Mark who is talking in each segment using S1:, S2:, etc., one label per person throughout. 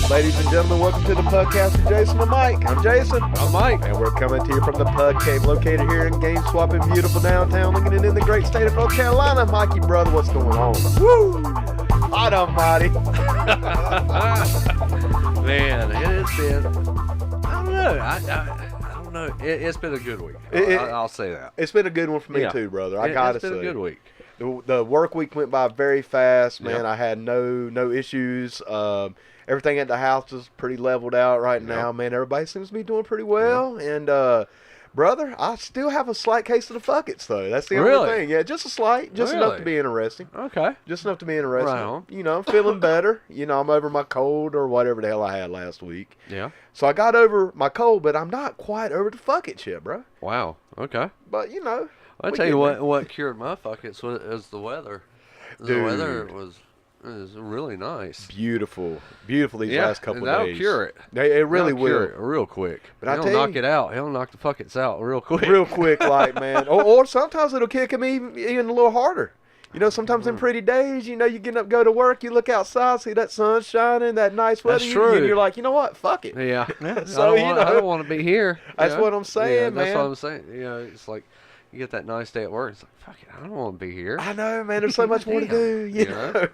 S1: Ladies and gentlemen, welcome to the PUDcast with Jason and Mike. I'm Jason.
S2: I'm Mike.
S1: And we're coming to you from the Pud Cave, located here in game swapping beautiful downtown Lincoln in the great state of North Carolina. Mikey, brother, what's going on? Woo! Hot almighty.
S2: Man, it has been, I don't know. I don't know. It's been a good week. I'll say that.
S1: It's been a good one for me too, brother. I gotta say.
S2: It's been a good week.
S1: The work week went by very fast, man.
S2: Yep.
S1: I had no issues. Everything at the house is pretty leveled out right now, man. Everybody seems to be doing pretty well. And, brother, I still have a slight case of the fuckets, though. That's the only thing. Yeah, just a slight. Just enough to be interesting.
S2: Okay.
S1: Just enough to be interesting.
S2: Right on.
S1: You know, I'm feeling better. You know, I'm over my cold or whatever the hell I had last week.
S2: Yeah.
S1: So I got over my cold, but I'm not quite over the fuckets yet, bro.
S2: Wow. Okay.
S1: But, you know.
S2: I'll tell you what cured my fuckets was the weather. The weather was really nice.
S1: Beautiful these last couple of days.
S2: That'll cure it.
S1: It really will.
S2: Cure it real quick.
S1: But
S2: He'll knock it out. He'll knock the fuckets out real quick.
S1: Real quick, like, man. Or sometimes it'll kick him even a little harder. You know, sometimes in pretty days, you know, you get up, go to work, you look outside, see that sun shining, that nice weather.
S2: That's true.
S1: You're like, you know what? Fuck it.
S2: Yeah.
S1: So,
S2: I don't want to be here.
S1: That's what I'm saying, man.
S2: That's what I'm saying. You know, it's like you get that nice day at work. It's like, fuck it, I don't want to be here.
S1: I know, man. There's so much more to do. You know?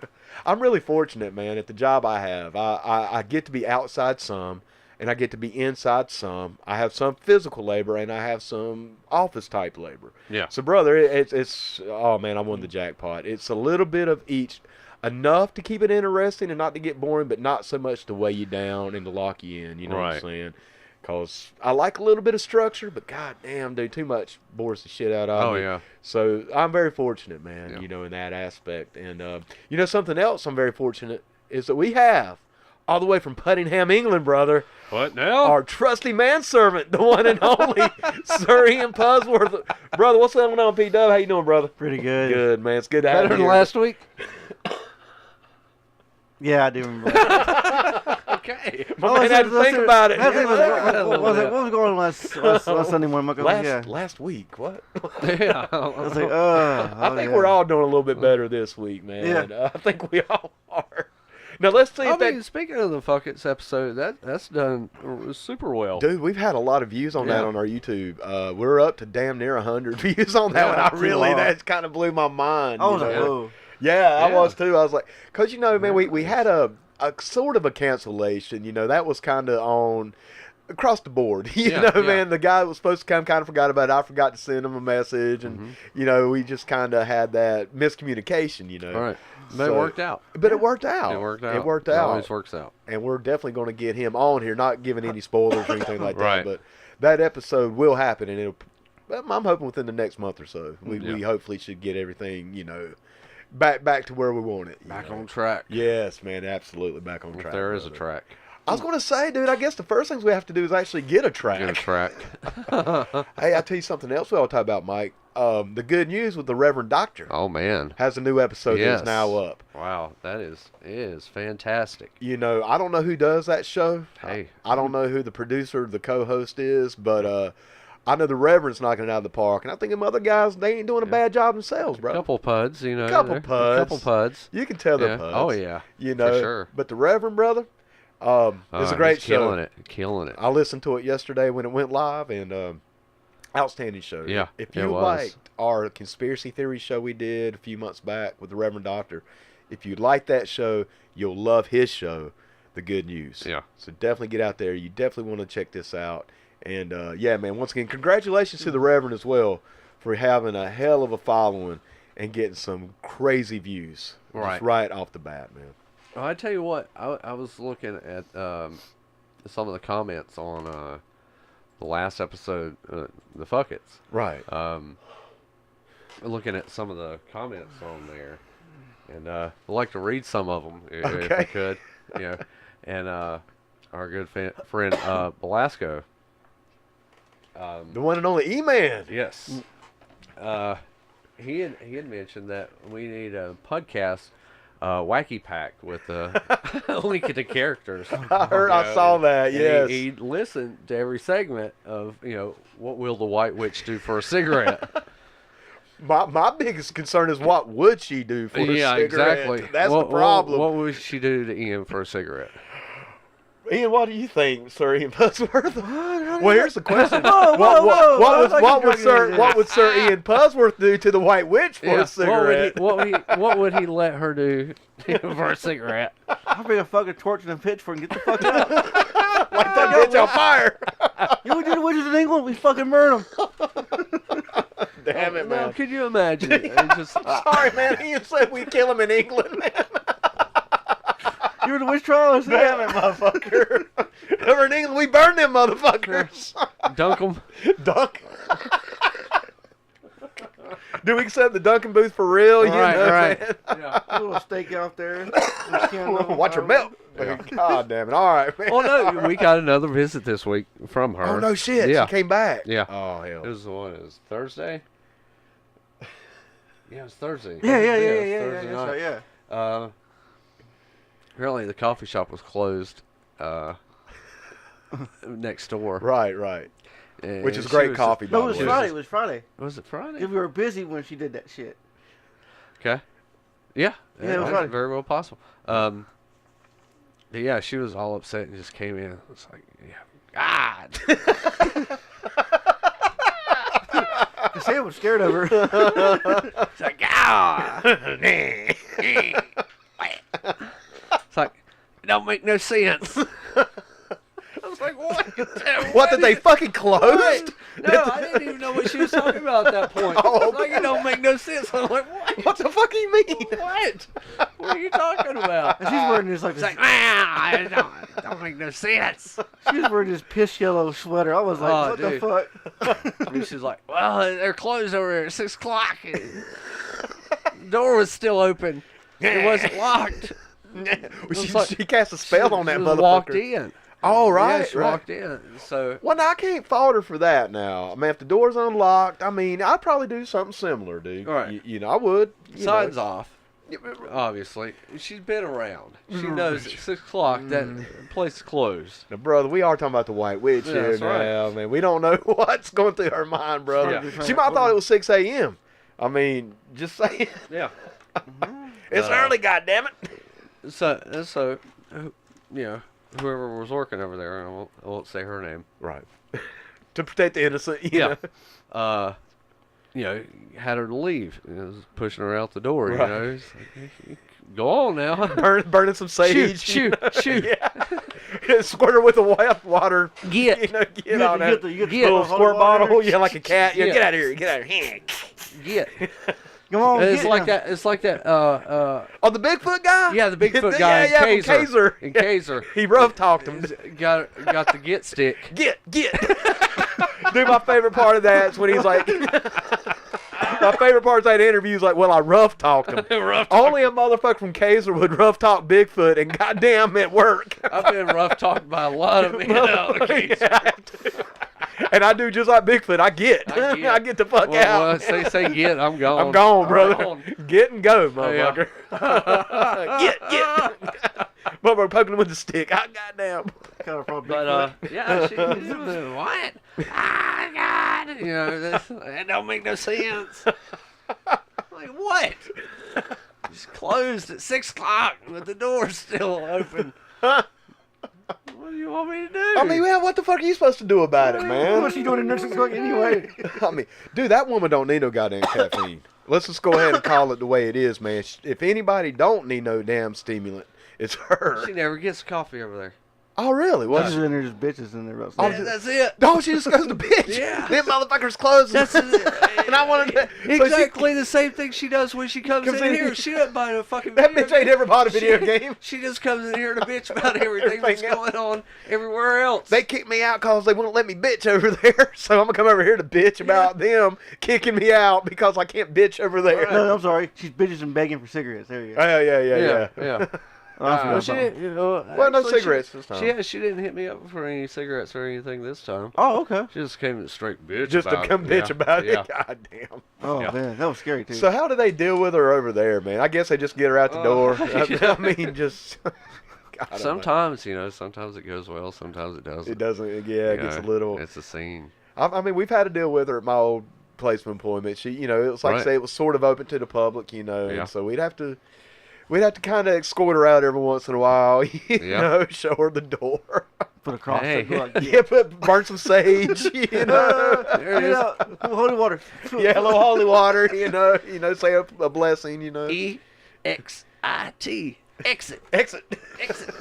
S1: I'm really fortunate, man, at the job I have. I get to be outside some, and I get to be inside some. I have some physical labor, and I have some office-type labor.
S2: Yeah.
S1: So, brother, it's oh, man, I won the jackpot. It's a little bit of each. Enough to keep it interesting and not to get boring, but not so much to weigh you down and to lock you in. You know what I'm saying? Because I like a little bit of structure, but god damn, dude, too much bores the shit out of me.
S2: Oh, yeah.
S1: So I'm very fortunate, man, you know, in that aspect. And, you know, something else I'm very fortunate is that we have, all the way from Puddingham, England, brother.
S2: What now?
S1: Our trusty manservant, the one and only Sir Ian Pudsworth. Brother, what's going on, P-Dub? How you doing, brother?
S3: Pretty good.
S1: Good, man. It's good to have you
S2: Better than
S1: here.
S2: last week?
S3: Yeah, I do remember.
S1: Okay. My man had to think about it.
S3: What was going on last Sunday morning?
S1: Last week, what?
S2: Yeah.
S3: I was like,
S1: I think we're all doing a little bit better this week, man.
S3: Yeah.
S1: I think we all are. Now, let's see if
S2: speaking of the Fuckets episode, that's done super well.
S1: Dude, we've had a lot of views on that on our YouTube. We're up to damn near 100 views on that one. That kind of blew my mind.
S3: I was like, whoa.
S1: Yeah, I was too. I was like, because, you know, man, we had a sort of a cancellation. You know, that was kind of on across the board. You know, man, the guy that was supposed to come kind of forgot about it. I forgot to send him a message. And, you know, we just kind of had that miscommunication, you know.
S2: All right. But it worked out.
S1: But it worked out.
S2: It worked out.
S1: It worked out.
S2: It always works out.
S1: And we're definitely going to get him on here, not giving any spoilers or anything like that.
S2: Right.
S1: But that episode will happen, and I'm hoping within the next month or so. We hopefully should get everything, you know, back to where we want it.
S2: Back on track.
S1: Yes, man, absolutely back on track.
S2: There is a track.
S1: I was going to say, dude, I guess the first things we have to do is actually get a track. Hey, I'll tell you something else we all talk about, Mike. The good news with the Reverend Doctor.
S2: Oh, man.
S1: Has a new episode that's now up.
S2: Wow, it is fantastic.
S1: You know, I don't know who does that show.
S2: Hey.
S1: I don't know who the producer, the co-host is, but I know the Reverend's knocking it out of the park, and I think them other guys, they ain't doing a bad job themselves, bro.
S2: Couple puds, you know.
S1: Couple puds. You can tell they're puds.
S2: Oh, yeah.
S1: You know,
S2: for sure.
S1: But the Reverend, brother, it's a great show.
S2: Killing it.
S1: I listened to it yesterday when it went live, and outstanding show.
S2: Yeah,
S1: if you liked our conspiracy theory show we did a few months back with the Reverend Doctor, if you like that show, you'll love his show, The Good News.
S2: Yeah.
S1: So definitely get out there. You definitely want to check this out. And, yeah, man, once again, congratulations to the Reverend as well for having a hell of a following and getting some crazy views. Right off the bat, man.
S2: Well, I tell you what, I was looking at some of the comments on the last episode, the Fuckets.
S1: Right.
S2: Looking at some of the comments on there, and I'd like to read some of them if I could. You know, and our good friend Velasco.
S1: The one and only E-Man.
S2: Yes. He had mentioned that we need a podcast wacky pack with a link to the characters.
S1: I saw that. Yes.
S2: He listened to every segment of, you know, what will the White Witch do for a cigarette.
S1: My biggest concern is what would she do for a cigarette?
S2: Exactly.
S1: That's the problem.
S2: What would she do to Ian for a cigarette?
S1: Ian, what do you think, Sir Ian Pudsworth? Well, here's the question.
S3: Whoa,
S1: What would Sir Ian Pudsworth do to the White Witch for a cigarette?
S2: What would he let her do for a cigarette?
S3: I'll bring a fucking torch and a pitchfork and get the fuck out.
S1: Light that bitch on fire.
S3: You know what we do to witches in England? We fucking burn them.
S1: Damn it, man.
S2: No, could you imagine?
S1: Sorry, man. Ian said we'd kill him in England, man.
S3: You were the witch trials?
S1: Damn it, motherfucker. Over in England, we burn them motherfuckers.
S2: Dunk them.
S1: Dunk. Do we accept the Dunkin' booth for real?
S2: Right.
S3: Yeah. A little steak out there.
S1: Watch her melt.
S2: Yeah.
S1: God damn it. All right, man.
S2: Oh, no. We got another visit this week from her.
S1: Oh, no shit.
S2: Yeah.
S1: She came back.
S2: Yeah.
S1: Oh, hell.
S2: It was Thursday? Yeah, it was Thursday.
S3: Yeah.
S2: Thursday
S3: That's right,
S2: night.
S3: yeah.
S2: Apparently the coffee shop was closed next door.
S1: Right.
S2: And
S1: Which is great coffee, by
S3: No,
S1: the
S3: it
S1: way.
S3: was Friday. It was Friday.
S2: Was it Friday?
S3: If we were busy when she did that shit.
S2: Okay. Yeah.
S3: Yeah, it was
S2: that's
S3: Friday.
S2: very well possible. But yeah, she was all upset and just came in. It's like, yeah, God.
S3: Sam was scared of her.
S2: It's like, God. It's like, it don't make no sense. I was like, what?
S1: What, did they fucking closed?
S2: No, I didn't even know what she was talking about at that point.
S1: Oh,
S2: Like, it don't make no sense. I'm like, what?
S1: What the fuck do you mean?
S2: What? What are you talking about?
S3: And she's wearing this like
S2: It's like, it don't make no sense.
S3: she was wearing this piss yellow sweater. I was like,
S2: Oh,
S3: what
S2: dude.
S3: the fuck?
S2: And she's like, well, they're closed over there at 6 o'clock. The door was still open. It wasn't locked.
S1: She cast a spell on that
S2: She
S1: motherfucker.
S2: walked in.
S1: Oh, right.
S2: Yeah, she walked in. So,
S1: Well, now, I can't fault her for that now. I mean, if the door's unlocked, I mean, I'd probably do something similar, dude.
S2: Right.
S1: You know, I would.
S2: signs off. Obviously, she's been around. She knows at 6 o'clock that place is closed.
S1: Now, brother, we are talking about the White Witch here
S2: that's right.
S1: now, man. We don't know what's going through her mind, brother.
S2: Yeah.
S1: She might have thought it was 6 a.m. I mean, just saying.
S2: Yeah.
S1: It's early, goddammit.
S2: So, you know, whoever was working over there, I won't say her name.
S1: Right. To protect the innocent, you know.
S2: You know, had her to leave. You know, was pushing her out the door.
S1: Right.
S2: You know, it's like, go on now.
S1: Burning some sage.
S2: Shoot.
S1: Yeah. Squirt her with the water.
S2: Get.
S1: You know, get on that
S3: Get
S1: little squirt bottle. Yeah, like a cat. Yeah,
S2: Yeah.
S1: get out of here. Get out of here.
S2: Get.
S3: Come on,
S2: It's
S3: get
S2: like
S3: him.
S2: that. It's like that.
S1: Oh, the Bigfoot guy?
S2: Yeah, the Bigfoot guy.
S1: Yeah,
S2: in
S1: from Kaiser.
S2: In Kaiser.
S1: He rough talked him.
S2: Got the get stick.
S1: Get. Dude, my favorite part of that is when he's like, my favorite part of that interview is like, well, I rough talked him. Only a motherfucker from Kaiser would rough talk Bigfoot, and goddamn, it worked.
S2: I've been rough talked by a lot of men out of Kaiser.
S1: Yeah, and I do just like Bigfoot. I get. I get the fuck out.
S2: Well, say get. I'm gone.
S1: I'm gone, brother.
S2: gone.
S1: Get and go, motherfucker. Get. Motherfucker poking him with the stick. Goddamn.
S2: But yeah, she was what? Ah, God, you know that don't make no sense. Like what? It's closed at 6 o'clock, but the door's still open. What do you want me to do?
S1: I mean, man, what the fuck are you supposed to do about it, man?
S3: What's she doing in nursing school anyway?
S1: I mean, dude, that woman don't need no goddamn caffeine. Let's just go ahead and call it the way it is, man. If anybody don't need no damn stimulant, it's her.
S2: She never gets coffee over there.
S1: Oh, really? Well,
S3: She's in there just bitches in there.
S1: Oh,
S2: Yeah, that's it.
S1: no, she just goes to bitch.
S2: Yeah.
S1: Them motherfuckers closed.
S2: That's
S1: and I wanted to.
S2: exactly the same thing she does when she comes in here. She doesn't buy no fucking
S1: That
S2: video
S1: bitch ain't ever bought a video
S2: She-
S1: game.
S2: She just comes in here to bitch about everything that's
S1: Everything else.
S2: going on everywhere else.
S1: They kicked me out because they wouldn't let me bitch over there. So I'm going to come over here to bitch about them kicking me out because I can't bitch over there.
S3: No, I'm sorry. She's bitches and begging for cigarettes. There you go.
S1: Oh, yeah.
S2: yeah.
S3: Oh, I forgot
S2: Well, she
S3: about
S2: didn't, you know,
S1: Well, no
S2: actually,
S1: cigarettes this time.
S2: She didn't hit me up for any cigarettes or anything this time.
S3: Oh, okay.
S2: She just came straight bitch
S1: Just
S2: about
S1: to come
S2: it.
S1: bitch about
S2: Yeah.
S1: it. God damn.
S3: Oh,
S2: Yeah.
S3: man. That was scary, too.
S1: So how do they deal with her over there, man? I guess they just get her out the door.
S2: yeah.
S1: I mean, just... God, I don't know.
S2: Sometimes, you know, sometimes it goes well, sometimes it doesn't.
S1: It doesn't, yeah, it
S2: You
S1: gets a
S2: know,
S1: little...
S2: It's a scene.
S1: I mean, we've had to deal with her at my old place of employment. She, you know, it was like I
S2: Right.
S1: say, it was sort of open to the public, you know,
S2: Yeah.
S1: and so we'd have to we'd have to kind of escort her out every once in a while. You know, show her the door.
S3: Put a cross.
S2: Hey.
S1: Yeah, burn some sage. You know,
S2: There it is.
S3: Holy water.
S1: yeah, a little holy water. You know, say a blessing. You know,
S2: EXIT. Exit.
S1: exit.
S2: Exit.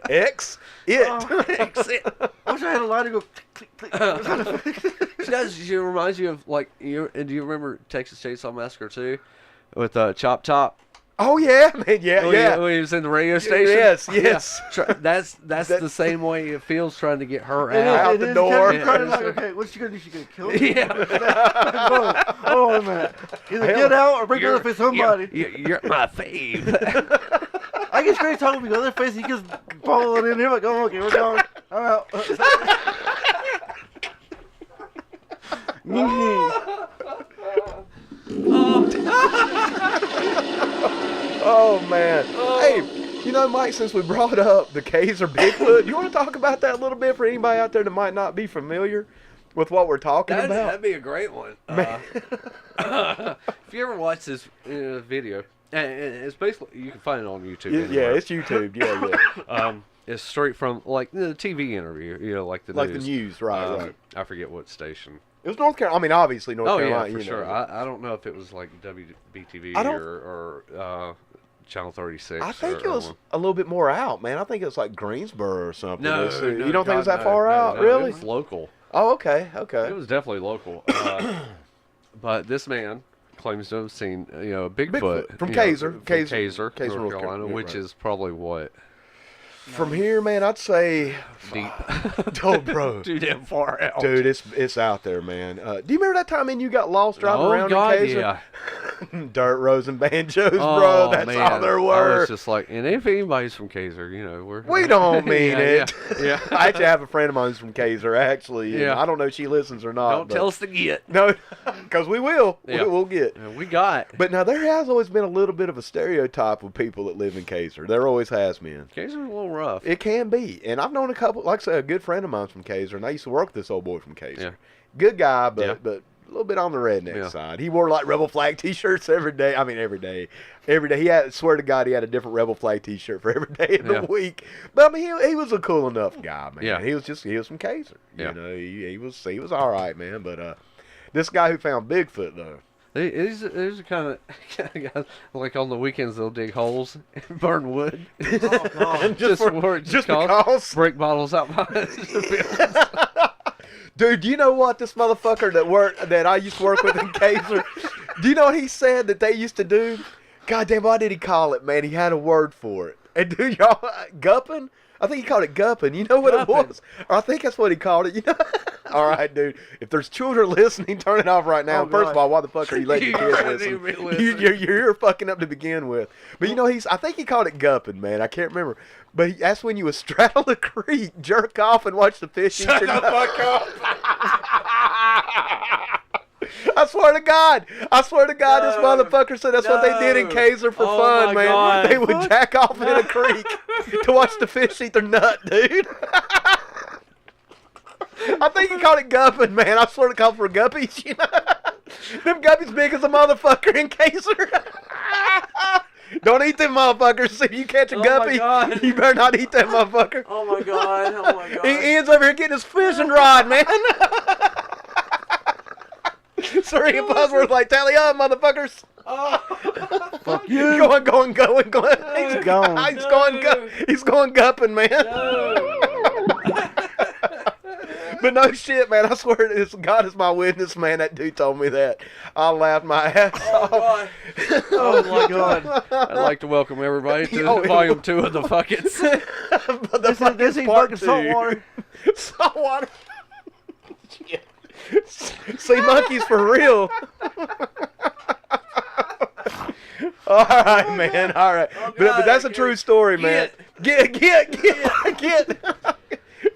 S1: Exit.
S2: Exit.
S3: I wish I had a lighter go click, click, click.
S2: She reminds you of like do you remember Texas Chainsaw Massacre 2 with Chop Top?
S1: Oh yeah, man. Yeah, yeah.
S2: When he was in the radio station.
S1: Yes,
S2: Yeah.
S1: yes.
S2: That's the same way it feels trying to get her
S3: It is,
S2: out.
S3: it
S1: the
S3: is
S1: door.
S3: kind of like, okay, what's she gonna do? She gonna kill me?
S2: Yeah.
S3: Oh, wait a minute. Either get out or break the other face somebody.
S2: You're my fave.
S3: I get straight talking with the other face. He just balling in here. Like, oh, okay, we're going. I'm out.
S1: Oh man. Hey, you know, Mike, since we brought up the Kaiser Bigfoot, you want to talk about that a little bit for anybody out there that might not be familiar with what we're talking about?
S2: That'd be a great one. If you ever watch this video, and it's basically, you can find it on YouTube.
S1: Yeah,
S2: anywhere.
S1: it's YouTube. Yeah, yeah.
S2: It's straight from like the TV interview, like the
S1: Like
S2: news.
S1: the news, right, right.
S2: I forget what station.
S1: It was North Carolina. I mean, obviously North Carolina.
S2: Yeah, for
S1: you
S2: sure.
S1: know.
S2: I don't know if it was like WBTV
S1: I don't-
S2: or Channel 36.
S1: I think
S2: or,
S1: it was a little bit more out, man. I think it was like Greensboro or something.
S2: No,
S1: It's,
S2: no,
S1: you don't think it was
S2: God,
S1: that far
S2: no,
S1: out,
S2: no,
S1: really?
S2: It was local.
S1: Oh, okay,
S2: It
S1: okay.
S2: was definitely local. But this man claims to have seen, a Bigfoot.
S1: From
S2: you
S1: Kaiser.
S2: From
S1: Kaiser,
S2: Kaiser,
S1: Kaiser,
S2: North Carolina,
S1: yeah,
S2: which
S1: right.
S2: is probably what?
S1: From here, man, I'd say
S2: Deep.
S1: Oh, bro.
S2: Too damn far out.
S1: Dude, it's out there, man. Do you remember that time when you got lost driving
S2: Oh,
S1: around
S2: God,
S1: in Kaiser?
S2: yeah.
S1: Dirt roads and banjos, bro.
S2: Oh,
S1: That's
S2: man.
S1: all there
S2: I
S1: were.
S2: was just like, and if anybody's from Kaiser,
S1: We don't mean
S2: Yeah,
S1: it.
S2: Yeah.
S1: I actually have a friend of mine who's from Kaiser, actually. and
S2: Yeah.
S1: I don't know if she listens or not.
S2: Don't tell us to get.
S1: No, because we will.
S2: Yeah.
S1: We'll get.
S2: We got.
S1: But now there has always been a little bit of a stereotype of people that live in Kaiser. There always has been.
S2: Kaiser's a little rough.
S1: It can be. And I've known a couple, like I said, a good friend of mine's from Kaiser, and I used to work with this old boy from Kaiser.
S2: Yeah.
S1: Good guy, but
S2: Yeah.
S1: a little bit on the redneck
S2: Yeah.
S1: side. He wore like rebel flag T-shirts every day. I mean, every day. Every day. He had, swear to God, he had a different rebel flag T-shirt for every day of
S2: Yeah.
S1: the week. But I mean, he was a cool enough guy, man.
S2: Yeah.
S1: He was from Kaiser.
S2: Yeah.
S1: You know, he was all right, man. But this guy who found Bigfoot though.
S2: There's a kind of like on the weekends they'll dig holes and burn wood.
S3: Oh, God.
S1: Just because.
S2: Break bottles out behind the buildings.
S1: Dude, do you know what this motherfucker that I used to work with in Kaiser, do you know what he said that they used to do? God damn, what did he call it, man? He had a word for it. And dude, y'all, gupping? I think he called it gupping. You know what it was? Or I think that's what he called it. You know? All right, dude. If there's children listening, turn it off right now.
S3: Oh,
S1: First of
S3: God.
S1: all, why the fuck are you letting your kids
S2: You
S1: listen?
S2: shouldn't even listen.
S1: You're fucking up to begin with. But you know, I think he called it gupping, man. I can't remember. But that's when you would straddle the creek, jerk off, and watch the fish. Shut the fuck up. I swear to God, this motherfucker said that's what they did in Kaiser for fun,
S2: my
S1: man.
S2: God.
S1: They would jack off in a creek to watch the fish eat their nut, dude. I think he called it gupping, man. I swear to God, for guppies, you know. Them guppies big as a motherfucker in Kaiser. Don't eat them motherfuckers. If you catch a
S2: Oh, my
S1: guppy,
S2: God.
S1: you better not eat that motherfucker.
S2: Oh my god! Oh my god!
S1: Ian's over here getting his fishing rod, man. Sorry, Buzzword's like, tally up, motherfuckers.
S3: Fuck you.
S1: Going. He's
S3: gone.
S1: He's going gupping, man. But no shit, man. I swear, God is my witness, man. That dude told me that. I laughed my ass off.
S2: Oh my god! I'd like to welcome everybody to volume 2 of the Fuckets.
S1: But the
S3: This ain't
S1: part
S3: fucking
S1: 2.
S3: salt water.
S1: Salt water. Shit. Sea monkeys for real. All right, man. All right. But that's a true story, man. Get.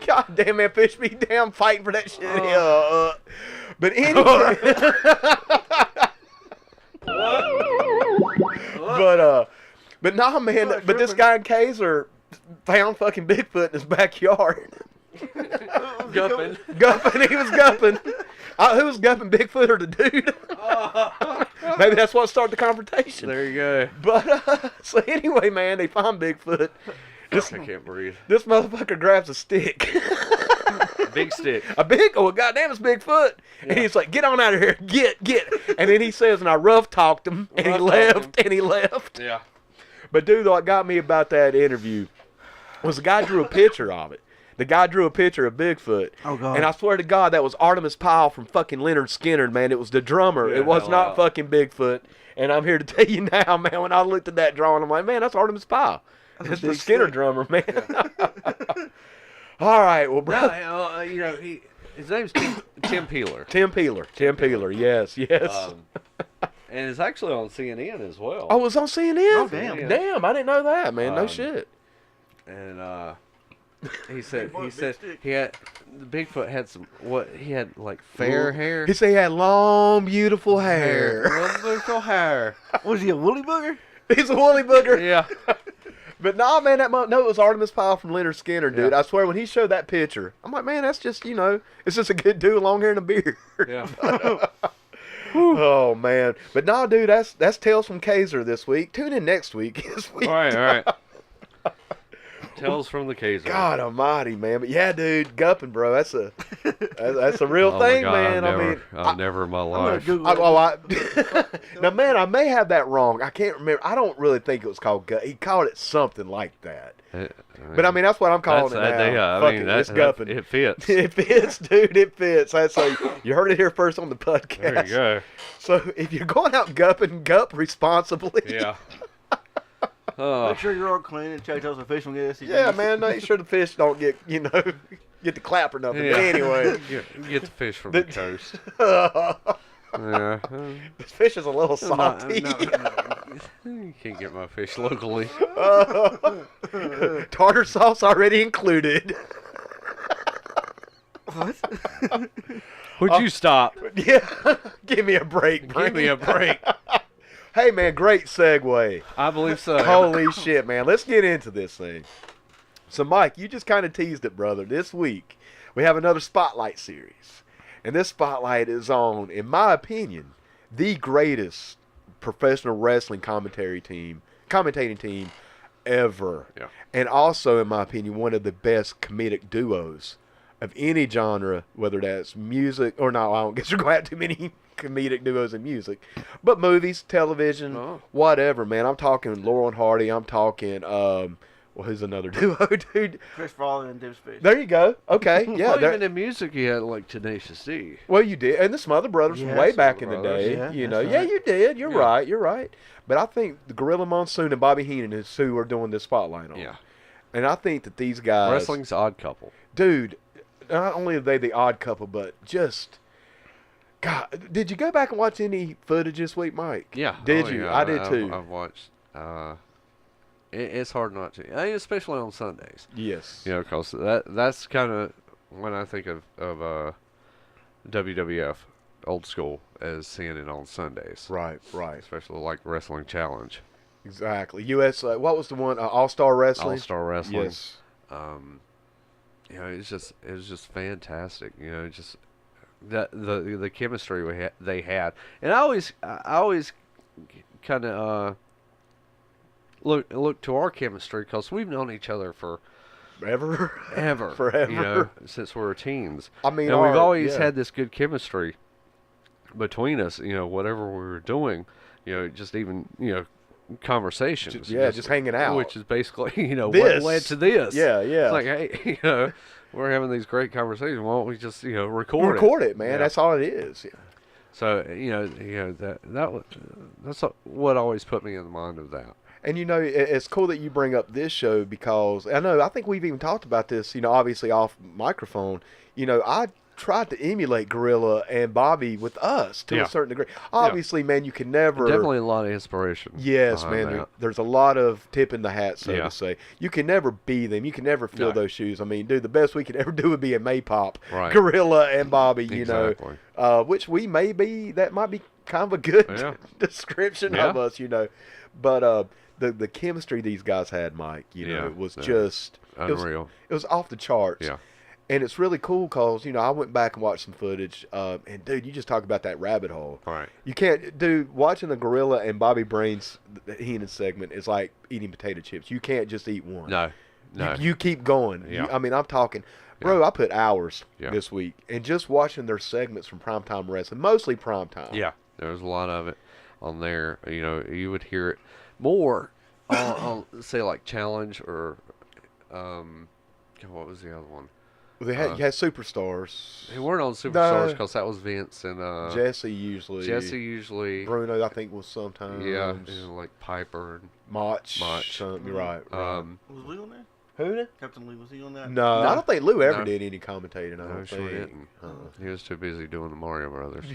S1: God damn, man. Fish me damn fighting for that shit. But anyway. But nah, man. But this guy in Kaiser found fucking Bigfoot in his backyard.
S2: Gupping.
S1: Gupping. He was gupping. Who was gupping, Bigfoot or the dude? Maybe that's what started the confrontation.
S2: There you go.
S1: But so anyway, man, they find Bigfoot.
S2: I can't breathe.
S1: This motherfucker grabs a stick.
S2: Big stick.
S1: Goddamn, it's Bigfoot. Yeah. And he's like, get on out of here. Get. And then he says, and I rough talked him, and he left.
S2: Yeah.
S1: But dude, what got me about that interview was the guy drew a picture of it. The guy drew a picture of Bigfoot.
S3: Oh, God.
S1: And I swear to God, that was Artemis Pyle from fucking Leonard Skinner, man. It was the drummer.
S2: Yeah,
S1: it was not fucking Bigfoot. And I'm here to tell you now, man, when I looked at that drawing, I'm like, man, that's Artemis Pyle. It's the Skinner drummer, man. Yeah. All right, well, bro.
S2: No, you know, his name's Tim Peeler.
S1: Tim Peeler, yes.
S2: And it's actually on CNN as well.
S1: Oh, it was on CNN?
S3: Oh, damn.
S2: Yeah.
S1: Damn, I didn't know that, man. No shit.
S2: And he said he had the Bigfoot had he had like fair hair.
S1: He said he had long, beautiful hair.
S2: Long, beautiful hair.
S3: Was he a woolly booger?
S1: He's a woolly booger.
S2: Yeah.
S1: But nah, man, it was Artemis Pyle from Leonard Skinner, dude.
S2: Yeah.
S1: I swear, when he showed that picture, I'm like, man, that's just, it's just a good dude with long hair and a beard.
S2: Yeah.
S1: Oh, man. But nah, dude, that's Tales from Kaiser this week. Tune in next week.
S2: All right. Tales from the Kaiser.
S1: God almighty, man. But yeah, dude, gupping, bro. That's a real thing, man.
S2: I've never in my life.
S1: Now, man, I may have that wrong. I can't remember. I don't really think it was called gut. He called it something like that. But I mean, that's what I'm calling it now. It's gupping.
S2: It fits.
S1: It fits, dude. It fits. That's so you heard it here first on the podcast.
S2: There you go.
S1: So if you're going out gupping, gup responsibly.
S2: Yeah.
S3: Make sure you're all clean and check those the fish don't get STDs.
S1: Yeah, man. Make sure the fish don't get the clap or nothing.
S2: Yeah.
S1: But anyway,
S2: get the fish from the coast. Yeah.
S1: This fish is a little salty.
S2: No. You can't get my fish locally.
S1: Tartar sauce already included.
S3: What?
S2: Would you stop?
S1: Yeah. Give me a break.
S2: Give me a break.
S1: Hey, man, great segue.
S2: I believe so.
S1: Holy shit, man. Let's get into this thing. So, Mike, you just kind of teased it, brother. This week, we have another Spotlight series. And this Spotlight is on, in my opinion, the greatest professional wrestling commentating team ever.
S2: Yeah.
S1: And also, in my opinion, one of the best comedic duos of any genre, whether that's music or no, I don't guess we're going to have too many comedic duos in music, but movies, television, whatever, man. I'm talking Laurel and Hardy. I'm talking, who's another duo, dude?
S3: Chris Farley and Dave Space.
S1: There you go. Okay, yeah.
S2: Well, even in music, you had like Tenacious D.
S1: Well, you did, and the Smother Brothers from way back in the day.
S3: Yeah,
S1: Yeah, you did. You're right. But I think the Gorilla Monsoon and Bobby Heenan is who are doing this spotlight on.
S2: Yeah.
S1: And I think that these guys,
S2: Wrestling's Odd Couple.
S1: dude, not only are they the odd couple, but just. God, did you go back and watch any footage this week, Mike?
S2: Yeah.
S1: Did you?
S2: Yeah.
S1: I did too.
S2: I've watched. It's hard not to. I mean, especially on Sundays.
S1: Yes.
S2: You know, because that's kind of when I think of WWF old school as seeing it on Sundays.
S1: Right.
S2: Especially like Wrestling Challenge.
S1: Exactly. U.S. What was the one? All-Star Wrestling.
S2: All-Star Wrestling.
S1: Yes.
S2: You know, it was just fantastic. You know, just the chemistry they had, and I always kind of look to our chemistry because we've known each other for
S1: forever.
S2: You know, since we were teens.
S1: I mean,
S2: and we've always had this good chemistry between us. You know, whatever we were doing, you know, just even conversations.
S1: Just hanging out,
S2: which is basically
S1: this.
S2: What led to this.
S1: Yeah.
S2: It's like, hey, we're having these great conversations. Why don't we just
S1: record it, man? Yeah. That's all it is. Yeah.
S2: So that's what always put me in the mind of that.
S1: And it's cool that you bring up this show because I think we've even talked about this. Obviously off microphone. I tried to emulate Gorilla and Bobby with us to a certain degree. Obviously, man, you can never.
S2: Definitely a lot of inspiration.
S1: Yes, man. There's a lot of tip in the hat, so to say. You can never be them. You can never fill those shoes. I mean, dude, the best we could ever do would be a Maypop, Gorilla and Bobby.
S2: Exactly.
S1: Which we may be. That might be kind of a good description of us. But the chemistry these guys had, Mike. It was just
S2: unreal.
S1: It was off the charts.
S2: Yeah.
S1: And it's really cool because, I went back and watched some footage. And, dude, you just talk about that rabbit hole.
S2: All right.
S1: You can't, dude, watching the Gorilla and Bobby Brain's Heenan segment is like eating potato chips. You can't just eat one.
S2: No.
S1: You keep going.
S2: Yeah.
S1: I'm talking. Bro, I put hours this week. And just watching their segments from Primetime Wrestling, mostly Primetime.
S2: Yeah. There was a lot of it on there. You would hear it more on say, like, Challenge or, what was the other one?
S1: They had, you had Superstars.
S2: They weren't on Superstars because that was Vince and
S1: Jesse usually. Bruno, I think, was sometimes.
S2: Yeah, like Piper and
S1: Mach. You're right.
S3: Was Lee on there?
S1: Who?
S3: Captain Lee, was he on that?
S1: No, I don't think Lou ever did any commentating. I don't think.
S2: Didn't. He was too busy doing the Mario Brothers.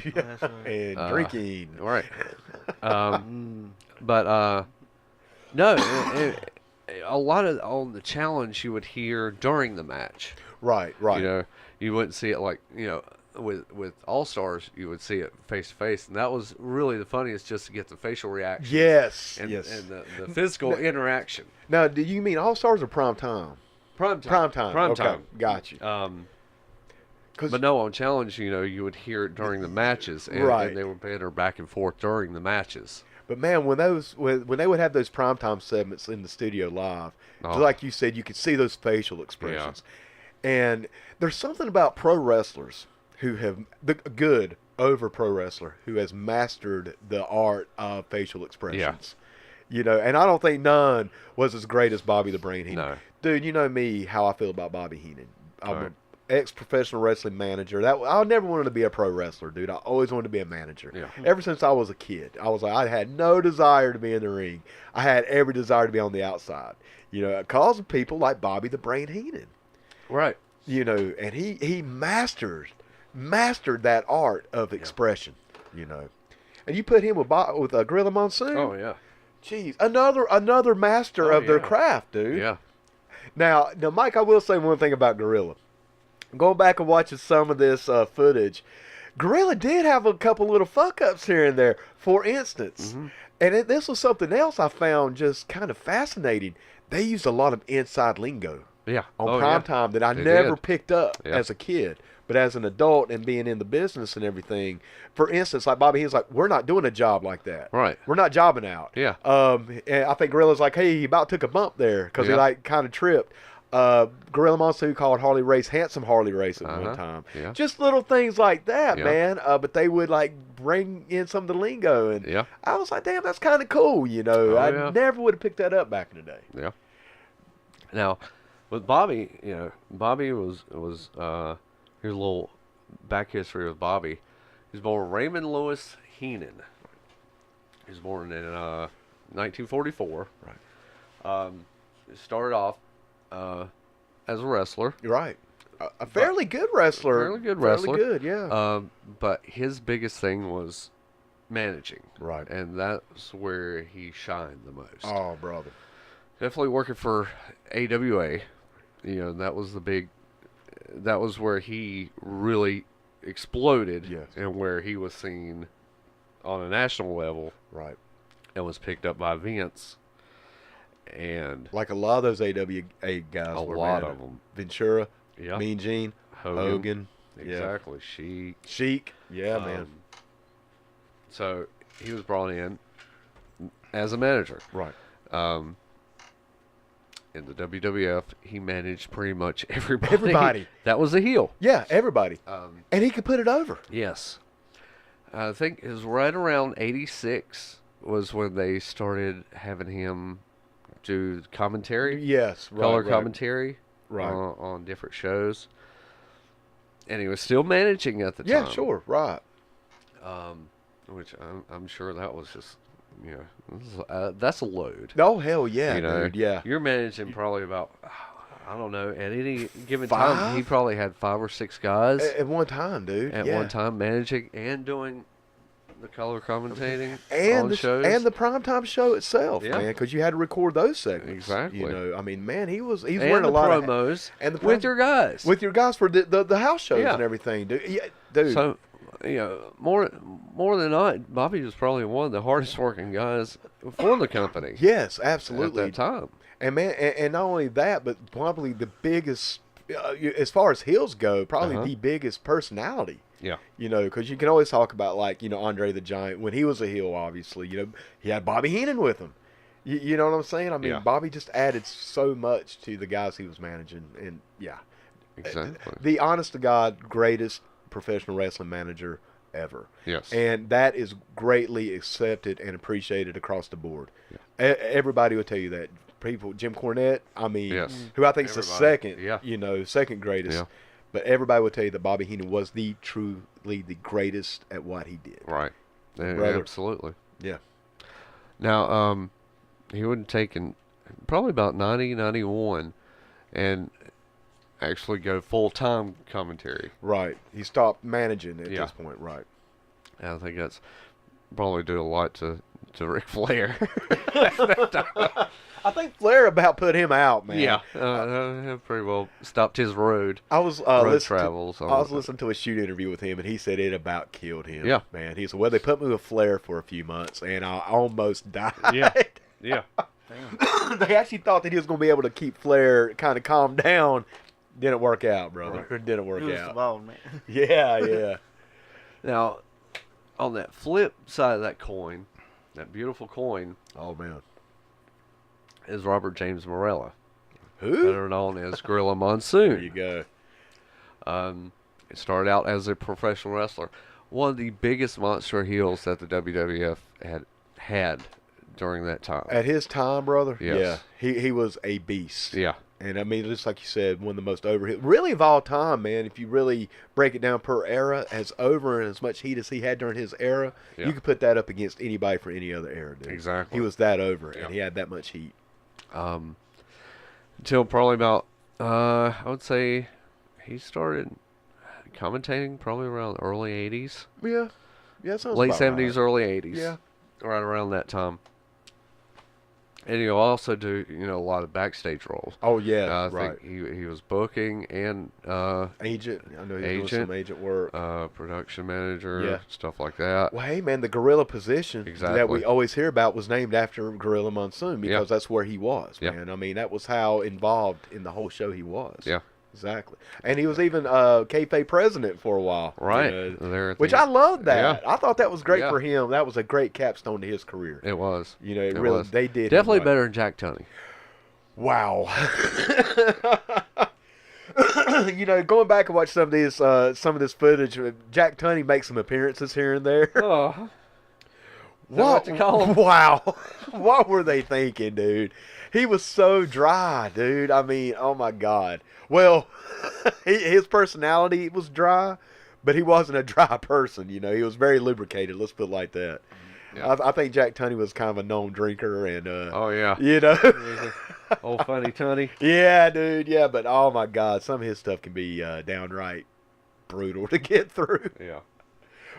S1: And drinking.
S2: Right. But no, a lot of on the Challenge you would hear during the match.
S1: Right.
S2: You wouldn't see it like, with All Stars, you would see it face to face, and that was really the funniest, just to get the facial reaction.
S1: Yes.
S2: And the physical interaction.
S1: Now, do you mean All Stars or Primetime?
S2: Primetime.
S1: Okay, got you.
S2: But no, on Challenge, you would hear it during the matches, and they would banter back and forth during the matches.
S1: But man, when they would have those primetime segments in the studio live, like you said, you could see those facial expressions. Yeah. And there's something about pro wrestlers who have the good over pro wrestler who has mastered the art of facial expressions. Yeah. And I don't think none was as great as Bobby the Brain Heenan.
S2: No.
S1: Dude, you know me, how I feel about Bobby Heenan. I'm an ex-professional wrestling manager. I never wanted to be a pro wrestler, dude. I always wanted to be a manager.
S2: Yeah.
S1: Ever since I was a kid, I was like, I had no desire to be in the ring. I had every desire to be on the outside. Because of people like Bobby the Brain Heenan.
S2: Right.
S1: And he mastered that art of expression. And you put him with Gorilla Monsoon.
S2: Oh yeah.
S1: Jeez, another master of their craft, dude.
S2: Yeah.
S1: Now, Mike, I will say one thing about Gorilla. Going back and watching some of this footage, Gorilla did have a couple little fuck-ups here and there. For instance, and this was something else I found just kind of fascinating. They used a lot of inside lingo on Primetime that I never picked up as a kid. But as an adult and being in the business and everything, for instance, like Bobby, he's like, we're not doing a job like that.
S2: Right.
S1: We're not jobbing out.
S2: Yeah.
S1: And I think Gorilla's like, hey, he about took a bump there because he kind of tripped. Gorilla Monsoon called Harley Race handsome Harley Race at one time.
S2: Yeah.
S1: Just little things like that, man. But they would like bring in some of the lingo, and I was like, damn, that's kind of cool. I never would have picked that up back in the day.
S2: Yeah. Now, with Bobby, Bobby was here's a little back history with Bobby. He was born Raymond Lewis Heenan. He was born in 1944.
S1: Right.
S2: Started off as a wrestler.
S1: You're right. A fairly good wrestler.
S2: Fairly good wrestler.
S1: Fairly good, yeah.
S2: But his biggest thing was managing.
S1: Right.
S2: And that's where he shined the most.
S1: Oh, brother.
S2: Definitely working for AWA. That was that was where he really exploded.
S1: Yes.
S2: And where he was seen on a national level.
S1: Right.
S2: And was picked up by Vince. And
S1: like a lot of those AWA guys.
S2: A lot of them.
S1: Ventura. Yeah. Mean Gene. Hogan.
S2: Exactly.
S1: Yeah. Sheik. Yeah, man.
S2: So he was brought in as a manager.
S1: Right.
S2: In the WWF, he managed pretty much everybody.
S1: Everybody.
S2: That was a heel.
S1: Yeah, everybody. And he could put it over.
S2: Yes. I think it was right around 86 was when they started having him do commentary.
S1: Yes, right.
S2: Color commentary.
S1: Right.
S2: On different shows. And he was still managing at the time.
S1: Yeah, sure. Right.
S2: Which I'm sure that was just, that's a load.
S1: Oh, hell yeah, dude, yeah.
S2: You're managing probably about, I don't know, at any given time, he probably had 5 or 6 guys.
S1: At one time, dude.
S2: At one time, managing and doing the color commentating
S1: and
S2: on shows.
S1: And the primetime show itself, man, because you had to record those segments.
S2: Exactly.
S1: I mean, man, he was
S2: and
S1: wearing a lot
S2: promos
S1: and the
S2: with your guys.
S1: With your guys for the house shows and everything, dude. Yeah, dude.
S2: So, more than not, Bobby was probably one of the hardest working guys for the company.
S1: Yes, absolutely.
S2: At that time.
S1: And man, and not only that, but probably the biggest as far as heels go, probably
S2: Uh-huh.
S1: the biggest personality.
S2: Yeah.
S1: You know, because you can always talk about, like, you know, Andre the Giant. When he was a heel, obviously, you know, he had Bobby Heenan with him. You know what I'm saying? I mean,
S2: Yeah.
S1: Bobby just added so much to the guys he was managing. And, yeah.
S2: Exactly.
S1: The honest-to-God greatest professional wrestling manager ever.
S2: Yes.
S1: And that is greatly accepted and appreciated across the board.
S2: Yeah.
S1: Everybody will tell you that. People, Jim Cornette, I mean,
S2: Yes.
S1: who I think is the
S2: Everybody.
S1: second,
S2: Yeah.
S1: you know, second greatest.
S2: Yeah.
S1: But everybody will tell you that Bobby Heenan was truly the greatest at what he did.
S2: Right.
S1: Brother.
S2: Absolutely.
S1: Yeah.
S2: Now, he would have taken probably about 90, 91 and actually go full-time commentary.
S1: Right. He stopped managing at
S2: Yeah.
S1: this point. Right.
S2: And I think that's probably due a lot to Ric Flair.
S1: I think Flair about put him out, man.
S2: Yeah. Pretty well stopped his road.
S1: I was
S2: road
S1: listening
S2: travels.
S1: I was listening to a shoot interview with him, and he said it about killed him.
S2: Yeah.
S1: Man. He said, well, they put me with Flair for a few months, and I almost died.
S2: Yeah. Yeah.
S1: They actually thought that he was going to be able to keep Flair kind of calmed down. Didn't work out, brother.
S2: Right.
S1: It didn't work
S3: He was
S1: out.
S3: wild, man.
S1: Yeah, yeah.
S2: Now, on that flip side of that coin, that beautiful coin,
S1: Oh, man.
S2: is Robert James Morella,
S1: Who?
S2: better known as Gorilla
S1: There
S2: Monsoon.
S1: you go.
S2: It started out as a professional wrestler. One of the biggest monster heels that the WWF had during that time.
S1: At his time, brother,
S2: Yes.
S1: yeah, he was a beast.
S2: Yeah.
S1: And I mean, just like you said, one of the most overhit, really of all time, man. If you really break it down per era, as over and as much heat as he had during his era,
S2: Yeah.
S1: you could put that up against anybody for any other era, dude.
S2: Exactly.
S1: He was that over,
S2: Yeah.
S1: and he had that much heat.
S2: Until probably about, I would say he started commentating probably around the early 80s.
S1: Yeah, yeah, sounds
S2: Late
S1: about
S2: 70s,
S1: right.
S2: early 80s.
S1: Yeah.
S2: Right around that time. And he'll also do, a lot of backstage roles.
S1: Oh yeah,
S2: I
S1: right.
S2: think he was booking and
S1: Agent, I know he was doing
S2: Agent,
S1: some agent work.
S2: production manager,
S1: Yeah.
S2: stuff like that.
S1: Well, hey, man, the gorilla position that
S2: Exactly.
S1: we always hear about was named after Gorilla Monsoon because
S2: Yeah.
S1: that's where he was,
S2: Yeah.
S1: man. I mean, that was how involved in the whole show he was.
S2: Yeah.
S1: Exactly. And he was even kayfabe president for a while.
S2: Right.
S1: you know,
S2: There at
S1: which
S2: the-
S1: I loved that.
S2: Yeah.
S1: I thought that was great
S2: Yeah.
S1: for him. That was a great capstone to his career.
S2: It was.
S1: You know, it
S2: It
S1: really,
S2: was.
S1: they did. him
S2: Definitely
S1: right.
S2: better than Jack Tunney.
S1: Wow. You know, going back and watch some of this footage, Jack Tunney makes some appearances here and there.
S2: Oh.
S1: What
S2: what you call him?
S1: Wow. What were they thinking, dude? He was so dry, dude. I mean, oh my God. Well, his personality was dry, but he wasn't a dry person. You know, he was very lubricated. Let's put it like that.
S2: Yeah.
S1: I think Jack Tunney was kind of a known drinker, and
S2: Oh, yeah.
S1: you know,
S2: Old funny Tunney.
S1: yeah, dude, yeah. But oh my God, some of his stuff can be downright brutal to get through.
S2: Yeah.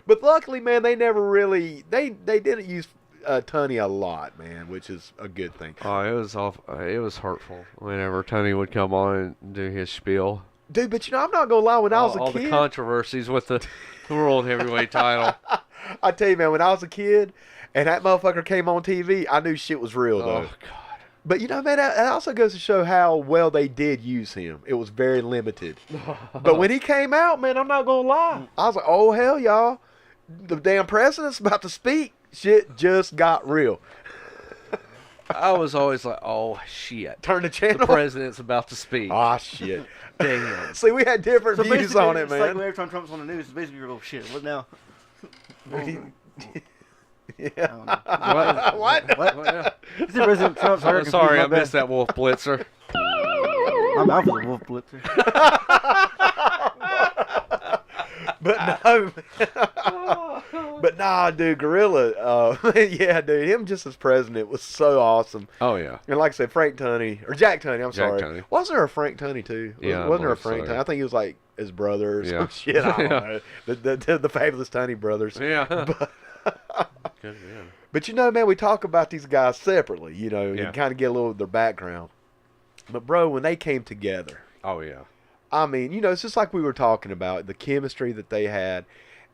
S1: But luckily, man, they never really they didn't use Tunney a lot, man, which is a good thing.
S2: Oh, it was it was hurtful whenever Tunney would come on and do his spiel.
S1: Dude, but you know, I'm not gonna lie. When I was a
S2: all
S1: kid,
S2: the controversies with the world heavyweight title.
S1: I tell you, man, when I was a kid and that motherfucker came on TV, I knew shit was real, though.
S2: Oh God.
S1: But you know, man, that also goes to show how well they did use him. It was very limited. But when he came out, man, I'm not gonna lie. I was like, oh hell, y'all, the damn president's about to speak. Shit just got real.
S2: I was always like, oh shit.
S1: Turn the
S2: The
S1: channel.
S2: president's about to speak.
S1: Ah, shit.
S2: Damn.
S1: See, we had different
S3: So
S1: views
S3: basically,
S1: on it,
S3: it's like
S1: man.
S3: every time Trump's on the news, it's basically you're, oh shit, what now?
S1: Yeah.
S2: What?
S1: What?
S2: Yeah.
S3: Is it President Trump's
S2: Oh, sorry, I missed that Wolf Blitzer.
S3: My mouth was a wolf blitzer.
S1: But no, but nah, dude, Gorilla, yeah, dude, him just as president was so awesome.
S2: Oh yeah.
S1: And like I said, Frank Tunney, or Jack Tunney, I'm
S2: Jack
S1: sorry.
S2: Tunney.
S1: Wasn't there a Frank Tunney too?
S2: Yeah, I
S1: Wasn't there a
S2: believe
S1: Frank
S2: so.
S1: Tunney? I think he was like his brother or
S2: Yeah.
S1: some shit. I don't
S2: Yeah.
S1: know. The fabulous Tunney brothers.
S2: Yeah.
S1: But,
S2: Good man.
S1: but you know, man, we talk about these guys separately, you know,
S2: Yeah.
S1: and kind of get a little of their background. But bro, when they came together,
S2: Oh yeah.
S1: I mean, you know, it's just like we were talking about, the chemistry that they had.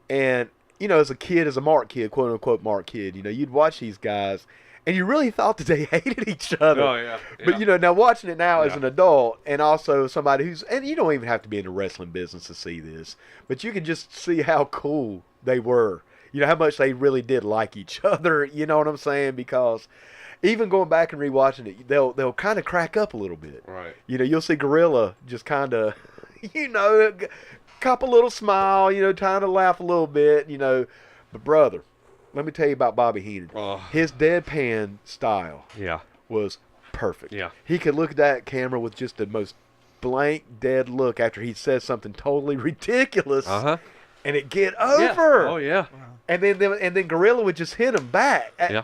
S1: And, you know, as a kid, as a Mark kid, quote unquote Mark kid, you know, you'd watch these guys and you really thought that they hated each other.
S2: Oh, yeah.
S1: But, you know, now watching it now as
S2: Yeah.
S1: an adult, and also somebody who's, and you don't even have to be in the wrestling business to see this, but you can just see how cool they were. You know, how much they really did like each other, you know what I'm saying? Because even going back and rewatching it, they'll kind of crack up a little bit.
S2: Right.
S1: You know, you'll see Gorilla just kind of, you know, cop a little smile, you know, trying to laugh a little bit, you know. But, brother, let me tell you about Bobby Heenan.
S2: Oh.
S1: His deadpan style
S2: Yeah.
S1: was perfect.
S2: Yeah.
S1: He could look at that camera with just the most blank, dead look after he says something totally ridiculous,
S2: Uh-huh.
S1: and it get
S2: Yeah.
S1: over.
S2: Oh, yeah.
S1: And then Gorilla would just hit him back.
S2: Yeah.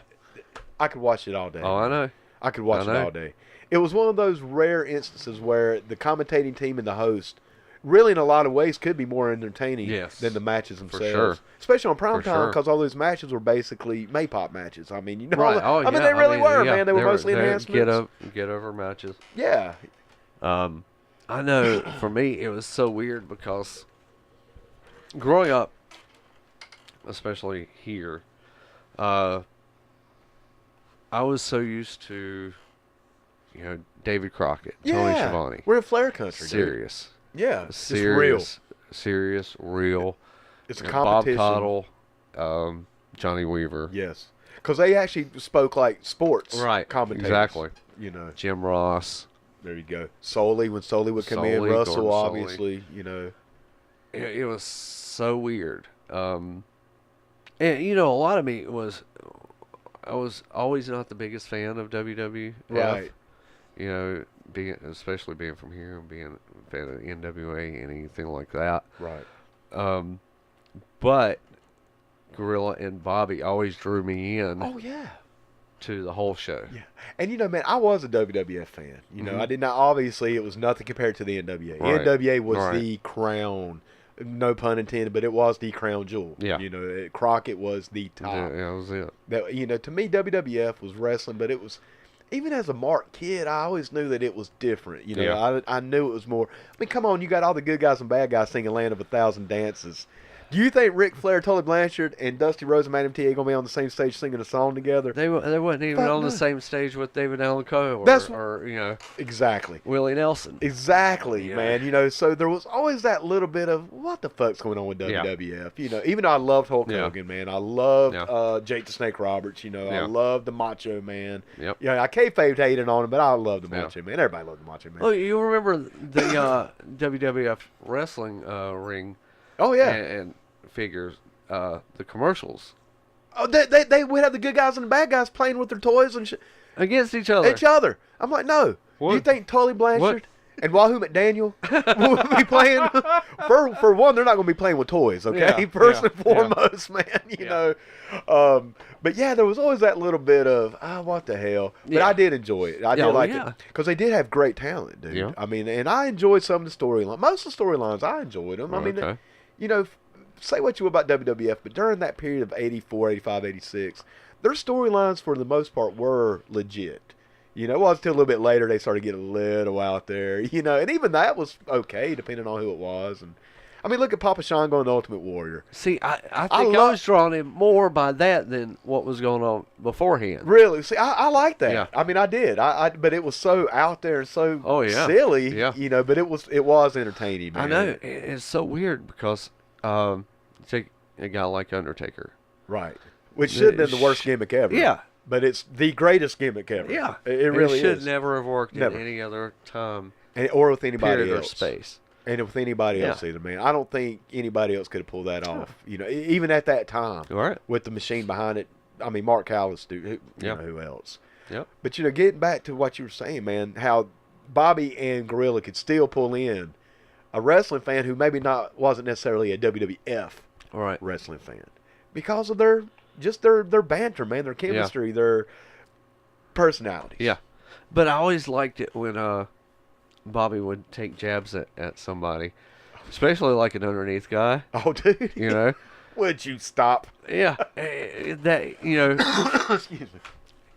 S1: I could watch it all day.
S2: Oh, I know.
S1: I could watch
S2: I
S1: it
S2: know.
S1: all day. It was one of those rare instances where the commentating team and the host really in a lot of ways could be more entertaining
S2: Yes.
S1: than the matches themselves.
S2: sure.
S1: Especially on prime
S2: For
S1: time
S2: sure.
S1: because all those matches were basically Maypop matches. I mean, you know,
S2: Right. Oh,
S1: I mean
S2: yeah.
S1: they really were,
S2: yeah.
S1: man. They were mostly enhancements.
S2: Get over matches.
S1: Yeah.
S2: I know for me it was so weird because growing up, especially here, I was so used to, you know, David Crockett, Tony
S1: Yeah.
S2: Schiavone.
S1: We're in Flair country, dude.
S2: Serious.
S1: Yeah. It's
S2: Serious.
S1: real.
S2: Serious, real.
S1: It's a
S2: You know,
S1: competition.
S2: Bob Caudle, Johnny Weaver.
S1: Yes. Because they actually spoke like sports
S2: Right,
S1: commentators.
S2: exactly.
S1: You know,
S2: Jim Ross.
S1: there you go. Soley, when Soley would come in,
S2: Soley,
S1: Russell,
S2: Gordon Soley.
S1: obviously, you know.
S2: It was so weird. And, you know, a lot of me was, I was always not the biggest fan of WWF.
S1: Right.
S2: You know, especially being from here and being a fan of NWA and anything like that.
S1: Right.
S2: But Gorilla and Bobby always drew me in
S1: Oh, yeah.
S2: to the whole show.
S1: Yeah. And, you know, man, I was a WWF fan. You know,
S2: Mhm.
S1: I did not, obviously, it was nothing compared to the NWA.
S2: Right.
S1: NWA was
S2: Right.
S1: the crown, no pun intended, but it was the crown jewel.
S2: Yeah.
S1: You know, Crockett was the top.
S2: Yeah, that was it.
S1: That, you know, to me, WWF was wrestling, but it was, even as a Mark kid, I always knew that it was different. You know,
S2: Yeah.
S1: I knew it was more. I mean, come on, you got all the good guys and bad guys singing "Land of a Thousand Dances." Do you think Ric Flair, Tully Blanchard, and Dusty Rhodes and Madam T are gonna be on the same stage singing a song together?
S2: They wasn't even
S1: Fuck
S2: on the
S1: no.
S2: same stage with David Allen Coe or you know,
S1: Exactly.
S2: Willie Nelson.
S1: Exactly,
S2: Yeah.
S1: man. You know, so there was always that little bit of what the fuck's going on with
S2: Yeah.
S1: WWF. You know, even though I loved Hulk
S2: Yeah.
S1: Hogan, man. I loved
S2: Yeah.
S1: Jake the Snake Roberts. You know, I
S2: Yeah.
S1: loved the Macho Man.
S2: Yep.
S1: Yeah, I kayfabed hating on him, but I loved the
S2: Yeah.
S1: Macho Man. Everybody loved the Macho Man.
S2: Oh, you remember the WWF wrestling ring
S1: Oh yeah.
S2: and figures, the commercials
S1: Oh, they would have the good guys and the bad guys playing with their toys and
S2: against each other.
S1: each other. I'm like, no.
S2: What?
S1: You think Tully Blanchard and Wahoo McDaniel will be playing? For one, they're not going to be playing with toys, okay?
S2: Yeah,
S1: First
S2: yeah,
S1: and foremost, man. You know. But yeah, there was always that little bit of what the hell. But
S2: Yeah.
S1: I did enjoy it. I did
S2: Oh,
S1: like
S2: yeah.
S1: it because they did have great talent, dude.
S2: Yeah.
S1: I mean, and I enjoyed some of the storylines. Most of the storylines, I enjoyed them. I mean,
S2: Okay.
S1: you know, say what you will about WWF, but during that period of 84, 85, 86, their storylines for the most part were legit. You know, it wasn't until a little bit later they started getting a little out there, you know, and even that was okay depending on who it was. And I mean, look at Papa Shango and the Ultimate Warrior.
S2: See, I
S1: I
S2: think I
S1: love-
S2: was drawn in more by that than what was going on beforehand.
S1: Really? See, I like that.
S2: Yeah.
S1: I mean, I did. But it was so out there and so
S2: Oh, yeah.
S1: silly,
S2: Yeah.
S1: you know, but it was entertaining, man.
S2: I know it's so weird because take a guy like Undertaker.
S1: Right. Which should have been the worst gimmick ever.
S2: Yeah.
S1: But it's the greatest gimmick ever.
S2: Yeah,
S1: It really
S2: should
S1: is.
S2: never have worked
S1: Never.
S2: in any other time,
S1: Or with anybody
S2: period, or
S1: else.
S2: space.
S1: And with anybody else either, man. I don't think anybody else could have pulled that off. You know, even at that time.
S2: All right.
S1: With the machine behind it. I mean, Mark Callis, dude. You
S2: Yep.
S1: know, who else?
S2: Yep.
S1: But, you know, getting back to what you were saying, man, how Bobby and Gorilla could still pull in a wrestling fan who maybe wasn't necessarily a WWF
S2: All right.
S1: wrestling fan. Because of their banter, man, their chemistry, their personalities.
S2: Yeah, but I always liked it when Bobby would take jabs at somebody, especially like an underneath guy.
S1: Oh, dude.
S2: You know.
S1: Would you stop?
S2: Yeah. That you know.
S1: Excuse me.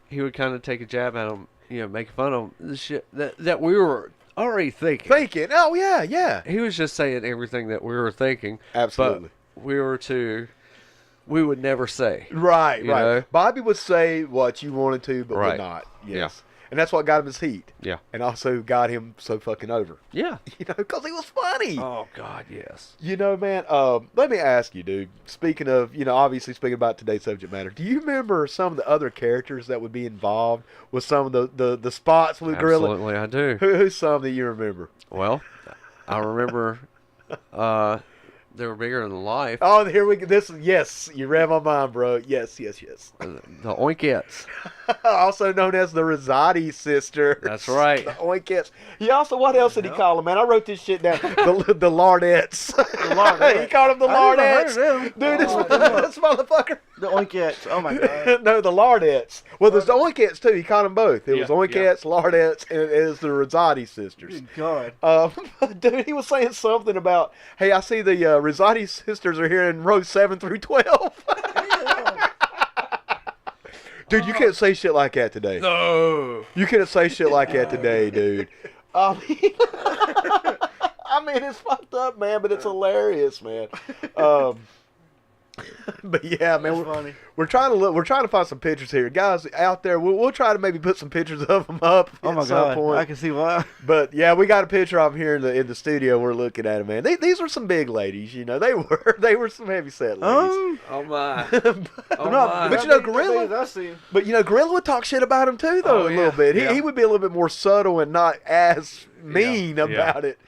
S2: He would kind of take a jab at him, you know, make fun of him. The shit that we were already thinking.
S1: Oh, yeah.
S2: He was just saying everything that we were thinking.
S1: Absolutely.
S2: But we were to we would never say.
S1: Right.
S2: You know?
S1: Bobby would say what you wanted to, but would not. Yes. And that's what got him his heat.
S2: Yeah.
S1: And also got him so fucking over.
S2: Yeah.
S1: You know, because he was funny.
S2: Oh, God, yes.
S1: You know, man, let me ask you, dude. Speaking of, you know, obviously speaking about today's subject matter, do you remember some of the other characters that would be involved with some of the spots with Gorilla?
S2: Absolutely, I do.
S1: Who's some that you remember?
S2: Well, I remember they were bigger than life.
S1: Oh, here we go. Yes, you read my mind, bro. Yes.
S2: The Oinkettes.
S1: Also known as the Rosati sister.
S2: That's right.
S1: The Oinkettes. He also, what else did he call them, man? I wrote this shit down. The Lardettes.
S3: The Lardettes.
S1: He called them the
S3: I never
S1: Lardettes.
S3: heard of them.
S1: Dude, this motherfucker.
S3: The Oinkettes. Oh my God.
S1: No, the Lardettes. Well, there's the Oinkettes too. He called them both. It was Oinkettes, Lardettes, and it was the Rosati sisters.
S3: Good God.
S1: Dude, he was saying something about, hey, I see the Rosati sisters are here in rows 7 through 12. Dude, you can't say shit like that today.
S2: No.
S1: You can't say shit like that today, dude. I mean, it's fucked up, man, but it's hilarious, man. But yeah, man, we're trying to look. We're trying to find some pictures here, guys out there. We'll try to maybe put some pictures of them up.
S3: Oh my God, I can see why.
S1: But yeah, we got a picture of them here in the studio. We're looking at them, man. These were some big ladies, you know. They were some heavy set ladies.
S2: Oh my.
S1: But you know, Gorilla. But you know, Gorilla would talk shit about him too, though, a little bit. He would be a little bit more subtle and not as mean about it.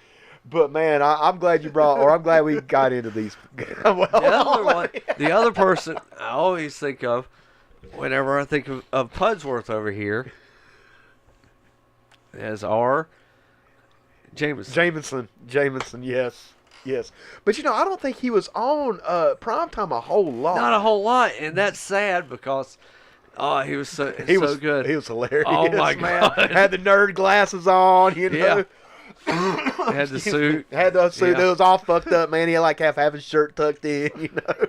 S1: But man, I'm glad you I'm glad we got into these.
S2: Well, the other person I always think of whenever I think of Pudsworth over here is our
S1: Jameson, yes. But you know, I don't think he was on primetime a whole lot.
S2: Not a whole lot, and that's sad because he was so good.
S1: He was hilarious.
S2: Oh my
S1: man.
S2: God!
S1: Had the nerd glasses on, you know.
S2: Yeah. Had the suit.
S1: Had the suit. It was all fucked up, man. He had like half his shirt tucked in, you know.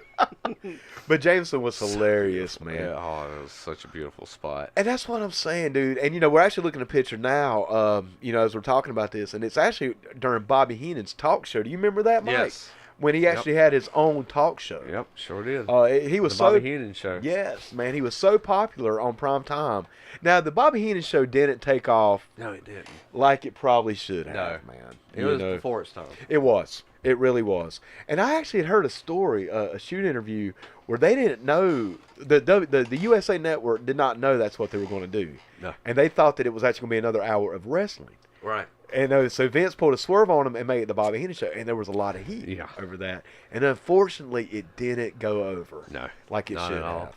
S1: But Jameson was hilarious, man.
S2: Yeah, it was such a beautiful spot.
S1: And that's what I'm saying, dude. And, you know, we're actually looking at a picture now, you know, as we're talking about this. And it's actually during Bobby Heenan's talk show. Do you remember that, Mike?
S2: Yes.
S1: When he actually had his own talk show.
S2: Yep, sure did.
S1: He was
S2: the Bobby Heenan show.
S1: Yes, man. He was so popular on prime time. Now, the Bobby Heenan show didn't take off.
S2: No, it didn't.
S1: Like it probably should have, man.
S2: It was before its time.
S1: It was. It really was. And I actually had heard a story, a shoot interview, where they didn't know, the USA Network did not know that's what they were going to do.
S2: No.
S1: And they thought that it was actually going to be another hour of wrestling.
S2: Right.
S1: And so Vince pulled a swerve on him and made it the Bobby Heenan show, and there was a lot of heat over that. And unfortunately, it didn't go over like it should have.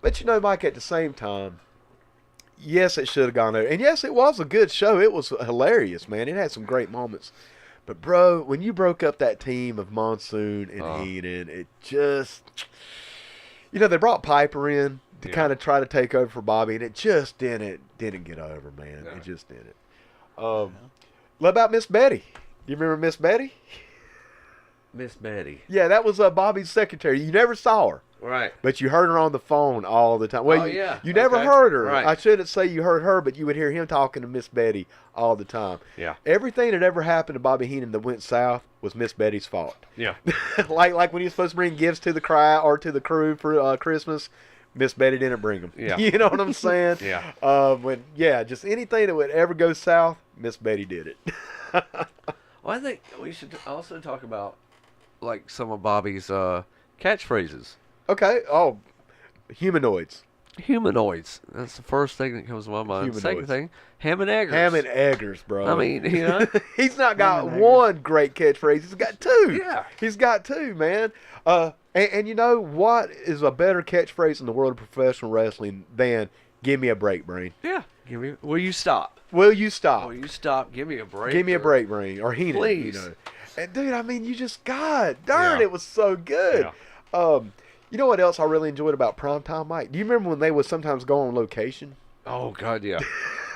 S1: But you know, Mike, at the same time, yes, it should have gone over. And yes, it was a good show. It was hilarious, man. It had some great moments. But, bro, when you broke up that team of Monsoon and Heenan, it just, you know, they brought Piper in to kind of try to take over for Bobby, and it just didn't get over, man. It just didn't. What about Miss Betty? Do you remember Miss Betty?
S2: Miss Betty.
S1: Yeah, that was Bobby's secretary. You never saw her.
S2: Right.
S1: But you heard her on the phone all the time. Well, you never heard her.
S2: Right.
S1: I shouldn't say you heard her, but you would hear him talking to Miss Betty all the time.
S2: Yeah.
S1: Everything that ever happened to Bobby Heenan that went south was Miss Betty's fault.
S2: Yeah.
S1: like when he was supposed to bring gifts to the crowd or to the crew for Christmas, Miss Betty didn't bring them.
S2: Yeah.
S1: You know what I'm saying?
S2: Yeah.
S1: Just anything that would ever go south, Miss Betty did it.
S2: Well, I think we should also talk about like some of Bobby's catchphrases.
S1: Okay. Oh, humanoids.
S2: Humanoids. That's the first thing that comes to my mind.
S1: Humanoids.
S2: Second thing, ham and eggers.
S1: Ham and eggers, bro.
S2: I mean, you know.
S1: He's not got one great catchphrase. He's got two.
S2: Yeah.
S1: He's got two, man. And you know what is a better catchphrase in the world of professional wrestling than "Give me a break, brain"?
S2: Yeah. Will you stop?
S1: Will you stop?
S2: Will you stop? Give me a break.
S1: Give me a break, brain, or Heenan.
S2: Please.
S1: You know. And dude, I mean, you just darn, it was so good.
S2: Yeah.
S1: You know what else I really enjoyed about Primetime Mike? Do you remember when they would sometimes go on location?
S2: Oh God, yeah.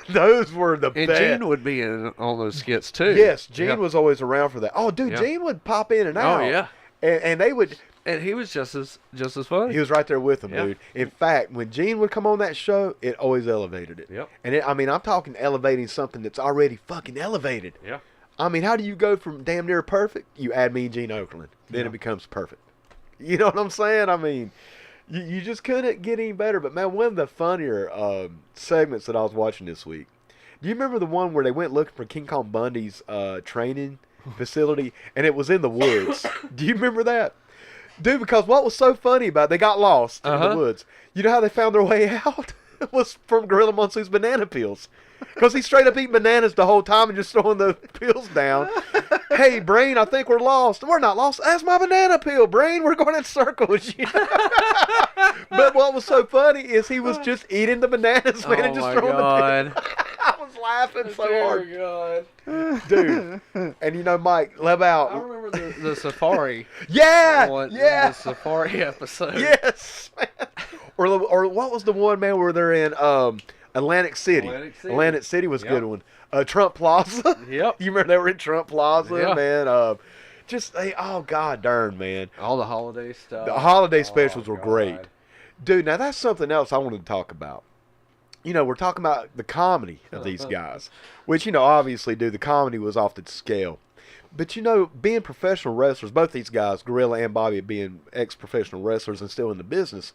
S1: Those were the best.
S2: And Gene would be in on those skits too.
S1: Yes, Gene was always around for that. Oh, dude, Gene would pop in and out.
S2: Oh yeah.
S1: And they would.
S2: And he was just as funny.
S1: He was right there with them, dude. In fact, when Gene would come on that show, it always elevated it.
S2: Yep.
S1: And I mean, I'm talking elevating something that's already fucking elevated.
S2: Yeah.
S1: I mean, how do you go from damn near perfect? You add me and Gene Okerlund, then it becomes perfect. You know what I'm saying? I mean, you just couldn't get any better. But, man, one of the funnier segments that I was watching this week, do you remember the one where they went looking for King Kong Bundy's training facility, and it was in the woods? Do you remember that? Dude, because what was so funny about it, they got lost in the woods. You know how they found their way out? It was from Gorilla Monsoon's banana peels. Because he's straight up eating bananas the whole time and just throwing the peels down. Hey, Brain, I think we're lost. We're not lost. That's my banana peel, Brain. We're going in circles. But what was so funny is he was just eating the bananas, man, and just throwing the peels. I was laughing so hard.
S2: God.
S1: Dude. And you know, Mike, let out.
S2: I remember the safari.
S1: Yeah.
S2: The safari episode.
S1: Yes, man. Or what was the one, man, where they're in Atlantic City? Atlantic City was a good one. Trump Plaza.
S2: Yep.
S1: You remember they were in Trump Plaza,
S2: Yeah.
S1: man? Oh, god darn, man.
S2: All the holiday stuff.
S1: The holiday specials were great. Dude, now that's something else I wanted to talk about. You know, we're talking about the comedy of these guys, which, you know, obviously, dude, the comedy was off the scale. But, you know, being professional wrestlers, both these guys, Gorilla and Bobby, being ex-professional wrestlers and still in the business,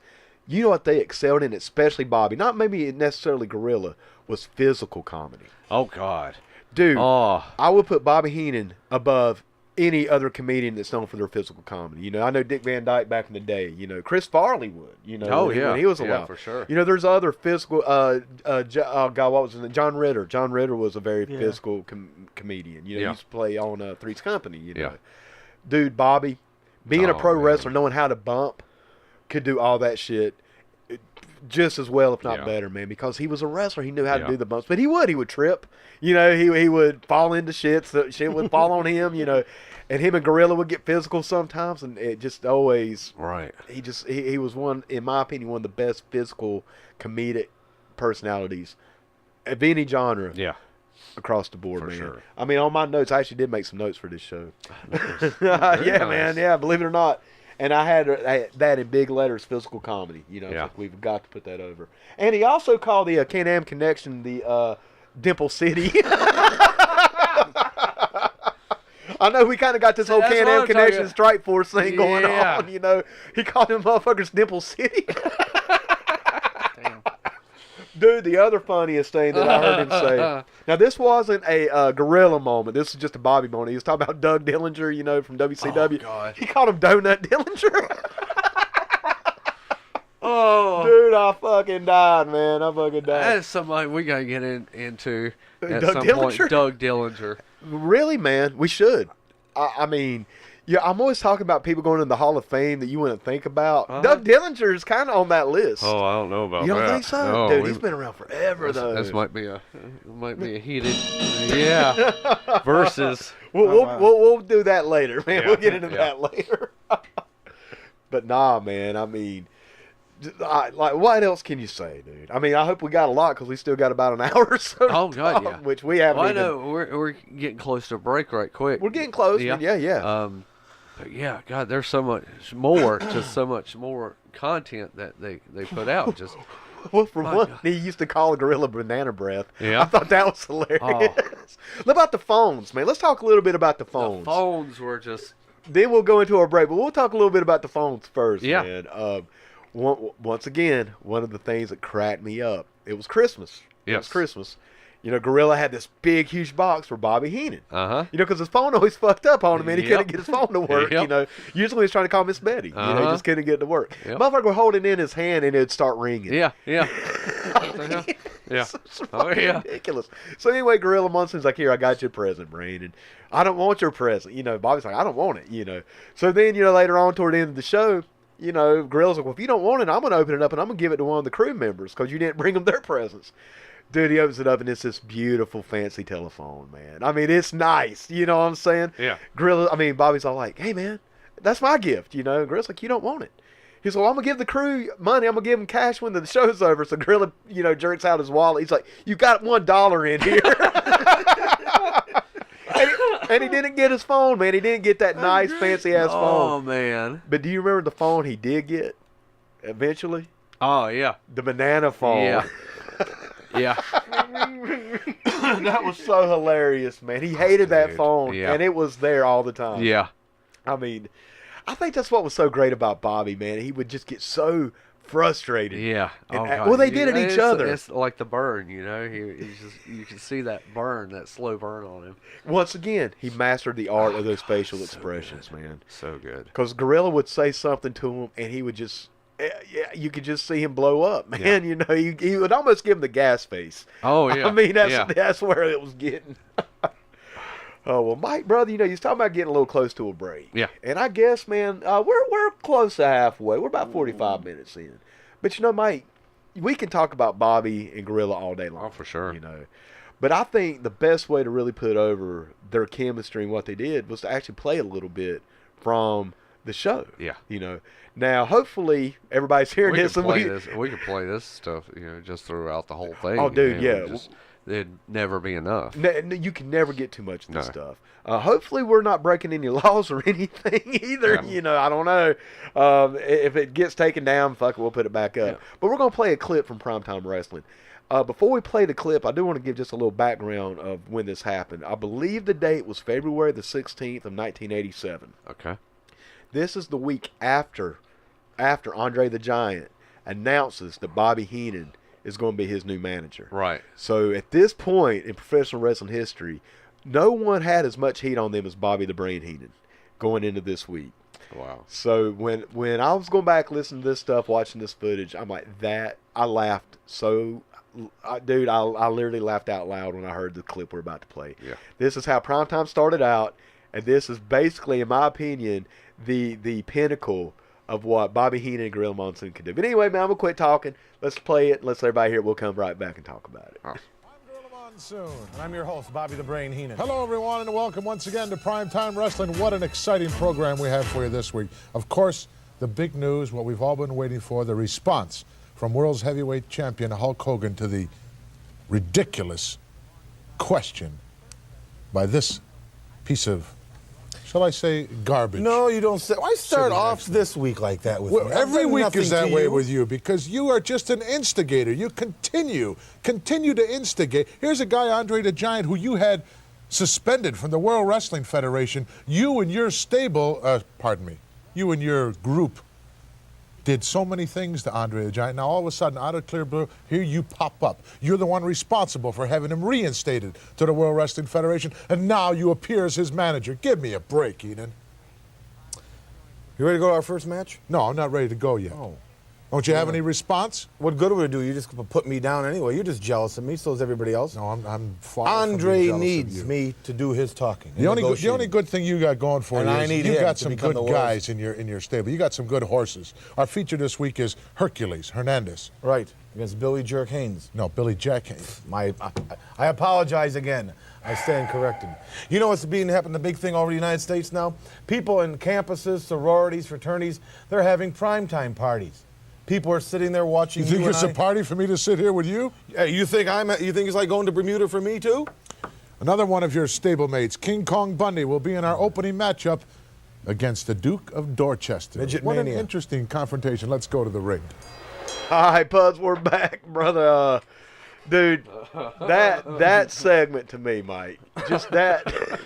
S1: you know what they excelled in, especially Bobby, not maybe necessarily Gorilla, was physical comedy.
S2: Oh, God.
S1: Dude,
S2: Oh.
S1: I would put Bobby Heenan above any other comedian that's known for their physical comedy. You know, I know Dick Van Dyke back in the day. You know, Chris Farley would. You know, when he was alive.
S2: Yeah, for sure.
S1: You know, there's other physical. God, what was his name? John Ritter. John Ritter was a very physical comedian. You know, he used to play on Three's Company. You know, dude, Bobby, being a pro wrestler, knowing how to bump, could do all that shit just as well, if not better, man, because he was a wrestler. He knew how to do the bumps, but he would trip. You know, he would fall into shit, so shit would fall on him, you know, and him and Gorilla would get physical sometimes, and it just always, he was one, in my opinion, one of the best physical comedic personalities of any genre.
S2: Yeah.
S1: Across the board, man.
S2: Sure.
S1: I mean, on my notes, I actually did make some notes for this show.
S2: Nice.
S1: Man, yeah, believe it or not. And I had that in big letters, physical comedy. You know, so we've got to put that over. And he also called the Can-Am Connection the Dimple City. I know we kind of got this whole Can-Am Connection Strike Force thing going on. You know, he called them motherfuckers Dimple City.
S2: Damn.
S1: Dude, the other funniest thing that I heard him say. Now, this wasn't a Gorilla moment. This is just a Bobby moment. He was talking about Doug Dillinger, you know, from WCW.
S2: Oh, God.
S1: He called him Donut Dillinger.
S2: Oh.
S1: Dude, I fucking died, man. I fucking died.
S2: That is somebody we got to get into at
S1: Doug
S2: some
S1: Dillinger?
S2: point. Doug Dillinger.
S1: Really, man? We should. I mean, yeah, I'm always talking about people going in the Hall of Fame that you wouldn't think about. Doug Dillinger is kind of on that list.
S2: Oh, I don't know about that.
S1: You don't think so?
S2: No,
S1: dude, he's been around forever, though.
S2: This might be a heated, versus.
S1: We'll do that later, man.
S2: Yeah,
S1: We'll get into that later. But nah, man. I mean, like, what else can you say, dude? I mean, I hope we got a lot because we still got about an hour or so.
S2: Oh, God, yeah.
S1: Which we haven't.
S2: Well, I know we're getting close to a break right quick.
S1: We're getting close.
S2: Yeah.
S1: Yeah.
S2: But yeah, God, there's so much more, just so much more content that they put out. Just
S1: well, for one, he used to call a gorilla banana breath.
S2: Yeah.
S1: I thought that was hilarious. What about the phones, man? Let's talk a little bit about the phones.
S2: The phones were just.
S1: Then we'll go into our break, but we'll talk a little bit about the phones first,
S2: Yeah.
S1: man. Once again, one of the things that cracked me up, it was Christmas.
S2: Yes.
S1: It was Christmas. You know, Gorilla had this big, huge box for Bobby Heenan.
S2: Uh-huh.
S1: You know, because his phone always fucked up on him, and he couldn't get his phone to work.
S2: Yep.
S1: You know, usually he's trying to call Miss Betty. You know, he just couldn't get it to work.
S2: Yep.
S1: Motherfucker would hold it in his hand, and it'd start ringing.
S2: Yeah. Yeah.
S1: It's ridiculous. So anyway, Gorilla Monson's like, here, I got you a present, Brain, and I don't want your present. You know, Bobby's like, I don't want it. You know, so then, you know, later on toward the end of the show, you know, Gorilla's like, well, if you don't want it, I'm going to open it up and I'm going to give it to one of the crew members because you didn't bring them their presents. Dude, he opens it up and it's this beautiful, fancy telephone, man. I mean, it's nice. You know what I'm saying?
S2: Yeah.
S1: Bobby's all like, hey, man, that's my gift. You know, Gorilla's like, you don't want it. He's like, well, I'm going to give the crew money. I'm going to give them cash when the show's over. So Gorilla, you know, jerks out his wallet. He's like, you got $1 in here. and he didn't get his phone, man. He didn't get that nice, fancy-ass phone.
S2: Oh, man.
S1: But do you remember the phone he did get eventually?
S2: Oh, yeah.
S1: The banana phone.
S2: Yeah. Yeah.
S1: That was so hilarious, man. He hated that phone,
S2: yeah.
S1: and it was there all the time.
S2: Yeah.
S1: I mean, I think that's what was so great about Bobby, man. He would just get so frustrated.
S2: Yeah.
S1: Well, they did it each other.
S2: It's like the burn, you know. He's just, you can see that burn, that slow burn on him.
S1: Once again, he mastered the art of those facial expressions, man.
S2: So good.
S1: Because Gorilla would say something to him, and he would just, you could just see him blow up, man.
S2: Yeah.
S1: You know, he would almost give him the gas face.
S2: Oh, yeah.
S1: I mean,
S2: yeah.
S1: that's where it was getting. Oh, well, Mike, brother, you know, he's talking about getting a little close to a break.
S2: Yeah.
S1: And I guess, man, we're close to halfway. We're about 45 minutes in. But, you know, Mike, we can talk about Bobby and Gorilla all day long.
S2: Oh, for sure.
S1: You know. But I think the best way to really put over their chemistry and what they did was to actually play a little bit from the show.
S2: Yeah.
S1: You know. Now, hopefully, everybody's hearing
S2: We
S1: this.
S2: could play this. We could play this stuff, you know, just throughout the whole thing.
S1: Oh, dude,
S2: man.
S1: yeah.
S2: It'd never be enough.
S1: You can never get too much of this
S2: No.
S1: stuff. Hopefully, we're not breaking any laws or anything either.
S2: Yeah.
S1: You know, I don't know. If it gets taken down, fuck it, we'll put it back up.
S2: Yeah.
S1: But we're going to play a clip from Primetime Wrestling. Before we play the clip, I do want to give just a little background of when this happened. I believe the date was February the 16th of 1987.
S2: Okay.
S1: This is the week after Andre the Giant announces that Bobby Heenan is going to be his new manager.
S2: Right.
S1: So at this point in professional wrestling history, no one had as much heat on them as Bobby the Brain Heenan going into this week.
S2: Wow.
S1: So when I was going back listening to this stuff, watching this footage, I'm like, I laughed so, dude, I literally laughed out loud when I heard the clip we're about to play.
S2: Yeah.
S1: This is how Primetime started out, and this is basically, in my opinion, the pinnacle of what Bobby Heenan and Gorilla Monsoon could do. But anyway, man, I'm going to quit talking. Let's play it. Let's let everybody hear it. We'll come right back and talk about it.
S2: All right.
S4: I'm Gorilla Monsoon, and I'm your host, Bobby the Brain Heenan.
S5: Hello, everyone, and welcome once again to Primetime Wrestling. What an exciting program we have for you this week. Of course, the big news, what we've all been waiting for, the response from World's Heavyweight Champion Hulk Hogan to the ridiculous question by this piece of, shall I say, garbage.
S4: No, you don't say. Why start
S5: Sitting
S4: off
S5: next to
S4: this week like that with
S5: Well,
S4: me? I've
S5: every
S4: done
S5: week
S4: nothing
S5: is that
S4: to
S5: way
S4: you.
S5: with you because you are just an instigator. You continue to instigate. Here's a guy, Andre the Giant, who you had suspended from the World Wrestling Federation. You and your stable, you and your group did so many things to Andre the Giant. Now, all of a sudden, out of clear blue, here you pop up. You're the one responsible for having him reinstated to the World Wrestling Federation, and now you appear as his manager. Give me a break, Heenan.
S4: You ready to go to our first match?
S5: No, I'm not ready to go yet.
S4: Oh.
S5: Don't you have any response?
S4: What good would it do? You just put me down anyway. You're just jealous of me, so is everybody else.
S5: No, I'm far from
S4: Andre
S5: being jealous of
S4: needs
S5: you.
S4: me to do his talking.
S5: The only good thing you got going for
S4: And
S5: you
S4: I
S5: is
S4: need
S5: you
S4: him
S5: got
S4: to
S5: some
S4: become
S5: good
S4: the
S5: guys in your stable. You got some good horses. Our feature this week is Hercules Hernandez.
S4: Right, against Billy Jerk Haynes.
S5: No, Billy Jack Haynes.
S4: I apologize again. I stand corrected. You know what's happening, the big thing all over the United States now? People in campuses, sororities, fraternities, they're having primetime parties. People are sitting there watching
S5: You think
S4: and
S5: it's a party for me to sit here with you?
S4: You think it's like going to Bermuda for me too?
S5: Another one of your stablemates, King Kong Bundy, will be in our opening matchup against the Duke of Dorchester.
S4: Midget
S5: What
S4: Mania.
S5: an interesting confrontation. Let's go to the ring.
S1: All right, Puds, we're back, brother. Dude, that segment to me, Mike, just that.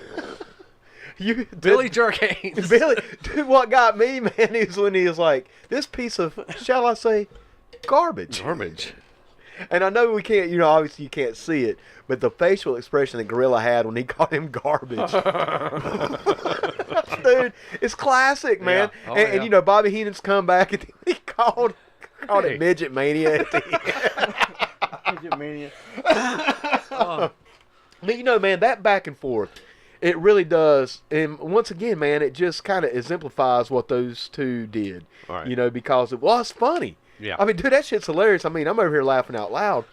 S2: Billy Jerk Haynes.
S1: Billy, dude, what got me, man, is when he was like, this piece of, shall I say, garbage.
S2: Garbage.
S1: And I know we can't, obviously you can't see it, but the facial expression that Gorilla had when he called him garbage. Dude, it's classic, man.
S2: Yeah. Oh,
S1: and
S2: yeah.
S1: Bobby Heenan's come back and he called
S2: Hey.
S1: it Midget Mania at the end.
S3: Midget Mania.
S1: But man, that back and forth, it really does. And once again, man, it just kind of exemplifies what those two did.
S2: Right.
S1: Because it was funny.
S2: Yeah.
S1: I mean, dude, that shit's hilarious. I mean, I'm over here laughing out loud,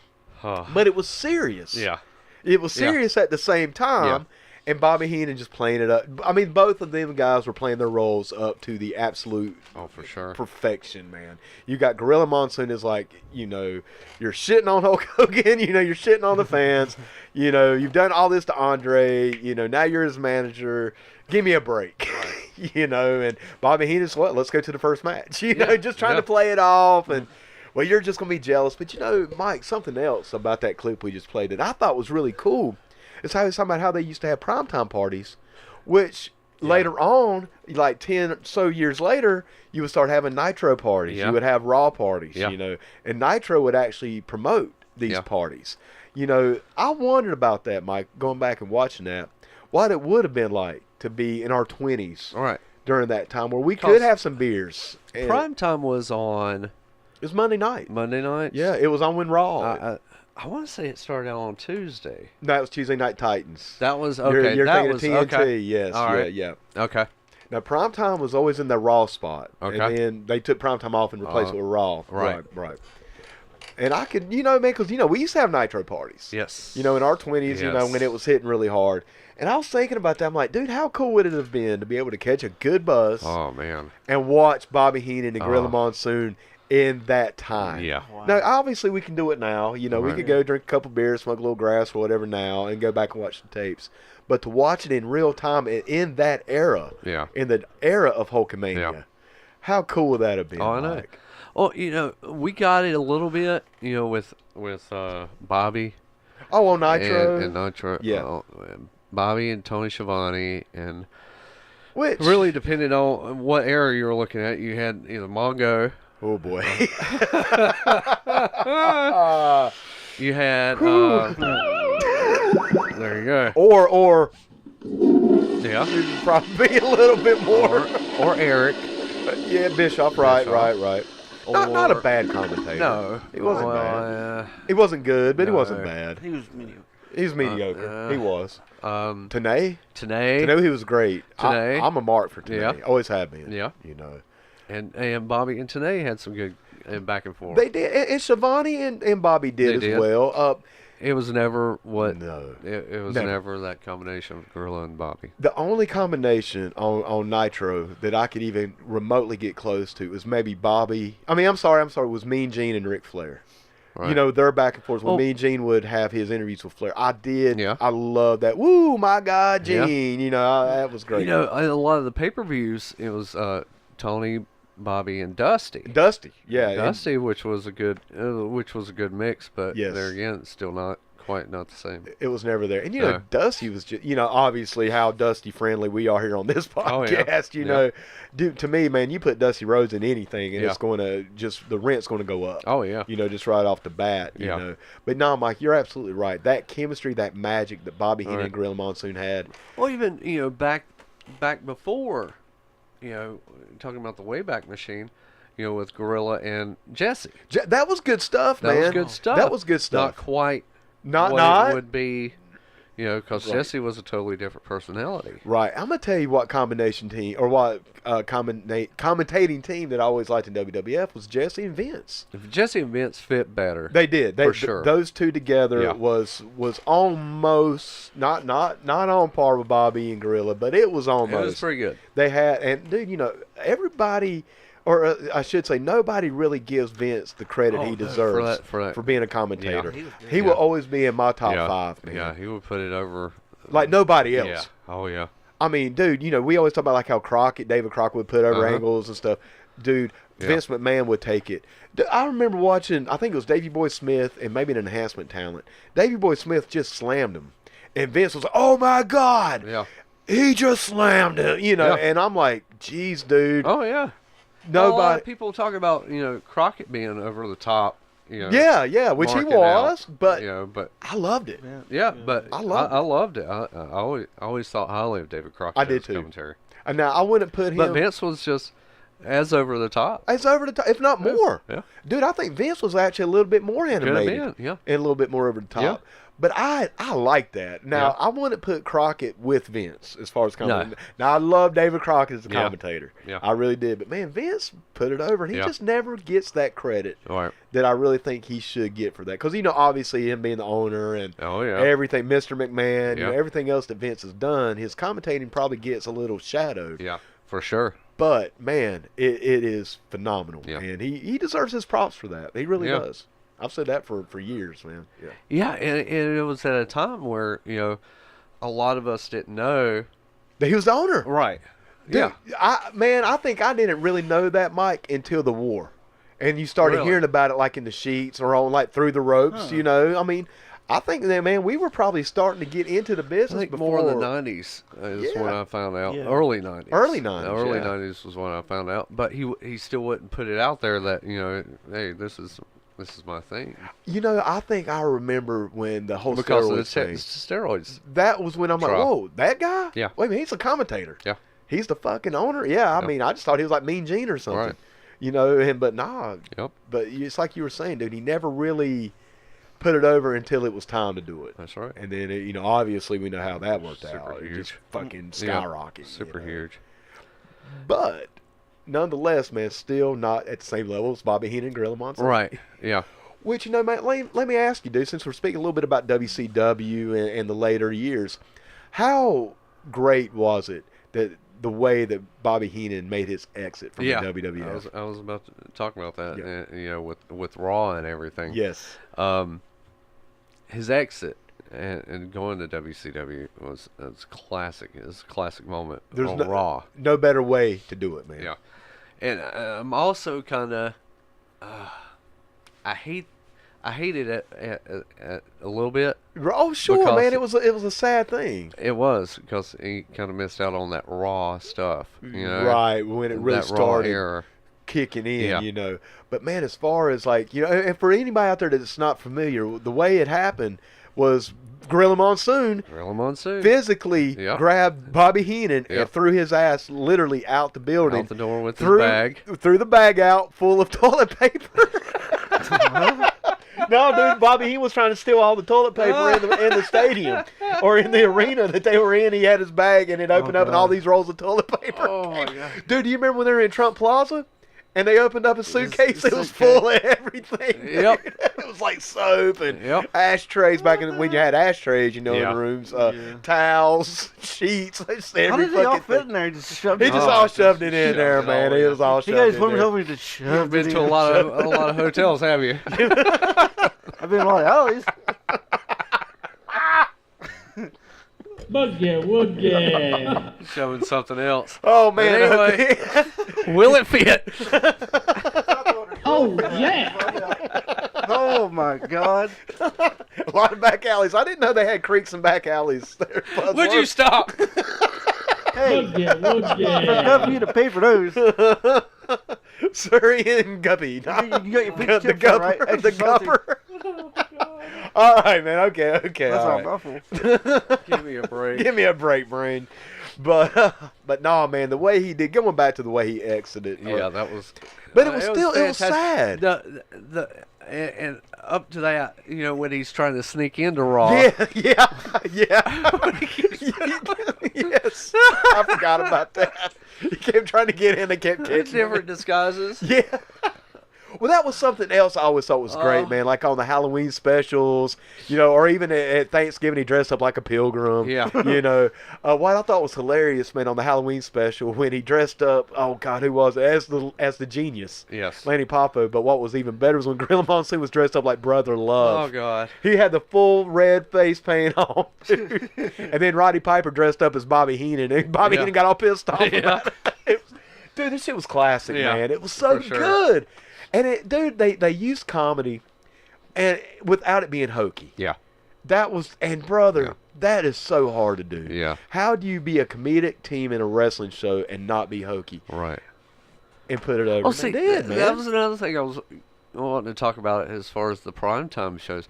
S1: but it was serious.
S2: Yeah.
S1: It was serious at the same time. And Bobby Heenan just playing it up. I mean, both of them guys were playing their roles up to the absolute
S2: for sure.
S1: perfection, man. You got Gorilla Monsoon is like, you're shitting on Hulk Hogan, you're shitting on the fans, you've done all this to Andre, now you're his manager. Give me a break. And Bobby Heenan's let's go to the first match. Just trying to play it off and well, you're just gonna be jealous. But Mike, something else about that clip we just played that I thought was really cool. It's how he's talking about how they used to have primetime parties, which later on, like 10 so years later, you would start having Nitro parties.
S2: Yeah.
S1: You would have Raw parties,
S2: Yeah.
S1: you know, and Nitro would actually promote these
S2: Yeah.
S1: parties. You know, I wondered about that, Mike, going back and watching that, what it would have been like to be in our 20s
S2: All right.
S1: during that time where we could
S2: 'Cause
S1: have some beers. And
S2: Prime time was on
S1: it was Monday night.
S2: Monday nights.
S1: Yeah, it was on when Raw.
S2: I want to say it started out on Tuesday.
S1: That was Tuesday Night Titans.
S2: That was okay.
S1: You're
S2: that
S1: thinking
S2: was
S1: of TNT,
S2: okay.
S1: yes,
S2: All right.
S1: yeah.
S2: Okay.
S1: Now, primetime was always in the Raw spot.
S2: Okay.
S1: And then they took primetime off and replaced it with Raw.
S2: right.
S1: Right. And I could, you know, man, because, you know, we used to have Nitro parties.
S2: Yes.
S1: You know, in our 20s, you know,
S2: Yes.
S1: when it was hitting really hard. And I was thinking about that. I'm like, dude, how cool would it have been to be able to catch a good buzz
S2: Oh man.
S1: and watch Bobby Heenan and Gorilla
S2: Oh.
S1: Monsoon in that time?
S2: Yeah.
S3: Wow.
S1: Now, obviously, we can do it now. You know, we
S2: Right.
S1: could go drink a couple beers, smoke a little grass or whatever now, and go back and watch the tapes. But to watch it in real time in that era,
S2: Yeah.
S1: in the era of Hulkamania,
S2: Yeah.
S1: how cool would that have been?
S2: Oh, I know.
S1: Mike?
S2: Well, you know, we got it a little bit, you know, with Bobby
S1: Oh, on Nitro?
S2: and Nitro.
S1: Yeah.
S2: Bobby and Tony Schiavone, and
S1: Which?
S2: really depended on what era you were looking at. You had either Mongo,
S1: Oh, boy.
S2: you had there you go.
S1: or
S2: Yeah.
S1: probably a little bit more.
S2: Or Eric.
S1: Yeah, Bischoff. Right. Not a
S2: Or-
S1: bad commentator.
S2: No.
S1: He wasn't
S2: well,
S1: bad. He wasn't good, but he wasn't
S2: No.
S1: bad.
S3: He was mediocre.
S1: He was mediocre. He was. Tanay?
S2: Tanay.
S1: Tanay, he was great.
S2: Tanay.
S1: I'm a mark for Tanay.
S2: Yeah.
S1: Always have been.
S2: Yeah.
S1: You know.
S2: And Bobby and Tanay had some good back and forth.
S1: They did. And Shivani and Bobby did
S2: They
S1: as
S2: did.
S1: well.
S2: It was never what.
S1: No.
S2: It was never that combination of Gorilla and Bobby.
S1: The only combination on Nitro that I could even remotely get close to was maybe Bobby. I'm sorry, was Mean Gene and Ric Flair.
S2: Right.
S1: You know, their back and forth when
S2: Well-
S1: Mean Gene would have his interviews with Flair. I did.
S2: Yeah.
S1: I love that. Woo, my God,
S2: Yeah.
S1: Gene. You know, that was great.
S2: You know, a lot of the pay-per-views, it was Tony, Bobby, and Dusty.
S1: Dusty. Yeah. and-
S2: Dusty, which was a good mix, but
S1: Yes.
S2: there again, it's still not the same.
S1: It was never there. And, you know,
S2: No.
S1: Dusty was just, you know, obviously how Dusty friendly we are here on this
S2: Oh, yeah.
S1: podcast. You
S2: Yeah.
S1: know, dude, to me, man, you put Dusty Rhodes in anything and
S2: Yeah.
S1: it's going to the rent's going to go up.
S2: Oh yeah,
S1: You know, just right off the bat, you
S2: Yeah.
S1: know. But no, Mike, you're absolutely right. That chemistry, that magic that Bobby Heenan
S2: Right.
S1: and Gorilla Monsoon had.
S2: Well, even back before, talking about the Wayback Machine, with Gorilla and Jesse.
S1: That was good stuff,
S2: That
S1: man.
S2: was good stuff.
S1: That was good stuff.
S2: Not quite
S1: Not
S2: what it would be, because
S1: Right.
S2: Jesse was a totally different personality.
S1: Right. I'm gonna tell you what combination team or what commentating team that I always liked in WWF was Jesse and Vince.
S2: If Jesse and Vince fit better,
S1: They did.
S2: For sure.
S1: Those two together
S2: Yeah.
S1: was almost not on par with Bobby and Gorilla, but it was almost.
S2: it was pretty good.
S1: They had, and dude, everybody, or I should say, nobody really gives Vince the credit
S2: Oh,
S1: he
S2: no,
S1: deserves
S2: for that.
S1: for being a commentator.
S3: He was great.
S1: He will always be in my top
S2: Yeah.
S1: 5, man.
S2: Yeah, he would put it over.
S1: Like nobody else.
S2: Yeah. Oh yeah.
S1: I mean, dude, we always talk about like how David Crockett would put over
S2: Uh-huh.
S1: angles and stuff. Dude,
S2: Yeah.
S1: Vince McMahon would take it. I remember watching, I think it was Davey Boy Smith and maybe an enhancement talent. Davey Boy Smith just slammed him. And Vince was like, oh my God.
S2: Yeah.
S1: He just slammed him,
S2: Yeah.
S1: And I'm like, geez, dude.
S2: Oh yeah. Well, a lot
S1: Nobody.
S2: of people talk about Crockett being over the top.
S1: Yeah, which he
S2: marking
S1: was,
S2: out,
S1: but
S2: but
S1: I loved it.
S2: yeah, but
S1: I loved
S2: I loved it. I always thought highly of David Crockett.
S1: I did
S2: as
S1: too.
S2: Commentary.
S1: And now I wouldn't put him.
S2: But Vince was just as over the top.
S1: It's over the top, if not more.
S2: Yeah.
S1: Dude, I think Vince was actually a little bit more animated.
S2: been, yeah.
S1: And a little bit more over the top.
S2: Yeah.
S1: But I like that. Now,
S2: Yeah.
S1: I wouldn't put Crockett with Vince as far as commentating.
S2: No.
S1: Now, I love David Crockett as a
S2: Yeah.
S1: commentator.
S2: Yeah.
S1: I really did. But, man, Vince put it over, and he
S2: Yeah.
S1: just never gets that credit
S2: All right.
S1: that I really think he should get for that. Because, obviously him being the owner and
S2: Oh yeah.
S1: everything, Mr. McMahon,
S2: Yeah.
S1: everything else that Vince has done, his commentating probably gets a little shadowed.
S2: Yeah, for sure.
S1: But, man, it is phenomenal.
S2: Yeah.
S1: And he deserves his props for that. He really
S2: Yeah.
S1: does. I've said that for years, man. Yeah.
S2: Yeah, and it was at a time where a lot of us didn't know.
S1: He was the owner.
S2: Right.
S1: Dude, I think I didn't really know that, Mike, until the war. And you started
S2: Really?
S1: hearing about it like in the sheets or on like Through the Ropes, I mean, I think that, man, we were probably starting to get into the
S2: I
S1: business
S2: think
S1: before.
S2: more in the 90s is when I found out.
S3: Yeah.
S2: Early 90s.
S1: Early 90s,
S2: Early
S1: yeah.
S2: 90s was when I found out. But he still wouldn't put it out there that, hey, this is my thing.
S1: I think I remember when the whole
S2: Because of the
S1: steroids thing.
S2: steroids.
S1: That was when I'm like,
S2: Trial.
S1: whoa, that guy?
S2: Yeah.
S1: Wait a minute, he's a commentator.
S2: Yeah.
S1: He's the fucking owner? Yeah, I mean, I just thought he was like Mean Gene or something.
S2: Right.
S1: But nah.
S2: Yep.
S1: But it's like you were saying, dude, he never really put it over until it was time to do it.
S2: That's right.
S1: And then, obviously we know how that worked
S2: Super
S1: out. It
S2: huge.
S1: just fucking
S2: Yeah.
S1: skyrocketed.
S2: Super huge.
S1: But nonetheless, man, still not at the same level as Bobby Heenan and Gorilla Monsoon.
S2: Right. Yeah.
S1: Which, man, let me ask you, dude, since we're speaking a little bit about WCW and the later years, how great was it that the way that Bobby Heenan made his exit from the WWF?
S2: I was about to talk about that.
S1: Yeah.
S2: With Raw and everything.
S1: Yes.
S2: His exit and going to WCW was classic. It was a classic moment
S1: There's
S2: on
S1: no,
S2: Raw.
S1: No better way to do it, man.
S2: Yeah, and I'm also kind of I hated it a little bit.
S1: Oh, sure,
S2: Because
S1: man. It was a sad thing.
S2: It was because he kind of missed out on that Raw stuff.
S1: Right, when it really
S2: that Raw
S1: started
S2: era.
S1: kicking in,
S2: Yeah.
S1: But, man, as far as, like, and for anybody out there that's not familiar, the way it happened was Gorilla Monsoon
S2: Gorilla Monsoon
S1: physically grabbed Bobby Heenan and threw his ass literally out the building.
S2: out the door with his bag.
S1: Threw the bag out full of toilet paper. No, dude, Bobby Heenan was trying to steal all the toilet paper in the stadium or in the arena that they were in. He had his bag and it opened up and all these rolls of toilet paper.
S2: Oh, my God.
S1: Dude, do you remember when they were in Trump Plaza? And they opened up a suitcase. It was full of everything.
S2: Yep.
S1: It was like soap and ashtrays back when you had ashtrays, in the rooms. Towels, sheets. Just
S3: How
S1: every
S3: did they all
S1: fucking
S3: fit
S1: thing.
S3: in there? Just shoved
S1: He
S3: it
S1: just
S3: in?
S1: all shoved it in there,
S2: it
S1: man.
S2: all
S1: It
S2: in.
S1: was all
S3: You
S1: shoved
S3: guys
S1: in
S3: women
S1: there.
S3: told me to shove
S2: You've been
S3: it
S2: to a
S3: in.
S2: lot of hotels, have you?
S3: I've been in a lot of alleys.
S6: Boogie woogie.
S2: Showing something else.
S1: Oh, man.
S2: But anyway, will it fit?
S6: Oh, yeah.
S3: Oh my God!
S1: A lot of back alleys. I didn't know they had creeks and back alleys there.
S2: Would you stop?
S3: Hey,
S6: Boogie woogie.
S3: enough for you to pay for those.
S1: Surrey and Guppy.
S3: You got your fish
S1: The
S3: chips on, right?
S1: gupper. The
S3: Extra salty.
S1: gupper. All right, man. Okay.
S3: That's
S1: all
S3: all
S1: right.
S3: muffled.
S2: Give me a break.
S1: Give me a break, Brain. But no, man. The way he did, going back to the way he exited.
S2: Yeah, that was.
S1: But it was still, it was
S2: fantastic.
S1: sad.
S2: And up to that, when he's trying to sneak into Raw.
S1: Yeah. Yes. I forgot about that. He kept trying to get in. They kept catching him.
S2: Different disguises.
S1: Yeah. Well, that was something else I always thought was great, man. Like on the Halloween specials, or even at Thanksgiving, he dressed up like a pilgrim.
S2: Yeah.
S1: What I thought was hilarious, man, on the Halloween special when he dressed up. Oh God, who was it? As the genius?
S2: Yes.
S1: Lanny Poffo. But what was even better was when Gorilla Monsoon was dressed up like Brother Love.
S2: Oh God.
S1: He had the full red face paint on, dude. And then Roddy Piper dressed up as Bobby Heenan, and Bobby Heenan got all pissed off about it. Dude, this shit was classic, man. It was so good. And they used comedy, and without it being hokey.
S2: Yeah.
S1: That was, and brother, that is so hard to do.
S2: Yeah.
S1: How do you be a comedic team in a wrestling show and not be hokey
S2: Right.
S1: and put it over?
S2: Oh,
S1: They
S2: see,
S1: did, man.
S2: that was another thing I was wanting to talk about as far as the primetime shows.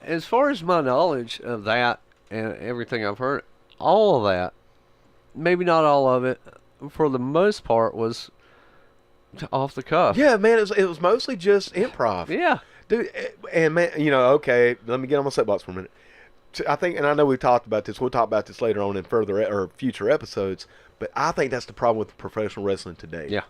S2: As far as my knowledge of that and everything I've heard, all of that, maybe not all of it, for the most part, was off the cuff.
S1: Yeah, man, it was mostly just improv.
S2: Yeah.
S1: Dude, and man, okay, let me get on my soapbox for a minute. I think, and I know we've talked about this, we'll talk about this later on in future episodes, but I think that's the problem with professional wrestling today.
S2: Yeah.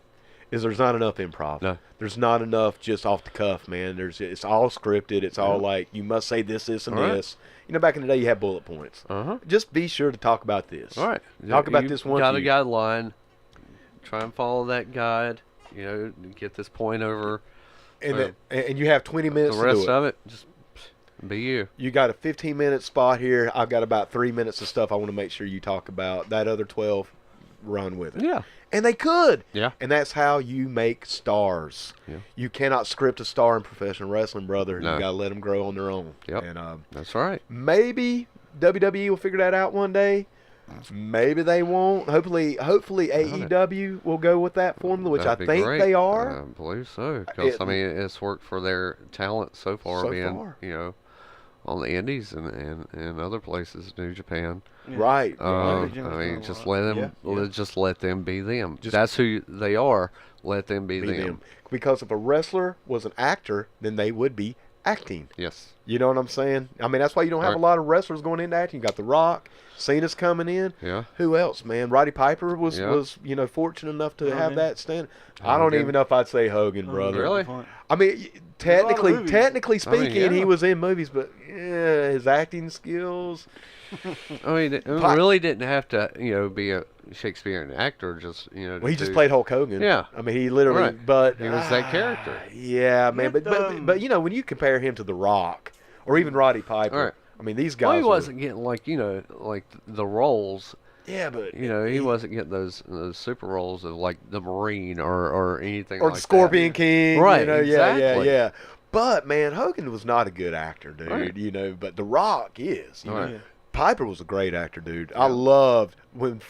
S1: Is there's not enough improv.
S2: No.
S1: There's not enough just off the cuff, man. It's all scripted. It's all like, you must say this, and
S2: All right.
S1: this. Back in the day, you had bullet points.
S2: Uh-huh.
S1: Just be sure to talk about this.
S2: All right.
S1: Talk about
S2: You
S1: this one.
S2: got a
S1: feud.
S2: guideline. Try and follow that guide. Get this point over.
S1: And you have 20 minutes
S2: The
S1: to do
S2: rest
S1: it.
S2: of it, just be you.
S1: You got a 15-minute spot here. I've got about 3 minutes of stuff I want to make sure you talk about. That other 12, run with it.
S2: Yeah.
S1: And they could.
S2: Yeah.
S1: And that's how you make stars.
S2: Yeah.
S1: You cannot script a star in professional wrestling, brother.
S2: No.
S1: You got to let them grow on their own.
S2: Yep.
S1: And
S2: That's right.
S1: maybe WWE will figure that out one day. Maybe they won't. Hopefully AEW will go with that formula, which
S2: That'd
S1: I
S2: be
S1: think
S2: great.
S1: they are.
S2: I believe so. Because,
S1: It-
S2: I mean, it's worked for their talent so far,
S1: So
S2: being,
S1: far.
S2: you know, on the Indies and other places, New Japan.
S1: Right.
S2: I
S3: Jim's done
S2: mean,
S3: a
S2: just
S3: lot.
S2: let them,
S1: Yeah.
S2: just let them be them.
S1: Just-
S2: That's who they are. Let them be,
S1: Be
S2: them.
S1: them. Because if a wrestler was an actor, then they would be acting.
S2: Yes.
S1: You know what I'm saying? I mean, that's why you don't have
S2: Right.
S1: a lot of wrestlers going into acting. You got The Rock, Cena's coming in.
S2: Yeah.
S1: Who else, man? Roddy Piper was
S2: Yeah.
S1: fortunate enough to have
S3: Hogan.
S1: that stand. I don't
S2: Hogan.
S1: even know if I'd say Hogan, brother.
S2: Really?
S1: I mean, technically
S3: movies.
S1: speaking, he
S2: yeah.
S1: was in movies, but his acting skills.
S2: I mean, it
S1: Pi-
S2: really didn't have to, you know, be a Shakespearean actor. Just, you know.
S1: Well, he
S2: to
S1: just
S2: do-
S1: played Hulk Hogan.
S2: Yeah.
S1: I mean, he literally.
S2: Right.
S1: But
S2: He was that character.
S1: Yeah, man.
S3: Get
S1: But you know, when you compare him to The Rock or even Roddy Piper,
S2: Right.
S1: I mean, these guys.
S2: Well, he
S1: were-
S2: wasn't getting like, you know, like the roles.
S1: Yeah, but
S2: You know, he wasn't getting those super roles of like the Marine or anything
S1: or
S2: like
S1: the Scorpion
S2: that.
S1: King.
S2: Right,
S1: You know,
S2: exactly.
S1: yeah. But man, Hogan was not a good actor, dude.
S2: Right.
S1: You know, but The Rock is. You know?
S2: Right.
S1: Piper was a great actor, dude. I loved when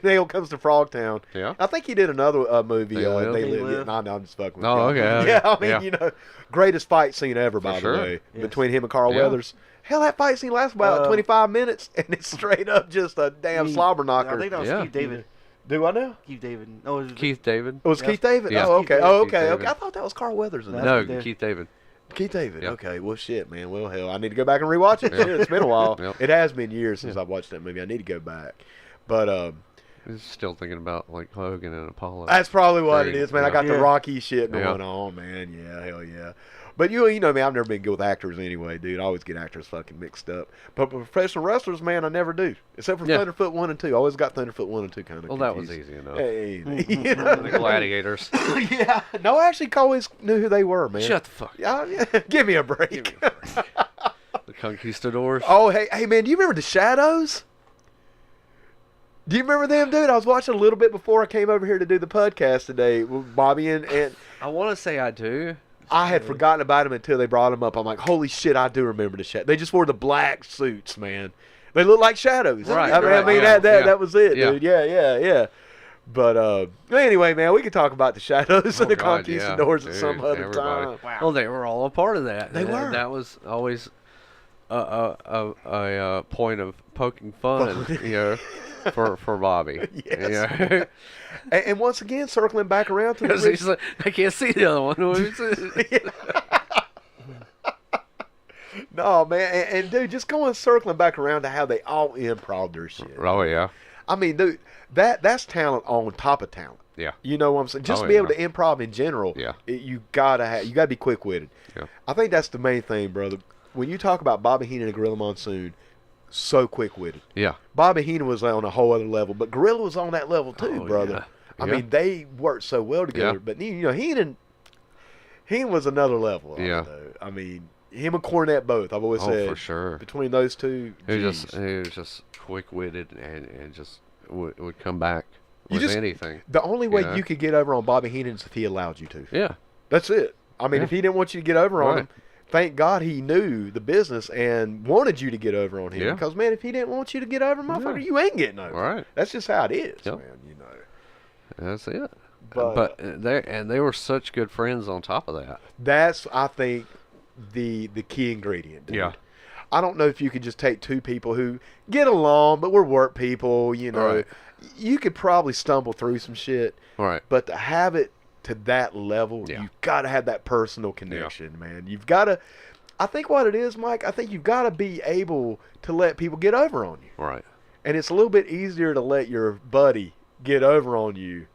S1: Nail comes to Frogtown.
S2: Yeah.
S1: I think he did another movie.
S2: They Live?
S1: They
S3: They
S1: Live.
S3: Live.
S1: No, I'm just fucking with
S2: Oh,
S1: you.
S2: okay,
S1: Yeah,
S2: okay.
S1: I mean,
S2: Yeah.
S1: you know, greatest fight scene ever, by
S2: sure.
S1: the way,
S3: Yes.
S1: between him and Carl
S2: Yeah.
S1: Weathers. Hell, that fight scene lasts about 25 minutes, and it's straight up just a damn slobber knocker.
S3: I think that was
S2: Yeah.
S3: Keith David.
S1: Do I know?
S3: Keith David. No, it was
S2: Keith David.
S1: It was
S3: Yeah.
S1: Keith David?
S2: Yeah.
S1: Oh,
S3: Keith
S1: okay.
S3: David.
S1: Oh,
S2: Keith
S1: okay.
S2: David.
S1: Okay. I thought that was Carl Weathers in that.
S2: No,
S3: Keith David.
S2: Keith David.
S1: Keith David.
S2: Yeah.
S1: Okay. Well, shit, man. Well, hell, I need to go back and rewatch it.
S2: Yeah.
S1: Shit, it's been a while.
S2: Yep.
S1: It has been years since I've watched that movie. I need to go back. But
S2: He's still thinking about like Hogan and Apollo.
S1: that's probably what it
S2: Great.
S1: is, man. I
S2: Yeah.
S1: got the
S3: Yeah.
S1: Rocky shit
S2: Yeah.
S1: going on, man. Yeah, hell yeah. But you know me, I've never been good with actors anyway, dude. I always get actors fucking mixed up. But professional wrestlers, man, I never do. Except for
S2: Yeah.
S1: Thunderfoot 1 and 2. I always got Thunderfoot 1 and 2 kind of
S2: Well, that was easy enough.
S1: Hey, you know?
S2: The Gladiators.
S1: Yeah. No, I actually always knew who they were, man.
S2: Shut the fuck.
S1: Yeah, give me a break.
S2: The Conquistadors.
S1: Oh, hey, man, do you remember the Shadows? Do you remember them, dude? I was watching a little bit before I came over here to do the podcast today with Bobby and
S2: I want to say I do.
S1: I had forgotten about them until they brought them up. I'm like, holy shit, I do remember the Shadows. They just wore the black suits, man. They look like shadows.
S2: Right,
S1: I mean,
S2: right, yeah,
S1: that was it,
S2: yeah.
S1: dude. Yeah. But anyway, man, we could talk about the Shadows and the
S2: God,
S1: Conquistadors
S2: yeah,
S1: at some
S2: dude,
S1: other
S2: everybody.
S1: time.
S2: Well, they were all a part of that.
S1: They were.
S2: That was always a point of poking fun, you know, for Bobby.
S1: Yes.
S2: You know?
S1: And once again, circling back around to the
S2: Because he's like, I can't see the other one.
S1: No, man, and dude, just going circling back around to how they all improv their shit.
S2: Oh yeah,
S1: I mean, dude, that's talent on top of talent.
S2: yeah,
S1: You know what I'm saying? Just
S2: Oh,
S1: to be able
S2: yeah.
S1: to improv in general.
S2: Yeah.
S1: You gotta be quick witted.
S2: yeah.
S1: I think that's the main thing, brother. When you talk about Bobby Heenan and Gorilla Monsoon, so quick witted.
S2: Yeah.
S1: Bobby Heenan was on a whole other level, but Gorilla was on that level too,
S2: Oh,
S1: brother.
S2: yeah.
S1: I
S2: Yeah.
S1: mean, they worked so well together.
S2: Yeah.
S1: But you know, Heenan was another level. of it,
S2: Yeah.
S1: though. I mean, him and Cornette both. I've always
S2: Oh,
S1: said
S2: for sure.
S1: between those two.
S2: He was
S1: geez.
S2: just quick witted and just would come back
S1: You
S2: with
S1: just-
S2: anything.
S1: The only way
S2: Yeah.
S1: you could get over on Bobby Heenan is if he allowed you to.
S2: Yeah.
S1: That's it. I mean,
S2: Yeah.
S1: if he didn't want you to get over on
S2: Right.
S1: him, thank God he knew the business and wanted you to get over on him.
S2: Yeah.
S1: Because, man, if he didn't want you to get over, motherfucker,
S2: Yeah.
S1: you ain't getting over.
S2: Right.
S1: That's just how it is,
S2: Yep.
S1: man, you know.
S2: That's it.
S1: But,
S2: They were such good friends on top of that.
S1: That's, I think, the key ingredient, dude.
S2: Yeah.
S1: I don't know if you could just take two people who get along, but we're work people, you know.
S2: Right.
S1: You could probably stumble through some shit.
S2: All right.
S1: But to have it to that level,
S2: Yeah.
S1: you've got to have that personal connection, man. You've got to. I think what it is, Mike. I think you've got to be able to let people get over on you,
S2: All right.
S1: and it's a little bit easier to let your buddy get over on you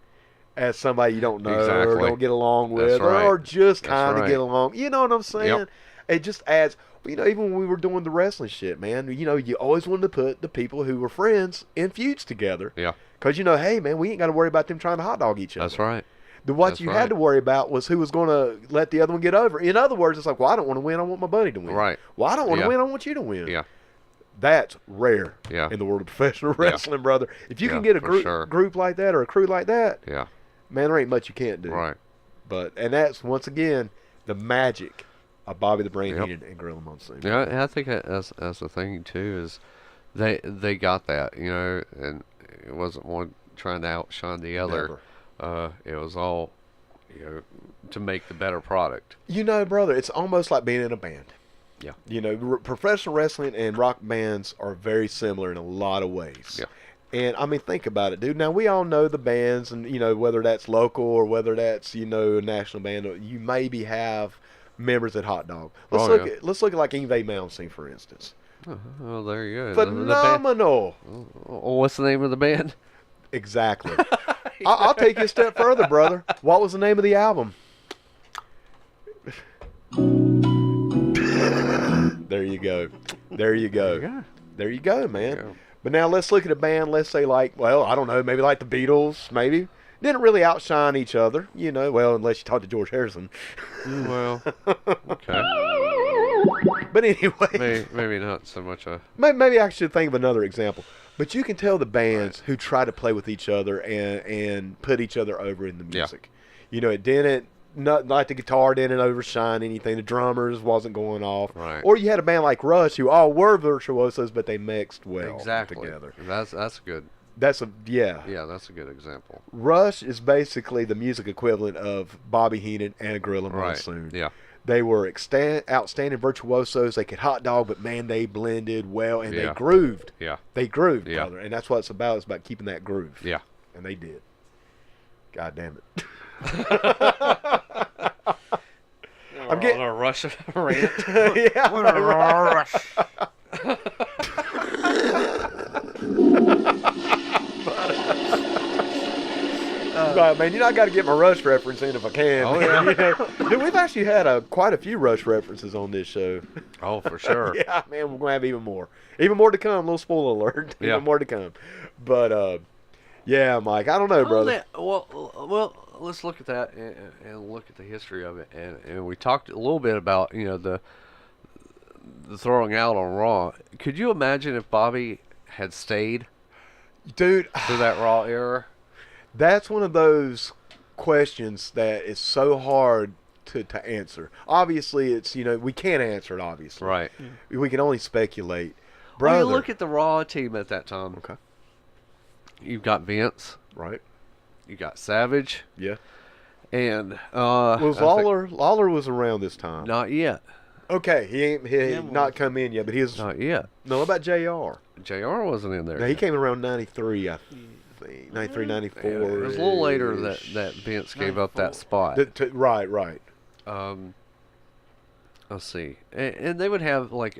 S1: as somebody you don't know or
S2: Exactly.
S1: don't get along with,
S2: That's right.
S1: or just
S2: That's
S1: kind of
S2: right.
S1: get along. You know what I'm saying?
S2: Yep.
S1: It just adds. You know, even when we were doing the wrestling shit, man. You know, you always wanted to put the people who were friends in feuds together.
S2: Yeah.
S1: Because, you know, hey, man, we ain't got to worry about them trying to hot dog each other.
S2: That's right.
S1: What
S2: That's
S1: you
S2: right.
S1: had to worry about was who was going to let the other one get over. In other words, it's like, well, I don't want to win. I want my buddy to win.
S2: Right.
S1: Well, I don't want to
S2: Yeah.
S1: win. I want you to win.
S2: Yeah.
S1: That's rare
S2: Yeah.
S1: in the world of professional wrestling, brother. If you can
S2: Yeah,
S1: get a
S2: for sure.
S1: group like that or a crew like that,
S2: Yeah.
S1: man, there ain't much you can't do.
S2: Right.
S1: And that's, once again, the magic of Bobby the Brain
S2: Yep.
S1: Heenan and Gorilla Monsoon.
S2: Yeah, and I think that's the thing too is they got that, you know, and it wasn't one trying to outshine the other. It was all, you know, to make the better product.
S1: You know, brother, it's almost like being in a band.
S2: Yeah.
S1: You know, professional wrestling and rock bands are very similar in a lot of ways.
S2: Yeah.
S1: And, I mean, think about it, dude. Now, we all know the bands, and, you know, whether that's local or whether that's, you know, a national band, or you maybe have members at Hot Dog. Let's look at like Yngwie Malmsteen, for instance.
S2: Oh, there you go.
S1: Phenomenal.
S2: What's the name of the band?
S1: Exactly. I'll take you a step further, brother. What was the name of the album? There you go. There you go.
S2: Yeah.
S1: There you go, man.
S2: Yeah.
S1: But now let's look at a band, let's say like, well, I don't know, maybe like the Beatles, maybe. Didn't really outshine each other, you know, well, unless you talk to George Harrison.
S2: Well, okay.
S1: But anyway.
S2: Maybe not so much a...
S1: Maybe I should think of another example. But you can tell the bands who try to play with each other and put each other over in the music. You know, it didn't, not like the guitar didn't overshine anything. The drummers wasn't going off.
S2: Right.
S1: Or you had a band like Rush who all were virtuosos, but they mixed well together.
S2: That's good.
S1: That's that's
S2: a good example.
S1: Rush is basically the music equivalent of Bobby Heenan and Gorilla Monsoon.
S2: Yeah.
S1: They were outstanding virtuosos. They could hot dog, but man, they blended well and they
S2: Yeah.
S1: grooved.
S2: Yeah.
S1: They grooved,
S2: Yeah.
S1: brother, and that's what it's about. It's about keeping that groove.
S2: Yeah.
S1: And they did. God damn it.
S2: I'm getting a rush of rant.
S1: Yeah.
S3: Rush.
S1: Right, man, you know I got to get my Rush reference in if I can.
S2: Oh,
S1: man.
S2: yeah.
S1: You know, dude, we've actually had quite a few Rush references on this show.
S2: Oh, for sure.
S1: Yeah, man, we're gonna have even more to come. Little spoiler alert.
S2: Yeah.
S1: Even more to come. But yeah, Mike, I don't know, brother.
S2: Well, let's look at that and look at the history of it. And we talked a little bit about, you know, the throwing out on Raw. Could you imagine if Bobby had stayed
S1: Dude,
S2: through that Raw era?
S1: that's one of those questions that is so hard to answer. Obviously, it's, you know, we can't answer it, obviously.
S2: Right.
S1: We can only speculate.
S2: Well,
S1: Brother.
S2: you look at the Raw team at that time.
S1: Okay.
S2: You've got Vince.
S1: Right.
S2: You got Savage.
S1: Yeah.
S2: And
S1: Was Lawler was around this time.
S2: not yet.
S1: Okay, he not come in yet, but he was.
S2: Not yet.
S1: No, what about JR?
S2: JR wasn't in there.
S1: No, he came around 93, I think. 93, 94.
S2: Yeah, it was a little later that Vince gave up that spot.
S1: Right.
S2: Let's see. And they would have like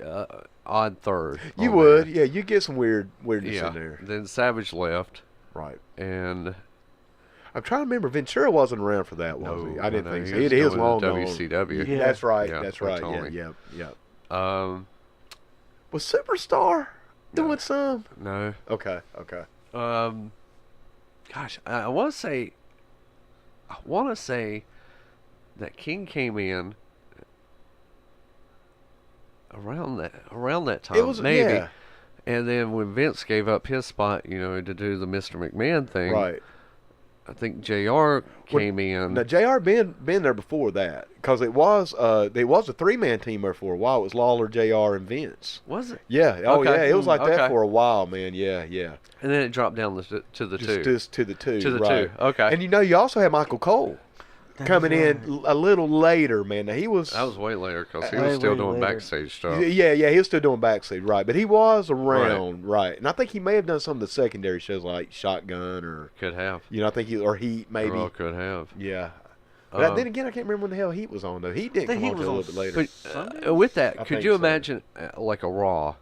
S2: odd third.
S1: You
S2: on
S1: would,
S2: there.
S1: yeah. You get some weirdness
S2: Yeah.
S1: in there.
S2: Then Savage left,
S1: Right.
S2: and
S1: I'm trying to remember. Ventura wasn't around for that, was he? I didn't think so. He was
S2: going
S1: long
S2: to
S1: gone.
S2: WCW.
S3: Yeah.
S1: That's right.
S2: Yeah,
S1: That's
S2: with
S1: right.
S2: Tony.
S1: Yeah. Was Superstar doing some?
S2: No.
S1: Okay.
S2: Gosh, I want to say that King came in around that time.
S1: It was
S2: maybe.
S1: yeah.
S2: And then when Vince gave up his spot, you know, to do the Mr. McMahon thing,
S1: Right.
S2: I think JR came in.
S1: Now JR been there before that because it was a 3-man team there for a while. It was Lawler, JR, and Vince.
S2: Was it?
S1: Yeah. Oh
S2: Okay.
S1: yeah. It was like that
S2: Okay.
S1: for a while, man. Yeah.
S2: And then it dropped down to the two.
S1: Just to the two.
S2: To the
S1: right.
S2: two. Okay.
S1: And you know, you also had Michael Cole coming in a little later, man. Now he was.
S2: That was way later because he
S3: Way,
S2: was still
S3: way
S2: doing
S3: later.
S2: backstage stuff.
S1: Yeah, he was still doing backstage, right? But he was around, right? And I think he may have done some of the secondary shows like Shotgun or,
S2: Could have.
S1: you know, I think Heat maybe.
S2: Well, could have.
S1: Yeah. But then again, I can't remember when the hell Heat was on though. He didn't
S3: I think
S1: come
S3: he
S1: on
S3: was
S1: till a
S3: on
S1: little bit later.
S2: But
S3: Sunday?
S2: with that,
S1: I
S2: could
S1: think
S2: you
S1: so.
S2: imagine like a Raw,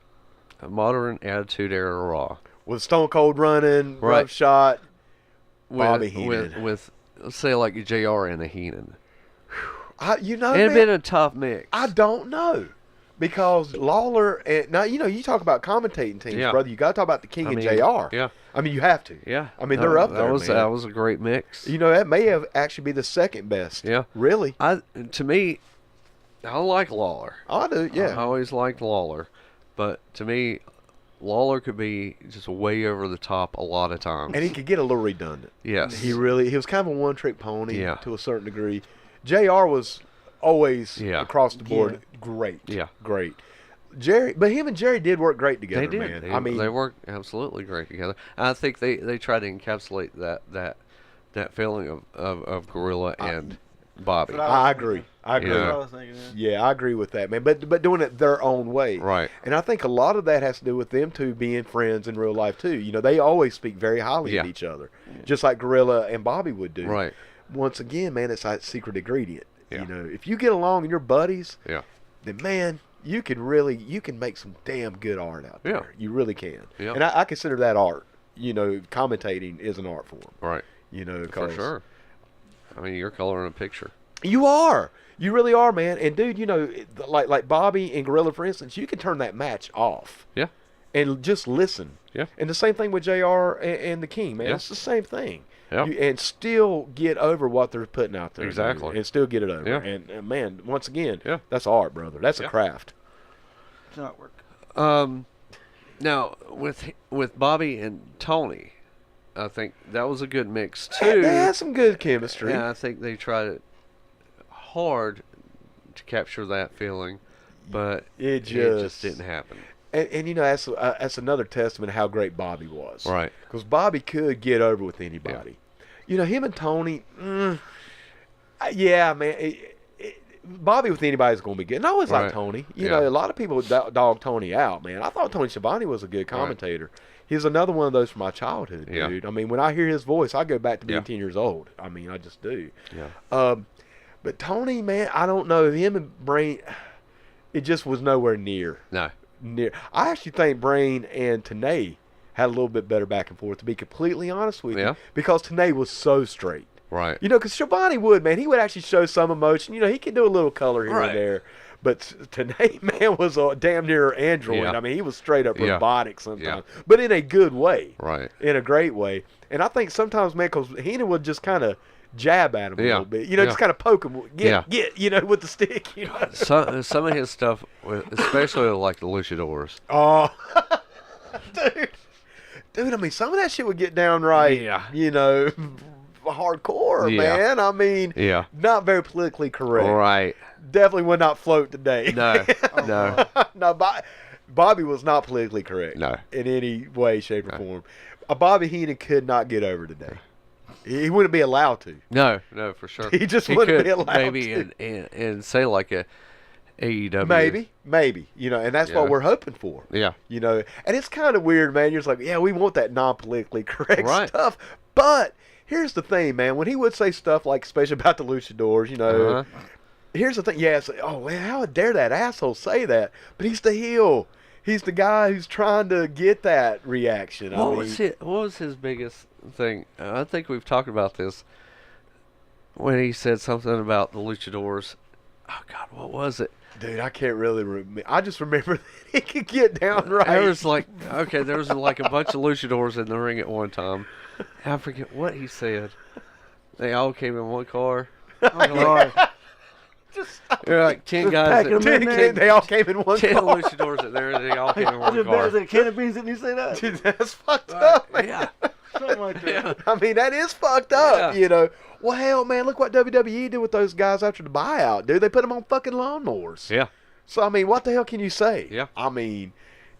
S2: a modern Attitude Era Raw,
S1: With Stone Cold running,
S2: Right.
S1: rough shot,
S2: with,
S1: Bobby Heenan.
S2: with let's say like a JR and a Heenan?
S1: You know,
S2: It'd
S1: man,
S2: been a tough mix.
S1: I don't know. Because Lawler and now, you know, you talk about commentating teams,
S2: Yeah.
S1: brother. You got to talk about the King
S2: I
S1: and
S2: mean,
S1: JR.
S2: Yeah.
S1: I mean, you have to.
S2: Yeah.
S1: I mean, they're up
S2: that
S1: there,
S2: was
S1: man.
S2: That was a great mix.
S1: You know, that may have actually be the second best.
S2: Yeah.
S1: Really?
S2: To me, I like Lawler.
S1: I do.
S2: I
S1: Yeah.
S2: always liked Lawler, but to me, Lawler could be just way over the top a lot of times.
S1: And he could get a little redundant.
S2: Yes.
S1: He was kind of a one-trick pony
S2: Yeah.
S1: to a certain degree. JR was always
S2: Yeah.
S1: across the board great.
S2: Yeah.
S1: Great. But him and Jerry did work great together,
S2: They did.
S1: man.
S2: They work absolutely great together. I think they try to encapsulate that feeling of Gorilla and Bobby.
S1: I agree.
S2: Yeah.
S3: That's what I was thinking.
S1: Yeah, I agree with that, man. But doing it their own way.
S2: Right.
S1: And I think a lot of that has to do with them two being friends in real life, too. You know, they always speak very highly of
S2: Yeah.
S1: each other, just like Gorilla and Bobby would do.
S2: Right.
S1: Once again, man, it's that secret ingredient.
S2: Yeah.
S1: You know, if you get along and you're buddies,
S2: Yeah.
S1: then, man, you can make some damn good art out there.
S2: Yeah.
S1: You really can.
S2: Yeah.
S1: And I consider that art. You know, commentating is an art form.
S2: Right.
S1: You know,
S2: For
S1: 'cause
S2: sure. I mean, you're coloring a picture.
S1: You are. You really are, man. And dude, you know, like Bobby and Gorilla, for instance, you can turn that match off.
S2: Yeah.
S1: And just listen.
S2: Yeah.
S1: And the same thing with JR and the King, man.
S2: Yeah.
S1: It's the same thing.
S2: Yeah.
S1: And still get over what they're putting out there.
S2: Exactly.
S1: dude, and still get it over.
S2: Yeah.
S1: And man, once again,
S2: Yeah.
S1: that's art, brother. That's a
S2: Yeah.
S1: craft.
S3: It's not work.
S2: Now with Bobby and Tony, I think that was a good mix
S1: They
S2: too.
S1: had some good chemistry.
S2: And I think they tried hard to capture that feeling, but
S1: It
S2: just
S1: just
S2: didn't happen.
S1: And you know, that's another testament of how great Bobby was.
S2: Right.
S1: Because Bobby could get over with anybody. You know, him and Tony, yeah, man. Bobby with anybody is going to be good. And I always like
S2: Right.
S1: Tony. You
S2: Yeah.
S1: know, a lot of people dog Tony out, man. I thought Tony Schiavone was a good commentator. He's another one of those from my childhood,
S2: Yeah.
S1: dude. I mean, when I hear his voice, I go back to being
S2: Yeah.
S1: 10 years old. I mean, I just do.
S2: Yeah.
S1: But Tony, man, I don't know. Him and Brain, it just was nowhere near.
S2: No.
S1: I actually think Brain and Tanay had a little bit better back and forth, to be completely honest with
S2: Yeah.
S1: you, because Tanay was so straight.
S2: Right.
S1: You know, because Schiavone would, man, he would actually show some emotion. You know, he can do a little color here
S2: Right.
S1: and there. But Tanay, man, was a damn near android.
S2: Yeah.
S1: I mean, he was straight up
S2: Yeah.
S1: robotic sometimes, but in a good way.
S2: Right.
S1: In a great way. And I think sometimes, man, because Heenan would just kind of jab at him a
S2: Yeah.
S1: little bit. You know,
S2: Yeah.
S1: just kind of poke him.
S2: Yeah.
S1: Get, you know, with the stick. You know?
S2: Some of his stuff, especially like the luchadors.
S1: Oh, dude, I mean, some of that shit would get downright,
S2: Yeah.
S1: you know, hardcore,
S2: Yeah.
S1: man. I mean,
S2: Yeah.
S1: not very politically correct.
S2: Right.
S1: Definitely would not float today.
S2: No. No.
S1: No, Bobby was not politically correct.
S2: No.
S1: In any way, shape, or form. Bobby Heenan could not get over today. He wouldn't be allowed to.
S2: No. No. For sure.
S1: He just wouldn't
S2: could
S1: be allowed
S2: maybe
S1: to.
S2: and say like a AEW.
S1: Maybe, you know, and that's
S2: Yeah.
S1: what we're hoping for.
S2: Yeah.
S1: You know, and it's kind of weird, man. You're just like, yeah, we want that non-politically correct
S2: Right.
S1: stuff. But here's the thing, man. When he would say stuff like, especially about the luchadors, you know,
S2: Uh-huh.
S1: here's the thing. Yeah, it's like, oh, man, how dare that asshole say that? But he's the heel. He's the guy who's trying to get that reaction.
S2: What was his biggest thing? I think we've talked about this when he said something about the luchadors. Oh God, what was it?
S1: Dude, I can't really remember. I just remember that he could get down right.
S2: There was like a bunch of luchadors in the ring at one time. I forget what he said. They all came in one car.
S3: Oh, Lord.
S2: There were like 10 guys.
S3: packing them in there.
S1: They all came in one
S2: 10
S1: car.
S2: luchadors in there. They all came in
S3: I
S2: one
S3: just bet
S2: car.
S3: there's a can of beans, didn't you say that?
S1: Dude, that's fucked up, man.
S2: Yeah.
S3: Something like that.
S1: I mean, that is fucked up,
S2: Yeah.
S1: you know. Well, hell, man, look what WWE did with those guys after the buyout, dude. They put them on fucking lawnmowers.
S2: Yeah.
S1: So, I mean, what the hell can you say?
S2: Yeah.
S1: I mean,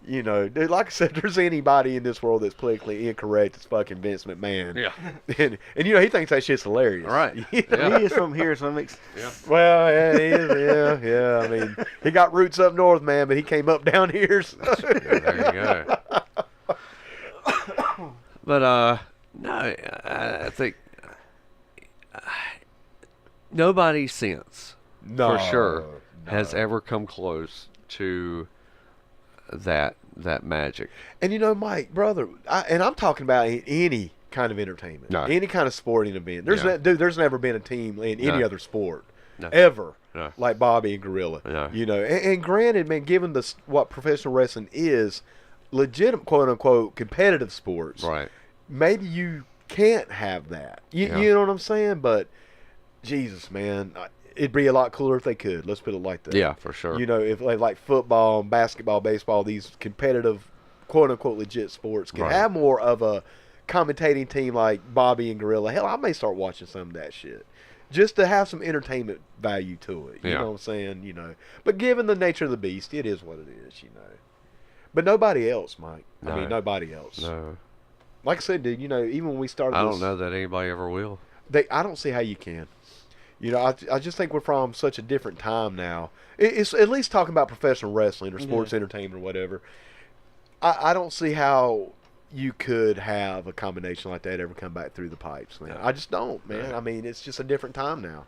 S1: you know, dude, like I said, there's anybody in this world that's politically incorrect, it's fucking Vince McMahon.
S2: Yeah.
S1: And you know, he thinks that shit's hilarious.
S2: Right.
S1: You know?
S2: Yeah.
S3: He is from here, so it makes.
S1: Well, yeah, he is, yeah. I mean, he got roots up north, man, but he came up down here. So.
S2: There you go. But no, I think nobody since
S1: No,
S2: for sure
S1: no.
S2: has ever come close to that magic.
S1: And you know, Mike, brother, I'm talking about any kind of entertainment,
S2: No.
S1: any kind of sporting event. There's
S2: Yeah.
S1: dude, there's never been a team in any
S2: No.
S1: other sport
S2: No.
S1: ever
S2: No.
S1: like Bobby and Gorilla.
S2: No.
S1: You know, and granted, man, given what professional wrestling is, legitimate quote unquote competitive sports,
S2: Right.
S1: maybe you can't have that.
S2: Yeah.
S1: You know what I'm saying? But Jesus, man, it'd be a lot cooler if they could. Let's put it like that.
S2: Yeah, for sure.
S1: You know, if like football, basketball, baseball, these competitive quote unquote legit sports can
S2: Right.
S1: have more of a commentating team like Bobby and Gorilla. Hell, I may start watching some of that shit just to have some entertainment value to it. You
S2: Yeah.
S1: know what I'm saying? You know, but given the nature of the beast, it is what it is. You know, but nobody else, Mike. I mean,
S2: No.
S1: nobody else.
S2: No,
S1: Like I said, dude. You know, even when we started,
S2: I
S1: this,
S2: don't know that anybody ever will.
S1: I don't see how you can. You know, I just think we're from such a different time now. It's at least talking about professional wrestling or sports entertainment or whatever. I don't see how you could have a combination like that ever come back through the pipes, man. I just don't, man.
S2: Yeah.
S1: I mean, it's just a different time now.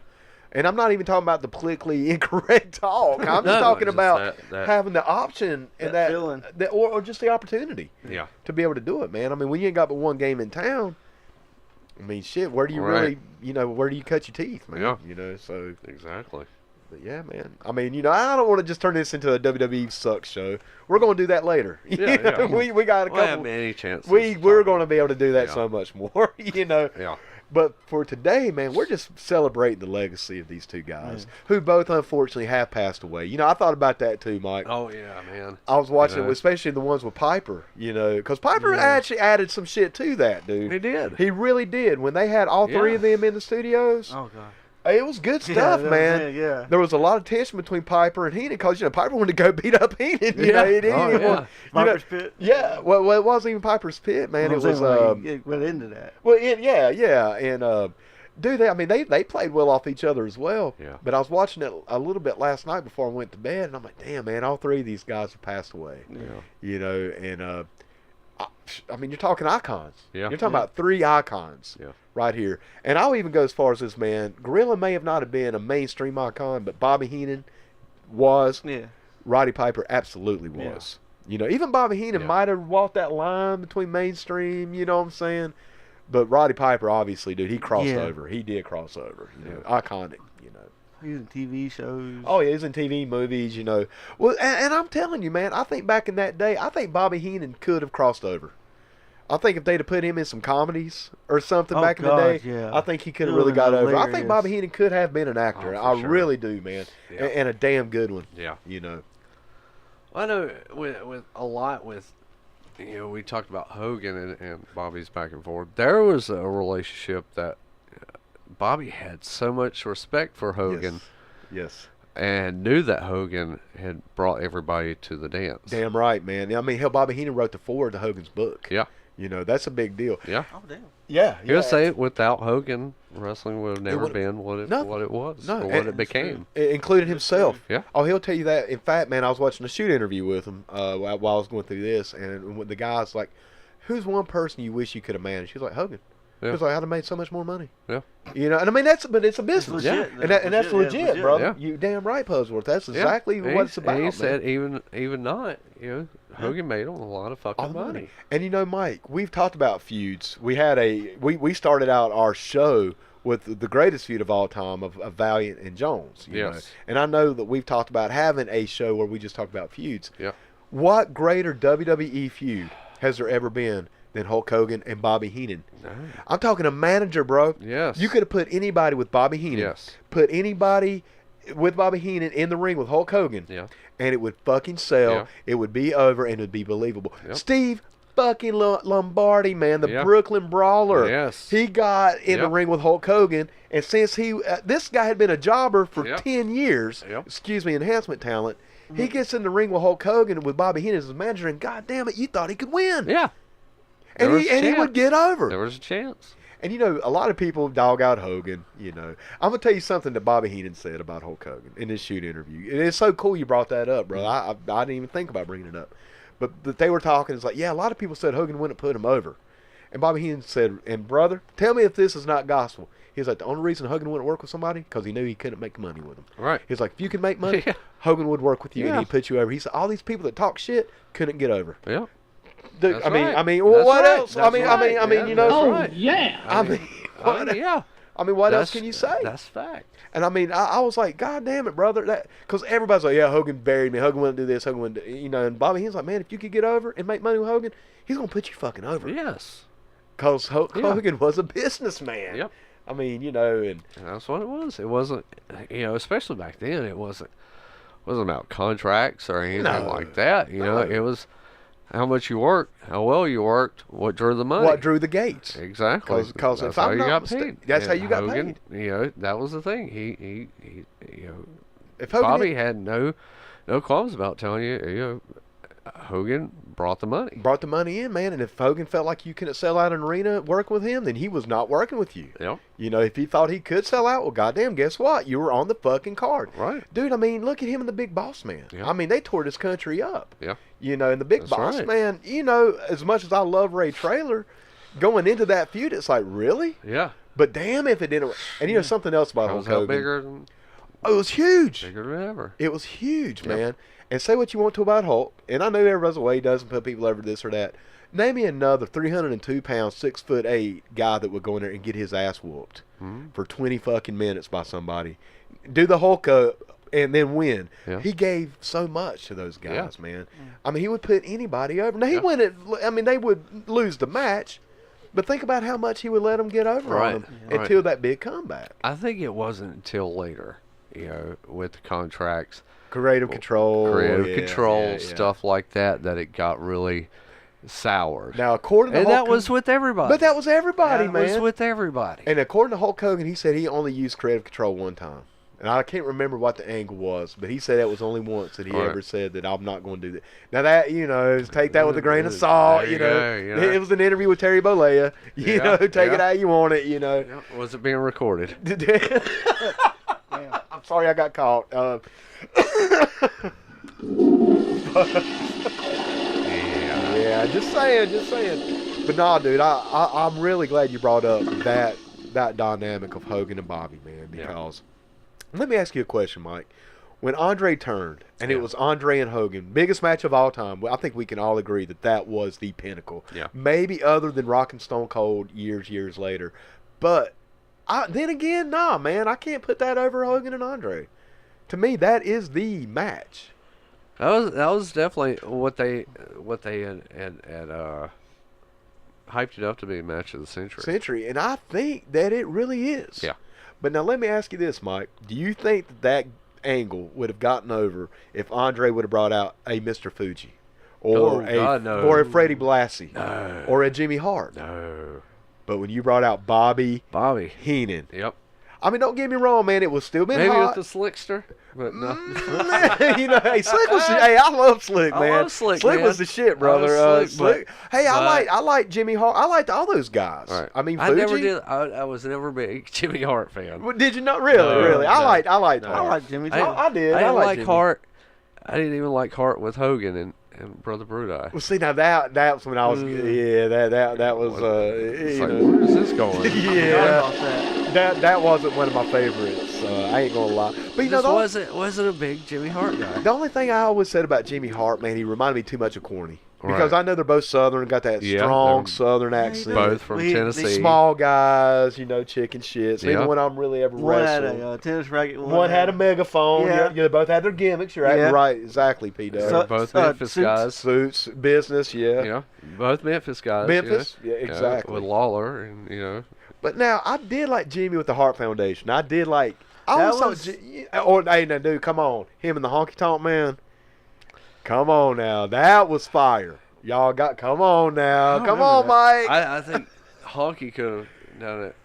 S1: And I'm not even talking about the politically incorrect talk. I'm just
S2: No,
S1: talking
S2: just
S1: about
S2: that-
S1: having the option and
S3: That feeling.
S1: or just the opportunity
S2: Yeah.
S1: to be able to do it, man. I mean, when you ain't got but one game in town, I mean, shit, where do you
S2: Right.
S1: really, you know, where do you cut your teeth, man?
S2: Yeah.
S1: You know, so,
S2: Exactly.
S1: but yeah, man. I mean, you know, I don't want to just turn this into a WWE sucks show. We're going to do that later.
S2: Yeah,
S1: You know,
S2: yeah.
S1: we got a
S2: Well, I
S1: couple.
S2: haven't any chance.
S1: We're going to be able to do that
S2: Yeah.
S1: so much more, you know.
S2: Yeah.
S1: But for today, man, we're just celebrating the legacy of these two guys who both unfortunately have passed away. You know, I thought about that too, Mike.
S2: Oh yeah, man.
S1: I was watching,
S2: You know.
S1: especially the ones with Piper, you know, because Piper actually added some shit to that, dude.
S2: He did.
S1: He really did. When they had all three
S2: Yeah.
S1: of them in the studios,
S3: Oh god.
S1: it was good
S3: Yeah,
S1: stuff,
S3: that was
S1: man.
S3: it, yeah.
S1: There was a lot of tension between Piper and Heenan because, you know, Piper wanted to go beat up Heenan. You know,
S2: Yeah.
S1: he didn't
S2: Oh,
S1: even
S2: yeah.
S1: want- you know,
S3: Piper's Pit.
S1: yeah, well, it wasn't even Piper's Pit, man. It was,
S3: it went into that.
S1: well, yeah. And, dude, they played well off each other as well.
S2: Yeah.
S1: But I was watching it a little bit last night before I went to bed, and I'm like, damn, man, all three of these guys have passed away.
S2: Yeah.
S1: You know, and I mean, you're talking icons.
S2: Yeah.
S1: You're talking about three icons
S2: Yeah.
S1: right here. And I'll even go as far as this, man. Gorilla may have not have been a mainstream icon, but Bobby Heenan was.
S3: Yeah.
S1: Roddy Piper absolutely was. You know, even Bobby Heenan
S2: Yeah.
S1: might have walked that line between mainstream, you know what I'm saying? But Roddy Piper, obviously, dude, he crossed
S3: Yeah.
S1: over. He did cross over. You know, iconic, you know.
S3: He was in TV shows.
S1: Oh, yeah, he's in TV, movies, you know. Well, and I'm telling you, man, I think back in that day, I think Bobby Heenan could have crossed over. I think if they'd have put him in some comedies or something
S3: Oh,
S1: back in the
S3: God,
S1: day,
S3: yeah.
S1: I think he could have
S3: He
S1: really
S3: would've
S1: got
S3: been
S1: over. I think
S3: hilarious.
S1: Bobby Heenan could have been an actor.
S2: Oh, for
S1: I
S2: sure.
S1: really do, man.
S2: Yeah.
S1: And a damn good one,
S2: Yeah.
S1: you know.
S2: I know with a lot with, you know, we talked about Hogan and Bobby's back and forth. There was a relationship that Bobby had so much respect for Hogan
S1: Yes.
S2: and knew that Hogan had brought everybody to the dance.
S1: Damn right, man. I mean, hell, Bobby Heenan wrote the foreword to Hogan's book.
S2: Yeah.
S1: You know, that's a big deal.
S2: Yeah.
S3: Oh damn.
S1: Yeah.
S2: He was saying without Hogan, wrestling would have never
S1: would've-
S2: been what it
S1: no,
S2: was
S1: no,
S2: or
S1: and-
S2: what it became.
S1: Including himself.
S2: Yeah.
S1: Oh, he'll tell you that. In fact, man, I was watching a shoot interview with him while I was going through this, and when the guy's like, "Who's one person you wish you could have managed?" He's like, "Hogan."
S2: Yeah.
S1: He was like, "I'd have made so much more money."
S2: Yeah.
S1: You know, and I mean but it's a business,
S3: legit.
S1: and that's legit,
S3: Yeah, legit.
S1: brother.
S2: Yeah.
S1: You damn right, Puzzleworth. That's
S2: Yeah.
S1: exactly
S2: And
S1: what it's
S2: he-
S1: about.
S2: And he
S1: man.
S2: said even not, you know, Hogan made him a lot of fucking
S1: All the
S2: money.
S1: And you know, Mike, we've talked about feuds. We had we started out our show with the greatest feud of all time of Valiant and Jones. You know?
S2: Yes.
S1: And I know that we've talked about having a show where we just talk about feuds.
S2: Yeah.
S1: What greater WWE feud has there ever been than Hulk Hogan and Bobby Heenan?
S2: No.
S1: I'm talking a manager, bro.
S2: Yes.
S1: You could have put anybody with Bobby Heenan.
S2: Yes.
S1: Put anybody with Bobby Heenan in the ring with Hulk Hogan.
S2: Yeah.
S1: And it would fucking sell.
S2: Yeah.
S1: It would be over, and it would be believable.
S2: Yep.
S1: Steve fucking Lombardi, man, the
S2: Yeah.
S1: Brooklyn Brawler.
S2: Yes.
S1: He got in the
S2: Yep.
S1: ring with Hulk Hogan, and since this guy had been a jobber for
S2: Yep.
S1: 10 years,
S2: Yep.
S1: enhancement talent, he gets in the ring with Hulk Hogan with Bobby Heenan as his manager, and god damn it, you thought he could win.
S2: Yeah.
S1: and
S2: There
S1: he
S2: was a
S1: and he would
S2: chance.
S1: get over.
S2: There was a chance.
S1: And you know, a lot of people dog out Hogan. You know, I'm gonna tell you something that Bobby Heenan said about Hulk Hogan in his shoot interview. And it's so cool you brought that up, bro. I didn't even think about bringing it up, but they were talking. It's like, yeah, a lot of people said Hogan wouldn't put him over, and Bobby Heenan said, "And brother, tell me if this is not gospel." He's like, the only reason Hogan wouldn't work with somebody because he knew he couldn't make money with him.
S2: Right.
S1: He's like, if you can make money,
S2: Yeah.
S1: Hogan would work with you, and
S2: Yeah.
S1: he'd put you over. He said, all these people that talk shit couldn't get over.
S2: Yeah.
S1: Dude,
S2: That's
S1: I mean,
S2: right.
S1: I mean,
S2: That's
S1: what
S2: right.
S1: else?
S2: That's
S1: I mean,
S2: right.
S1: you
S2: Yeah,
S1: know,
S2: that's
S6: Oh,
S2: right.
S6: yeah.
S1: I mean, what?
S2: Yeah.
S1: I mean, what else
S2: That's-
S1: can you say?
S2: That's fact.
S1: And I mean, I was like, God damn it, brother. Because everybody's like, yeah, Hogan buried me. Hogan wouldn't do this. Hogan wouldn't do, you know. And Bobby Heenan's like, man, if you could get over and make money with Hogan, he's going to put you fucking over.
S2: Yes.
S1: Because
S2: Yeah.
S1: Hogan was a businessman.
S2: Yep.
S1: I mean, you know, and
S2: And that's what it was. It wasn't, you know, especially back then, it wasn't about contracts or anything
S1: No.
S2: like that. You know,
S1: No.
S2: it was, how much you worked, how well you worked, what drew the money.
S1: What drew the gates?
S2: Exactly.
S1: Because
S2: that's
S1: if
S2: how
S1: I'm
S2: you
S1: not
S2: got
S1: mistaken,
S2: paid.
S1: that's how
S2: And
S1: you got
S2: Hogan,
S1: paid.
S2: You know, that was the thing. He you know,
S1: If Hogan
S2: Bobby had no qualms about telling you, you know, Hogan brought the money.
S1: brought the money in, man, and if Hogan felt like you couldn't sell out an arena working with him, then he was not working with you.
S2: Yep.
S1: You know, if he thought he could sell out, well, goddamn, guess what? You were on the fucking card.
S2: Right.
S1: Dude, I mean, look at him and the Big Boss Man.
S2: Yeah.
S1: I mean, they tore this country up.
S2: Yeah.
S1: You know, and the Big
S2: That's
S1: Boss
S2: right.
S1: Man, you know, as much as I love Ray Traylor, going into that feud, it's like, really?
S2: Yeah.
S1: But damn if it didn't. And you know something else about
S2: Comes
S1: Hulk
S2: out
S1: Hogan.
S2: bigger than
S1: Oh, it was huge.
S2: bigger than ever.
S1: It was huge,
S2: Yep.
S1: man. And say what you want to about Hulk, and I know everybody's way doesn't put people over this or that. Name me another 302-pound, 6'8" guy that would go in there and get his ass whooped for 20 fucking minutes by somebody. Do the Hulk and then win.
S2: Yeah.
S1: He gave so much to those guys,
S2: Yeah.
S1: man. I mean, he would put anybody over. Now he
S2: Yeah.
S1: wouldn't. I mean, they would lose the match, but think about how much he would let them get over
S2: Right.
S1: on them
S2: Right.
S1: until that big comeback.
S2: I think it wasn't until later, you know, with the contracts,
S1: Creative control, yeah.
S2: stuff like that, that it got really soured.
S1: Now, according to
S2: And
S1: Hulk
S2: that was with everybody.
S1: but that was everybody,
S2: That
S1: man.
S2: was with everybody.
S1: And according to Hulk Hogan, he said he only used creative control one time. And I can't remember what the angle was, but he said that was only once that he
S2: Right.
S1: ever said that I'm not going to do that. Now that, you know, take that with a grain of salt,
S2: There
S1: you
S2: you
S1: know.
S2: go, you know.
S1: It was an interview with Terry Bollea. You
S2: Yeah,
S1: know, take
S2: yeah.
S1: it how you want it, you know.
S2: Yeah, was it being recorded?
S1: I'm sorry I got caught. Yeah, just saying. But nah, dude, I'm really glad you brought up that dynamic of Hogan and Bobby, man, because let me ask you a question, Mike. When Andre turned, and it
S2: Yeah.
S1: was Andre and Hogan, biggest match of all time, well, I think we can all agree that was the pinnacle.
S2: Yeah.
S1: Maybe other than Rock and Stone Cold years later. But then again, nah, man, I can't put that over Hogan and Andre. To me, that is the match.
S2: That was definitely what they had hyped it up to be a match of the century.
S1: And I think that it really is.
S2: Yeah.
S1: But now let me ask you this, Mike. Do you think that angle would have gotten over if Andre would have brought out a Mr. Fuji? Or
S2: no.
S1: or a Freddie Blassie?
S2: No.
S1: Or a Jimmy Hart?
S2: No.
S1: But when you brought out Bobby
S2: Bobby.
S1: Heenan,
S2: Yep.
S1: I mean, don't get me wrong, man. It was still been
S2: Maybe
S1: hot.
S2: with the Slickster, but no.
S1: You know, hey, Slick was. Hey, I love Slick,
S2: I
S1: man.
S2: love Slick,
S1: Slick
S2: man.
S1: was the shit,
S2: I
S1: brother.
S2: love Slick,
S1: Hey,
S2: but-
S1: I like Jimmy Hart. I liked all those guys.
S2: All right.
S1: I mean,
S2: I
S1: Fuji.
S2: never did. I was never a big Jimmy Hart fan.
S1: Well, did you not really?
S2: No,
S1: Really? I
S2: no.
S1: liked
S3: I
S1: Hart.
S3: like Jimmy too.
S1: I did.
S2: I didn't
S1: liked
S2: like
S1: Jimmy.
S2: Hart. I didn't even like Hart with Hogan and Brother Brudai.
S1: Well, see, now that was when I was. Yeah, that was.
S2: It's
S1: You
S2: like,
S1: know,
S2: where is this going?
S1: yeah, that wasn't one of my favorites. I ain't gonna lie. But you know,
S2: Just
S1: the
S2: wasn't a big Jimmy Hart guy.
S1: the only thing I always said about Jimmy Hart, man, he reminded me too much of Corny. Because
S2: Right.
S1: I know they're both Southern, got that
S2: Yeah,
S1: strong
S2: they're
S1: Southern accent.
S2: Both from
S3: We-
S2: Tennessee.
S1: Small guys, you know, chicken shits. Neither
S2: Yeah.
S1: one of them really ever
S3: One had
S1: wrestled.
S3: a tennis racket.
S1: One had a megaphone.
S3: Yeah.
S1: Yeah, they both had their gimmicks. You're
S3: Yeah.
S1: right, exactly, P.
S2: They're
S3: So-
S2: both Memphis
S3: suits.
S2: guys.
S1: Suits, business, yeah.
S2: Yeah, both Memphis guys.
S1: Memphis,
S2: you know,
S1: yeah, exactly.
S2: with Lawler and
S1: But now I did like Jimmy with the Hart Foundation. I did like. I
S3: That
S1: always
S3: was-
S1: hey, now, dude, come on, him and the Honky Tonk Man. Come on now, that was fire. Y'all got. Come on now,
S3: don't
S1: come
S3: remember
S1: on, Mike.
S2: I think Honky could have done it.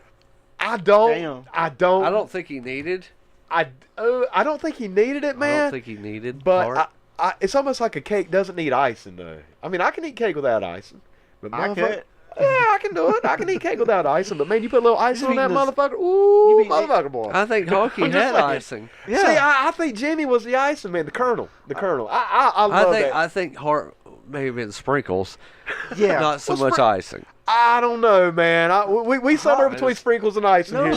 S1: I don't.
S3: Damn.
S1: I don't.
S2: I don't think he needed.
S1: I don't think he needed it,
S2: I
S1: man.
S2: don't think he needed.
S1: But
S2: Hart.
S1: it's almost like a cake doesn't need icing, though. I mean, I can eat cake without icing. But
S3: I
S1: motherfucker-
S3: could.
S1: Yeah, I can do it. I can eat cake without icing. But man, you put a little icing on
S3: You
S1: that
S3: mean this-
S1: motherfucker. Ooh,
S3: you mean-
S1: motherfucker boy.
S2: I think Honky
S1: I'm just
S2: had
S1: saying.
S2: icing.
S3: Yeah.
S1: See, I think Jimmy was the icing man, the Colonel. The Colonel. I love that.
S2: I think Hart may have been sprinkles,
S3: Yeah.
S2: not so
S1: Well,
S2: much icing.
S1: I don't know, man. We somewhere between sprinkles and icing
S3: No,
S1: here.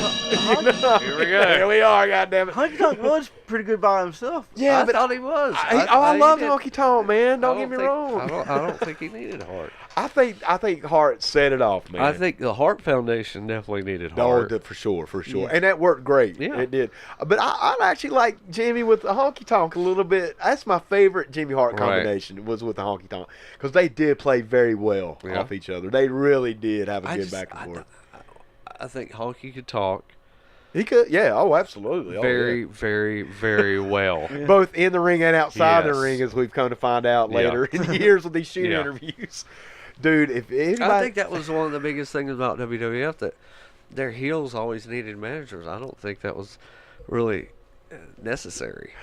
S2: Here we go.
S1: Here we are, goddammit.
S3: Honky Tonk was pretty good by himself.
S1: Yeah,
S2: I
S1: but
S2: thought he was.
S1: I love
S2: he did.
S1: Honky Tonk, man. Don't get me
S2: think-
S1: wrong.
S2: I don't think he needed Hart.
S1: I think Hart set it off, man.
S2: I think the Hart Foundation definitely needed
S1: Oh,
S2: Hart.
S1: for sure.
S3: Yeah.
S1: And that worked great.
S2: Yeah.
S1: It did. But I actually like Jimmy with the honky tonk a little bit. That's my favorite Jimmy Hart
S2: Right.
S1: combination was with the honky tonk. Because they did play very well
S2: Yeah.
S1: off each other. They really did have a
S2: I
S1: good
S2: just-
S1: back and forth.
S2: I think Honky could talk.
S1: He could, yeah. Oh, absolutely. Oh,
S2: very, very, very well.
S1: yeah. Both in the ring and outside the
S2: Yes.
S1: ring, as we've come to find out
S2: Yeah.
S1: later in the years with these shooting
S2: Yeah.
S1: interviews. Dude, if anybody...
S2: I think that was one of the biggest things about WWF, that their heels always needed managers. I don't think that was really necessary.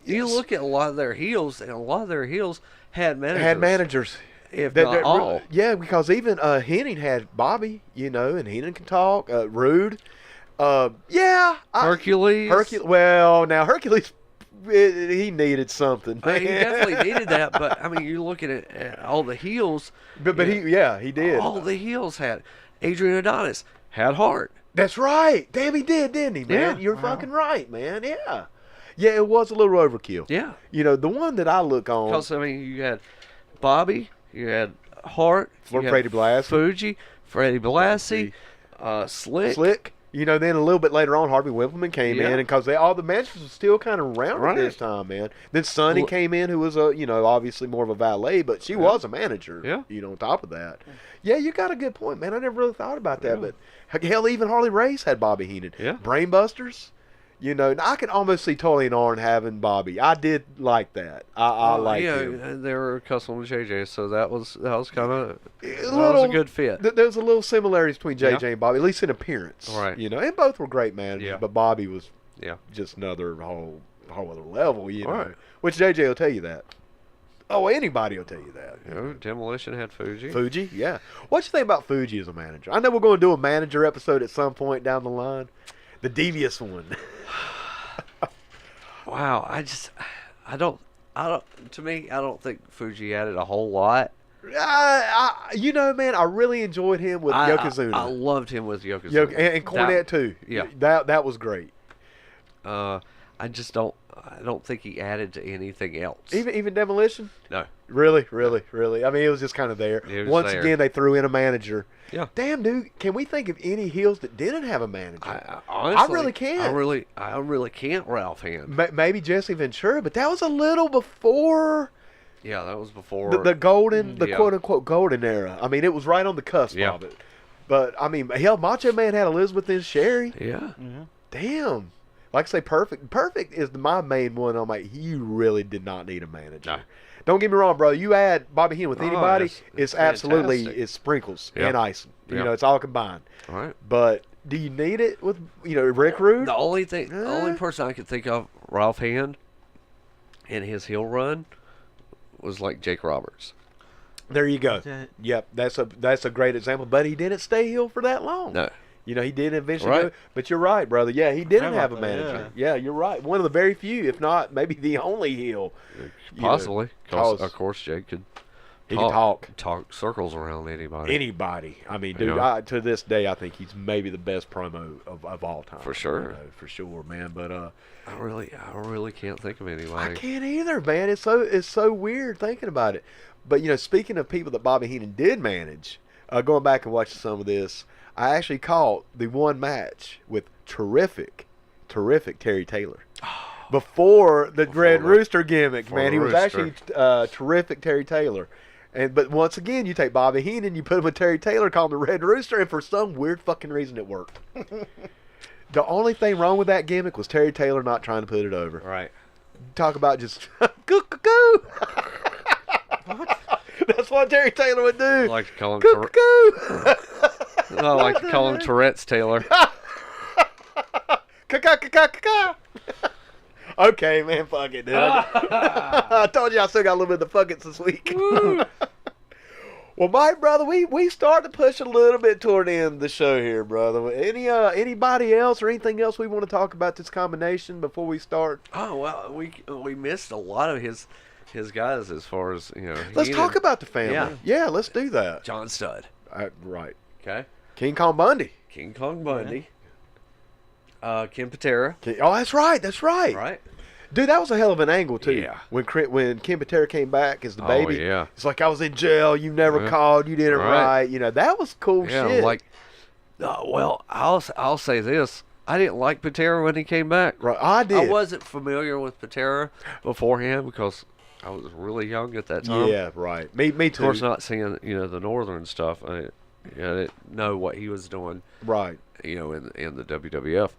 S2: You
S1: Yes.
S2: look at a lot of their heels, and a lot of their heels had managers.
S1: had managers.
S2: If
S1: That-
S2: not
S1: that-
S2: all.
S1: Yeah, because even Heenan had Bobby, and Heenan can talk. Rude. Yeah.
S2: Hercules.
S1: Hercules. Well, now Hercules, he needed something.
S2: He definitely needed that, but I mean, you're looking at all the heels.
S1: But he did.
S2: All the heels had. Adrian Adonis had heart.
S1: That's right. Damn, he did, didn't he, man?
S2: Yeah.
S1: You're fucking right, man. Yeah. Yeah, it was a little overkill.
S2: Yeah.
S1: The one that I look on.
S2: Because, I mean, you had Bobby, you had Hart, you had
S1: Freddie Blassie.
S2: Fuji, Freddie Blassie, Slick.
S1: Slick. Then a little bit later on, Harvey Wippleman came
S2: Yeah.
S1: in, and because all the managers were still kind of around
S2: Right.
S1: at this time, man. Then Sonny
S2: Well-
S1: came in, who was obviously more of a valet, but she was a manager.
S2: Yeah.
S1: On top of that, yeah, you got a good point, man. I never really thought about that, but hell, even Harley Race had Bobby Heenan.
S2: Yeah.
S1: Brainbusters. And I can almost see Tully and Arn having Bobby. I did like that. I like him.
S2: and they were custom to JJ, so that was kind of
S1: A
S2: was a good fit.
S1: There's a little similarities between JJ
S2: Yeah.
S1: and Bobby, at least in appearance.
S2: Right.
S1: And both were great managers,
S2: Yeah.
S1: but Bobby was
S2: Yeah.
S1: just another whole other level,
S2: Right.
S1: Which JJ will tell you that. Oh, anybody will tell you that.
S2: Demolition had Fuji.
S1: Fuji, yeah. What you think about Fuji as a manager? I know we're going to do a manager episode at some point down the line. The devious one.
S2: Wow, I don't. To me, I don't think Fuji added a whole lot.
S1: Man, I really enjoyed him with Yokozuna.
S2: I loved him with Yokozuna.
S1: And Cornette too.
S2: Yeah.
S1: That was great.
S2: I just don't. I don't think he added to anything else.
S1: Even Demolition?
S2: No.
S1: Really? I mean, it was just kind of there.
S2: It was
S1: Once
S2: there.
S1: again, they threw in a manager.
S2: Yeah.
S1: Damn, dude, can we think of any heels that didn't have a manager?
S2: Honestly,
S1: really can't.
S2: I really can't. Ralph Hand.
S1: Maybe Jesse Ventura, but that was a little before
S2: Yeah, that was before
S1: the golden,
S2: Yeah.
S1: quote unquote golden era. I mean, it was right on the cusp
S2: Yeah.
S1: of it. But I mean, hell, Macho Man had Elizabeth and Sherry.
S2: Yeah.
S1: Damn. Like I say, Perfect. Perfect is my main one. I'm like, you really did not need a manager.
S2: No.
S1: Don't get me wrong, bro. You add Bobby Heenan with
S2: Oh,
S1: anybody,
S2: it's
S1: absolutely
S2: fantastic.
S1: it's sprinkles
S2: Yeah.
S1: and icing.
S2: Yeah.
S1: It's all combined.
S2: All right.
S1: But do you need it with Rick Rude?
S2: The only person I could think of, Ralph Hand, in his heel run, was like Jake Roberts.
S1: There you go.
S3: Yeah.
S1: Yep, that's a great example. But he didn't stay heel for that long.
S2: No.
S1: He did eventually
S2: Right.
S1: go. But you're right, brother. Yeah, he didn't
S3: Forgot
S1: have a
S3: about that,
S1: manager. Yeah, you're right. One of the very few, if not maybe the only heel.
S2: Possibly. Because,
S1: 'cause
S2: of course, Jake could
S1: he can
S2: talk circles around anybody.
S1: Anybody. I mean, dude,
S2: Yeah.
S1: to this day, I think he's maybe the best promo of all time.
S2: For sure.
S1: For sure, man. But
S2: I really can't think of
S1: I
S2: anybody.
S1: can't either, man. It's so weird thinking about it. But speaking of people that Bobby Heenan did manage, going back and watching some of this, I actually caught the one match with terrific Terry Taylor. Before the Red Rooster gimmick,
S2: before
S1: man.
S2: the
S1: He was
S2: Rooster.
S1: actually terrific Terry Taylor. But once again, you take Bobby Heenan, you put him with Terry Taylor, call him the Red Rooster, and for some weird fucking reason it worked. The only thing wrong with that gimmick was Terry Taylor not trying to put it over.
S2: Right.
S1: Talk about just coo. That's what Terry Taylor would do.
S2: I like to call him
S1: Coo.
S2: I like to call him Tourette's Taylor.
S1: Okay, man, fuck it, dude. I told you I still got a little bit of the fuckets this week. Well, Mike, brother, we start to push a little bit toward the end of the show here, brother. Anybody else or anything else we want to talk about this combination before we start?
S2: Oh well, we missed a lot of his guys as far as
S1: Let's
S2: Heenan,
S1: talk about the family. Yeah, let's do that.
S2: John Studd.
S1: Right.
S2: Okay.
S1: King Kong Bundy.
S2: King Kong Bundy. Kim Patera.
S1: Oh, that's right.
S2: Right.
S1: Dude, that was a hell of an angle too.
S2: Yeah.
S1: When Kim Patera came back as the
S2: Oh,
S1: baby,
S2: yeah.
S1: it's like I was in jail. You never
S2: Yeah.
S1: called. You did it
S2: Right.
S1: right. That was cool
S2: Yeah.
S1: shit.
S2: Like. Well, I'll say this. I didn't like Patera when he came back.
S1: Right, I did.
S2: I wasn't familiar with Patera beforehand because I was really young at that time.
S1: Yeah, right. Me
S2: Of
S1: too.
S2: course, not seeing the northern stuff. I didn't know what he was doing.
S1: Right.
S2: in the WWF.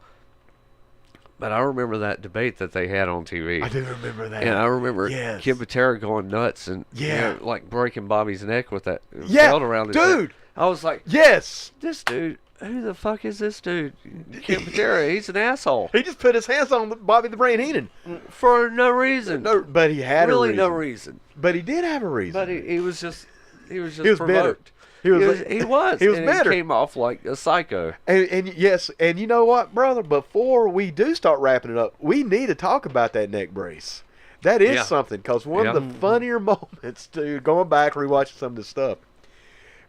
S2: But I remember that debate that they had on TV.
S1: I do remember that.
S2: And I remember
S1: Yes.
S2: Ken Patera going nuts and
S1: Yeah.
S2: like breaking Bobby's neck with that
S1: Yeah,
S2: belt around his neck.
S1: dude.
S2: I was like,
S1: Yes.
S2: this dude, who the fuck is this dude? Ken Patera, he's an asshole.
S1: He just put his hands on Bobby the Brain Heenan.
S2: For no reason.
S1: No, but he had
S2: really
S1: a reason.
S2: no reason.
S1: But he did have a reason.
S2: But he was just
S1: was
S2: provoked.
S1: bitter. He was
S2: and
S1: bitter.
S2: He came off like a psycho.
S1: And yes, and you know what, brother? Before we do start wrapping it up, we need to talk about that neck brace. That is
S2: Yeah.
S1: something, because one
S2: Yeah.
S1: of the funnier moments, dude, going back, rewatching some of this stuff,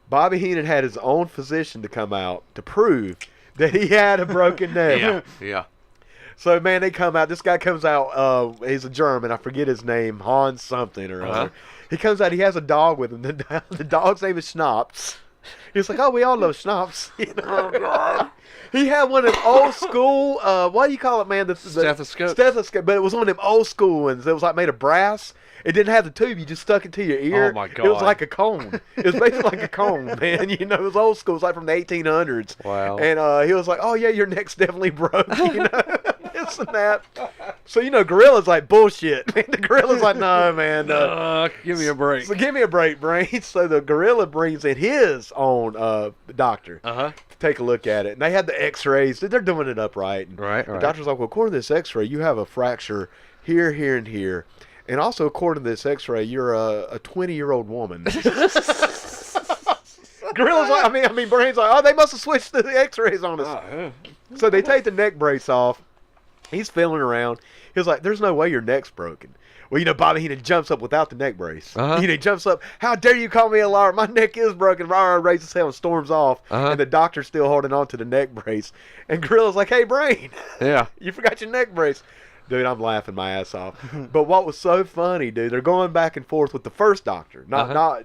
S1: Bobby Heenan had his own physician to come out to prove that he had a broken neck.
S2: Yeah.
S1: So, man, they come out. This guy comes out. He's a German. I forget his name. Hans something or other. He comes out. He has a dog with him. The dog's name is Schnapps. He's like, oh, we all know Schnapps. You know?
S2: Oh, God.
S1: He had one of them old school, what do you call it, man? The
S2: Stethoscope.
S1: Stethoscope, but it was one of them old school ones. It was like made of brass. It didn't have the tube. You just stuck it to your ear.
S2: Oh, my
S1: It was
S2: God.
S1: like a cone. It was basically like a cone, man. You know, it was old school. It was like from the 1800s.
S2: Wow.
S1: And he was like, oh, yeah, your neck's definitely broke, you know, this and that. So, you know, Gorilla's like, bullshit. Man, the Gorilla's like, no, man.
S2: Give me a break.
S1: So give me a break, Brain. So the Gorilla brings in his own doctor to take a look at it. And they had the x-rays. They're doing it upright. And
S2: Right.
S1: the doctor's like, well, according to this x-ray, you have a fracture here, here, and here. And also, according to this x-ray, you're a 20-year-old woman. Gorilla's like, I mean, Brain's like, oh, they must have switched the x-rays on us. So they take the neck brace off. He's feeling around. He was like, there's no way your neck's broken. Well, you know, Bobby Heenan jumps up without the neck brace.
S2: Uh-huh.
S1: He jumps up. How dare you call me a liar? My neck is broken. Rah, raises his head and storms off. And the doctor's still holding on to the neck brace. And Gorilla's like, hey, Brain,
S2: Yeah.
S1: you forgot your neck brace. Dude, I'm laughing my ass off. But what was so funny, dude, they're going back and forth with the first doctor. Not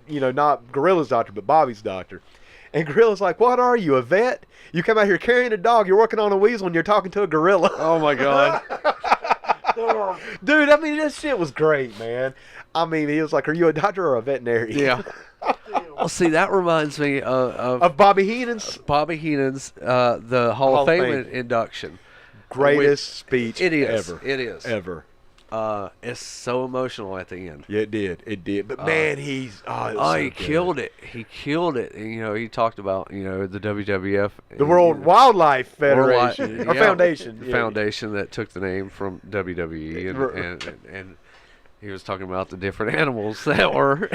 S1: Gorilla's doctor, but Bobby's doctor. And Gorilla's like, what are you, a vet? You come out here carrying a dog, you're working on a weasel, and you're talking to a gorilla.
S2: Oh, my God.
S1: Dude, I mean, this shit was great, man. I mean, he was like, are you a doctor or a veterinarian?
S2: Yeah. Well, see, that reminds me
S1: Of Bobby Heenan's
S2: Bobby Heenan's the Hall of Fame induction.
S1: greatest speech
S2: It is.
S1: ever.
S2: It is.
S1: Ever.
S2: It's so emotional at the end.
S1: Yeah, it did. It did. But, man, he's... Oh, it was so
S2: He
S1: good.
S2: killed it. He killed it. And, you know, he talked about, you know, the WWF.
S1: The World Wildlife Federation.
S2: Worldwide-
S1: Or
S2: yeah,
S1: Foundation.
S2: the
S1: Yeah.
S2: foundation that took the name from WWE. And he was talking about the different animals that were...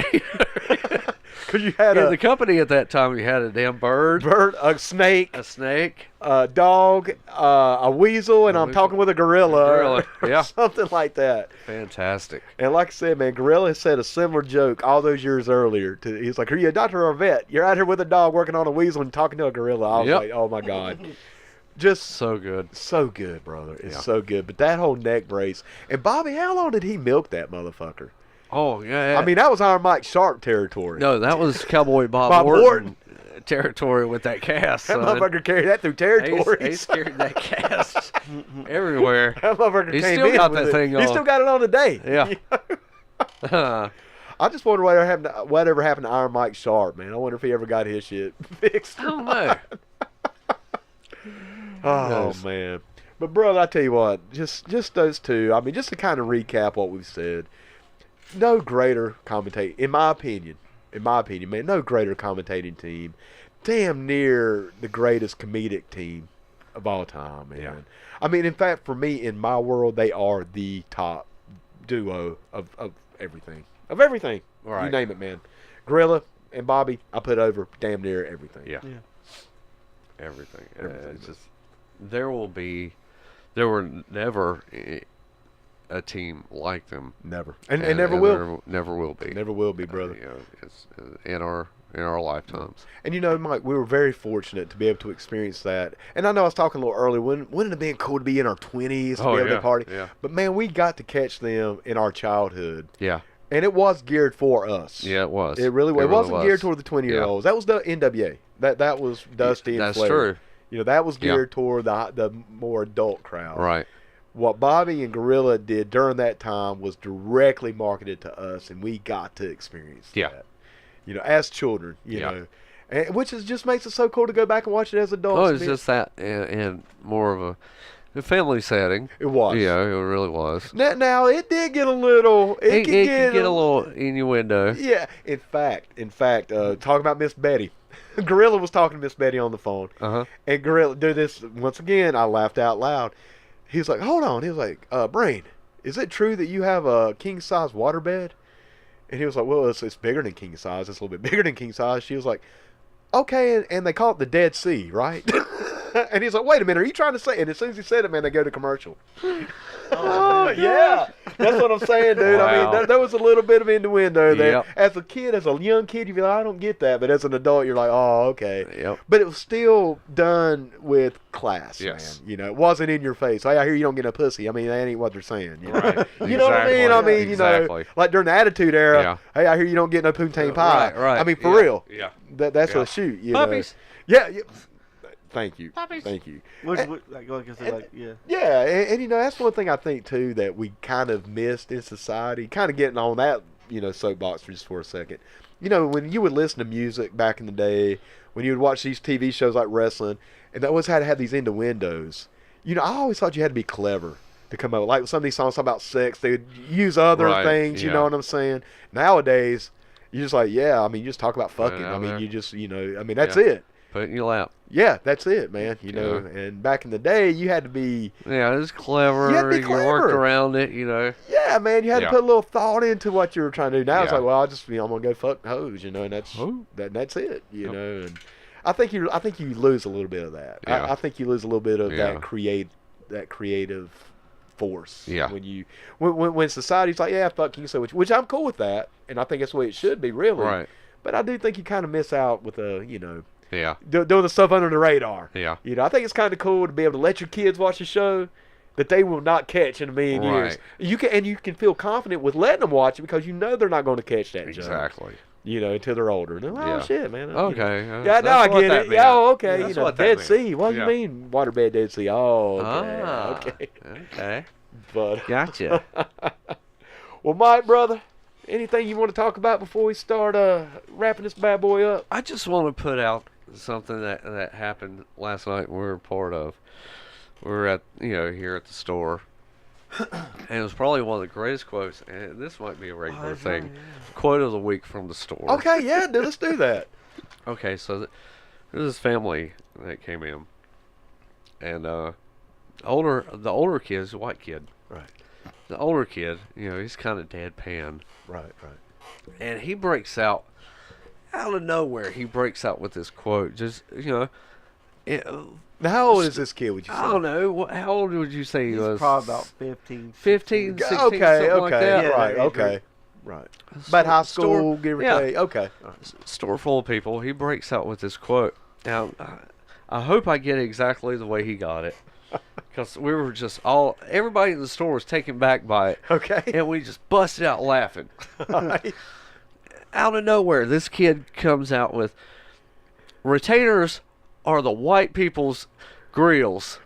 S1: Because you had
S2: in
S1: a
S2: the company at that time, you had a damn bird,
S1: a snake,
S2: a snake,
S1: a dog, a weasel, and I'm
S2: weasel.
S1: talking with a gorilla.
S2: Gorilla,
S1: or
S2: yeah.
S1: something like that.
S2: Fantastic.
S1: And like I said, man, Gorilla said a similar joke all those years earlier. He's like, are you a doctor or a vet? You're out here with a dog working on a weasel and talking to a gorilla. I was
S2: Yep.
S1: like, oh, my God. Just
S2: So good.
S1: so good, brother. It's
S2: Yeah.
S1: so good. But that whole neck brace. And Bobby, how long did he milk that motherfucker?
S2: Oh, yeah.
S1: I mean, that was Iron Mike Sharp territory.
S2: no, that was Cowboy Bob
S1: Bob
S2: Orton territory with that cast.
S1: That
S2: son.
S1: motherfucker carried that through territory.
S2: He's carried that cast everywhere.
S1: That motherfucker
S2: He's
S1: came
S2: still
S1: in
S2: got
S1: with
S2: that
S1: it.
S2: thing
S1: He
S2: on.
S1: still got it on today.
S2: Yeah.
S1: I just wonder whatever happened to Iron Mike Sharp, man. I wonder if he ever got his shit fixed.
S2: I don't know.
S1: Oh
S2: knows?
S1: man. But brother, I tell you what, just those two. I mean, just to kind of recap what we've said. No greater commentating, in my opinion, man, no greater commentating team. Damn near the greatest comedic team of all time, man.
S2: Yeah.
S1: I mean, in fact, for me, in my world, they are the top duo of everything. Of everything.
S2: Right.
S1: You name it, man. Gorilla and Bobby, I put over damn near everything.
S2: Yeah.
S3: Yeah.
S2: Everything.
S1: Everything.
S2: It's just there were never a team like them.
S1: Never. And never will.
S2: Never will be.
S1: Never will be, brother.
S2: You know, it's in our lifetimes.
S1: And you know, Mike, we were very fortunate to be able to experience that. And I know I was talking a little earlier. Wouldn't it have been cool to be in our 20s, to be able to party?
S2: Yeah.
S1: But man, we got to catch them in our childhood.
S2: Yeah.
S1: And it was geared for us.
S2: Yeah, it was.
S1: It really was. It wasn't
S2: was.
S1: geared toward the 20-year-olds. That was the NWA. That was Dusty and
S2: That's
S1: Flair.
S2: true.
S1: You know, that was
S2: Yeah.
S1: geared toward the more adult crowd.
S2: Right.
S1: What Bobby and Gorilla did during that time was directly marketed to us, and we got to experience
S2: Yeah.
S1: that. You know, as children, you
S2: Yeah.
S1: know. which just makes it so cool to go back and watch it as adults.
S2: Oh, it's just that in more of a family setting.
S1: It was.
S2: Yeah, it really was.
S1: Now it did get a little. It could
S2: get a little innuendo.
S1: Yeah. In fact, talking about Miss Betty. Gorilla was talking to Miss Betty on the phone.
S2: Uh-huh.
S1: And Gorilla, do this once again. I laughed out loud. He was like, "Hold on." He was like, "Brain, is it true that you have a king size waterbed?" And he was like, "Well, it's bigger than king size. It's a little bit bigger than king size." She was like, "Okay," and they call it the Dead Sea, right? And he's like, "Wait a minute, are you trying to say?" And as soon as he said it, man, they go to commercial. Oh, yeah. That's what I'm saying, dude.
S2: Wow.
S1: I mean, there was a little bit of innuendo there.
S2: Yep.
S1: As a kid, as a young kid, you'd be like, I don't get that. But as an adult, you're like, oh, okay.
S2: Yep.
S1: But it was still done with class,
S2: Yes.
S1: man. You know, it wasn't in your face. Hey, I hear you don't get no pussy. I mean, that ain't what they're saying. You know,
S2: Right.
S1: you know what I mean? I mean, you know,
S2: Exactly.
S1: like during the Attitude Era,
S2: Yeah.
S1: hey, I hear you don't get no poontang pie.
S2: Right.
S1: I mean, for real.
S2: Yeah.
S1: That's
S2: Yeah.
S1: a shoot. You
S2: Puppies.
S1: know? Yeah. Thank you.
S2: Puppies.
S1: Thank you.
S3: Yeah.
S1: And you know, that's one thing I think too that we kind of missed in society. Kind of getting on that, you know, soapbox for just for a second. You know, when you would listen to music back in the day, when you would watch these TV shows like wrestling, and they always had to have these innuendos. You know, I always thought you had to be clever to come up. Like some of these songs talk about sex, they would use other
S2: Right,
S1: things. You
S2: yeah.
S1: know what I'm saying? Nowadays, you're just like, yeah. I mean, you just talk about
S2: Put it
S1: fucking.
S2: out
S1: I mean,
S2: there.
S1: you just, you know, I mean, that's
S2: Yeah.
S1: it.
S2: Put it in your lap.
S1: Yeah, that's it, man. You know,
S2: Yeah.
S1: and back in the day, you had to be.
S2: Yeah, it was clever.
S1: You had to be
S2: You
S1: clever.
S2: worked around it, you know.
S1: Yeah, man, you had
S2: Yeah.
S1: to put a little thought into what you were trying to do. Now it's
S2: Yeah.
S1: like, well, I just, you know, I'm gonna go fuck hoes, you know, and that's
S2: Oh.
S1: that's it, you
S2: Yep.
S1: know. And I think you lose a little bit of that.
S2: Yeah.
S1: I think you lose a little bit of
S2: Yeah.
S1: that creative force.
S2: Yeah.
S1: When society's like, yeah, fuck you, so which I'm cool with that, and I think that's the way it should be, really.
S2: Right.
S1: But I do think you kind of miss out with you know.
S2: Yeah.
S1: Doing the stuff under the radar.
S2: Yeah.
S1: You know, I think it's kind of cool to be able to let your kids watch a show that they will not catch in a million years.
S2: Right.
S1: You can feel confident with letting them watch it because you know they're not going to catch that joke.
S2: Exactly.
S1: You know, until they're older. And they're like,
S2: Yeah.
S1: oh shit, man. You know.
S2: Okay.
S1: Yeah, now I get it. Yeah, oh, okay.
S2: That's
S1: you know,
S2: what that
S1: Dead
S2: meant.
S1: Sea. What do
S2: Yeah.
S1: you mean, waterbed Dead Sea? Oh, okay.
S2: Ah,
S1: Okay.
S2: Okay.
S1: But
S2: Gotcha.
S1: well, Mike, brother, anything you want to talk about before we start wrapping this bad boy up?
S2: I just want to put out something that happened last night we were part of. We were at, here at the store. And it was probably one of the greatest quotes, and this might be a regular thing. Quote of the week from the store.
S1: Okay, yeah, dude, let's do that.
S2: Okay, so there's this family that came in, and the older kid is a white kid.
S1: Right.
S2: The older kid, he's kind of deadpan,
S1: Right.
S2: and he breaks out of nowhere. He breaks out with this quote. Just
S1: Now, how old is this kid, would you say?
S2: I don't know. How old would you say he
S3: He's
S2: was?
S3: probably about 15.
S2: 15, 16,
S1: Okay,
S2: something like that.
S3: Yeah,
S1: right,
S3: that age
S1: okay.
S3: group.
S1: Right. About high school,
S2: Store-
S1: give or
S2: yeah.
S1: take. Okay.
S2: Store full of people. He breaks out with this quote. Now, I hope I get it exactly the way he got it, because we were just everybody in the store was taken back by it,
S1: Okay.
S2: and we just busted out laughing.
S1: Right.
S2: Out of nowhere, this kid comes out with, "Retainers are the white people's grills."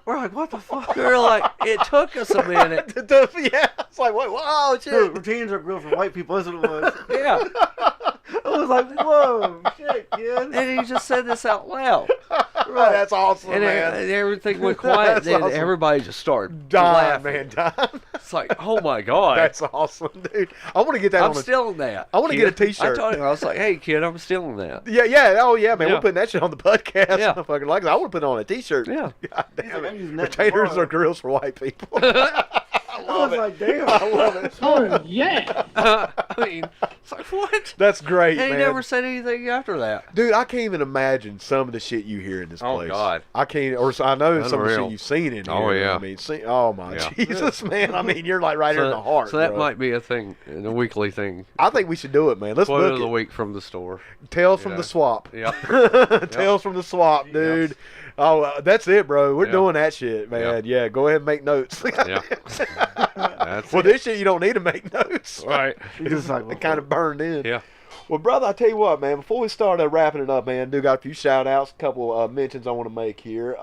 S3: We're like, what the fuck?
S2: We're like, it took us a minute.
S1: Yeah. It's like, wait, whoa, shit.
S3: Dude, routines are grilled for white people. That's what it was.
S2: Yeah.
S3: I was like, whoa, shit, kid.
S2: And he just said this out loud.
S1: That's awesome,
S2: And
S1: man.
S2: everything went quiet.
S1: That's
S2: Then
S1: awesome.
S2: everybody just started
S1: Dime,
S2: laughing.
S1: man, dime.
S2: It's like, oh my God.
S1: That's awesome, dude. I want to get that
S2: I'm
S1: on a...
S2: stealing that.
S1: I wanna get a
S2: kid.
S1: t-shirt.
S2: I told him, I was like, hey, kid, I'm stealing that.
S1: Yeah. Oh, yeah, man.
S2: Yeah.
S1: We're putting that shit on the podcast.
S2: Yeah.
S1: I fucking like it. I want to put it on a t-shirt.
S2: Yeah.
S1: God
S3: He's
S1: damn
S3: like, I'm
S1: it.
S3: using that
S1: Retainers
S3: tomorrow.
S1: are grills for white people.
S3: I was like, damn.
S1: I love it.
S6: Oh, yeah.
S2: I mean, it's like, what?
S1: That's great,
S2: And he
S1: man.
S2: never said anything after that.
S1: Dude, I can't even imagine some of the shit you hear in this
S2: Oh,
S1: place.
S2: God.
S1: I can't, or I know some of the
S2: Unreal.
S1: shit you've seen in here.
S2: Oh, yeah.
S1: I mean, oh my
S2: Yeah.
S1: Jesus, man. I mean, you're like right here in the heart.
S2: So that
S1: bro.
S2: might be a thing, a weekly thing.
S1: I think we should do it, man. Let's
S2: Quote
S1: book
S2: of the
S1: it.
S2: week from the store.
S1: Tales from
S2: Yeah.
S1: the swap.
S2: Yep.
S1: Tales from the swap, dude. Oh, that's it, bro. We're
S2: Yeah.
S1: doing that shit, man. Yeah, go ahead and make notes.
S2: Yeah. That's
S1: Well,
S2: it.
S1: this shit you don't need to make notes.
S2: Right.
S3: He's just like,
S1: It kind of burned in.
S2: Yeah.
S1: Well, brother, I tell you what, man. Before we start wrapping it up, man, do got a few shout outs, a couple mentions I want to make here.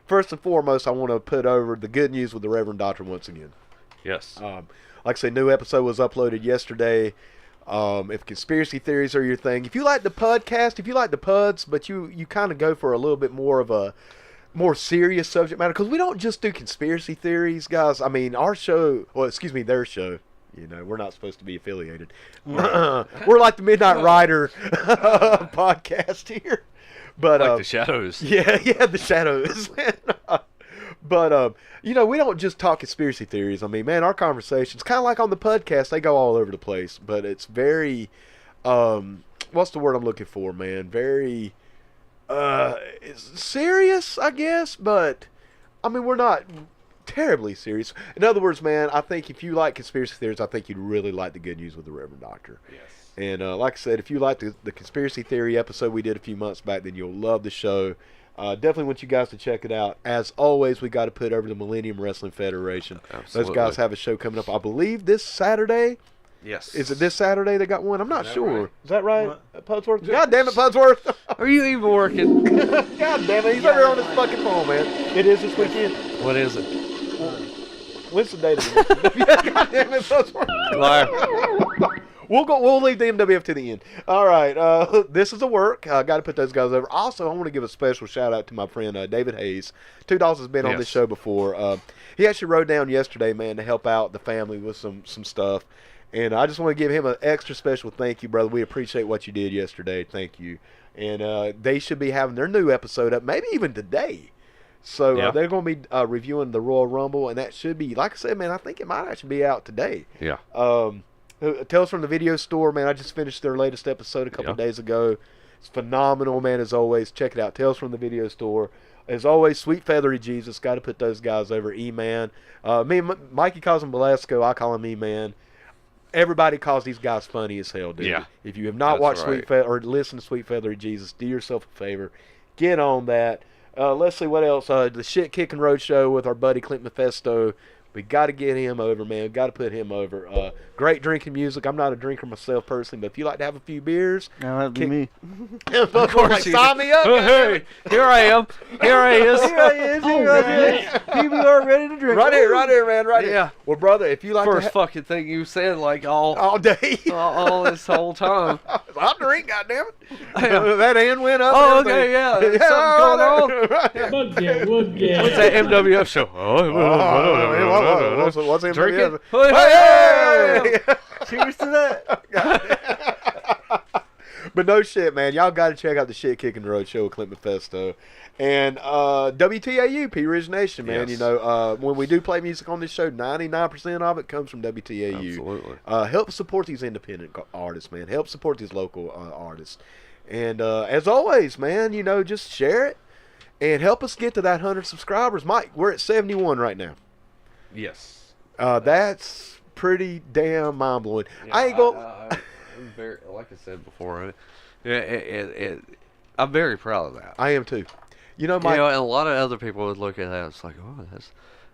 S1: First and foremost, I want to put over the good news with the Reverend Doctor once again.
S2: Yes.
S1: Like I say, new episode was uploaded yesterday. If conspiracy theories are your thing, if you like the PUDcast, if you like the PUDs, but you kind of go for a little bit more of a more serious subject matter, because we don't just do conspiracy theories, guys. I mean, our show, well, excuse me, their show. You know, we're not supposed to be affiliated. We're like the Midnight Rider podcast here. But
S2: Like the Shadows.
S1: Yeah, the Shadows. But you know, we don't just talk conspiracy theories. I mean, man, our conversations, kind of like on the PUDcast, they go all over the place. But it's very, what's the word I'm looking for, man? Very, it's serious, I guess. But I mean, we're not terribly serious. In other words, man, I think if you like conspiracy theories, I think you'd really like the Good News with the Reverend Doctor.
S2: Yes.
S1: And like I said, if you like the conspiracy theory episode we did a few months back, then you'll love the show. Definitely want you guys to check it out. As always, we got to put over the Millennium Wrestling Federation.
S2: Absolutely.
S1: Those guys have a show coming up, I believe, this Saturday.
S2: Yes.
S1: Is it this Saturday they got one? I'm not sure.
S2: right?
S1: Is that right, Pudsworth? God damn it, Pudsworth!
S2: Are you even working?
S1: God damn it, he's over here on his fucking phone, man. It is this weekend.
S2: What is it?
S1: When's the date of it? God damn it, Pudsworth!
S2: Liar.
S1: We'll leave the MWF to the end. All right, this is a work. I got to put those guys over. Also, I want to give a special shout out to my friend David Hayes. Two Dolls has been on this show before. He actually rode down yesterday, man, to help out the family with some stuff. And I just want to give him an extra special thank you, brother. We appreciate what you did yesterday. Thank you. And they should be having their new episode up, maybe even today. So they're going to be reviewing the Royal Rumble, and that should be, like I said, man, I think it might actually be out today.
S2: Yeah.
S1: Tales from the Video Store, man. I just finished their latest episode a couple of days ago. It's phenomenal, man, as always. Check it out. Tales from the Video Store. As always, Sweet Feathery Jesus. Got to put those guys over. E-Man. Mikey calls him Belasco. I call him E-Man. Everybody calls these guys funny as hell, dude.
S2: Yeah.
S1: If you have not watched Sweet Feather or listened to Sweet Feathery Jesus, do yourself a favor. Get on that. Let's see what else. The Shit Kicking Road Show with our buddy Clint Mephisto. We got to get him over, man. Got to put him over. Great drinking music. I'm not a drinker myself personally, but if you like to have a few beers,
S3: that'd be me.
S1: Of course, like, sign me up.
S2: Hey, here I am. Here I is.
S3: Here I is. Here I is. PBR ready to drink.
S1: Right here, man. Right
S2: Yeah.
S1: here. Well, brother, if you like
S2: First
S1: to
S2: fucking thing you said, like all
S1: day,
S2: all this whole time.
S1: I'll drink, goddammit. That hand went up.
S2: Oh,
S1: and
S2: okay, yeah.
S1: everything.
S2: Something's going on.
S6: Woodgate.
S2: What's that MWF show?
S1: What's in
S2: Drinking?
S1: Hey!
S3: Cheers to that.
S1: But no shit, man. Y'all got to check out the Shit Kicking Road Show with Clint Mephisto. And WTAU, P Ridge Nation, man.
S2: Yes.
S1: You know, when we do play music on this show, 99% of it comes from WTAU.
S2: Absolutely.
S1: Help support these independent artists, man. Help support these local artists. And as always, man, you know, just share it and help us get to that 100 subscribers. Mike, we're at 71 right now.
S2: Yes.
S1: That's pretty damn mind-blowing.
S2: Yeah,
S1: I ain't going
S2: I'm very, like I said before, I'm very proud of that.
S1: I am too. You know, Mike.
S2: You know, and a lot of other people would look at that. It's like, oh, it's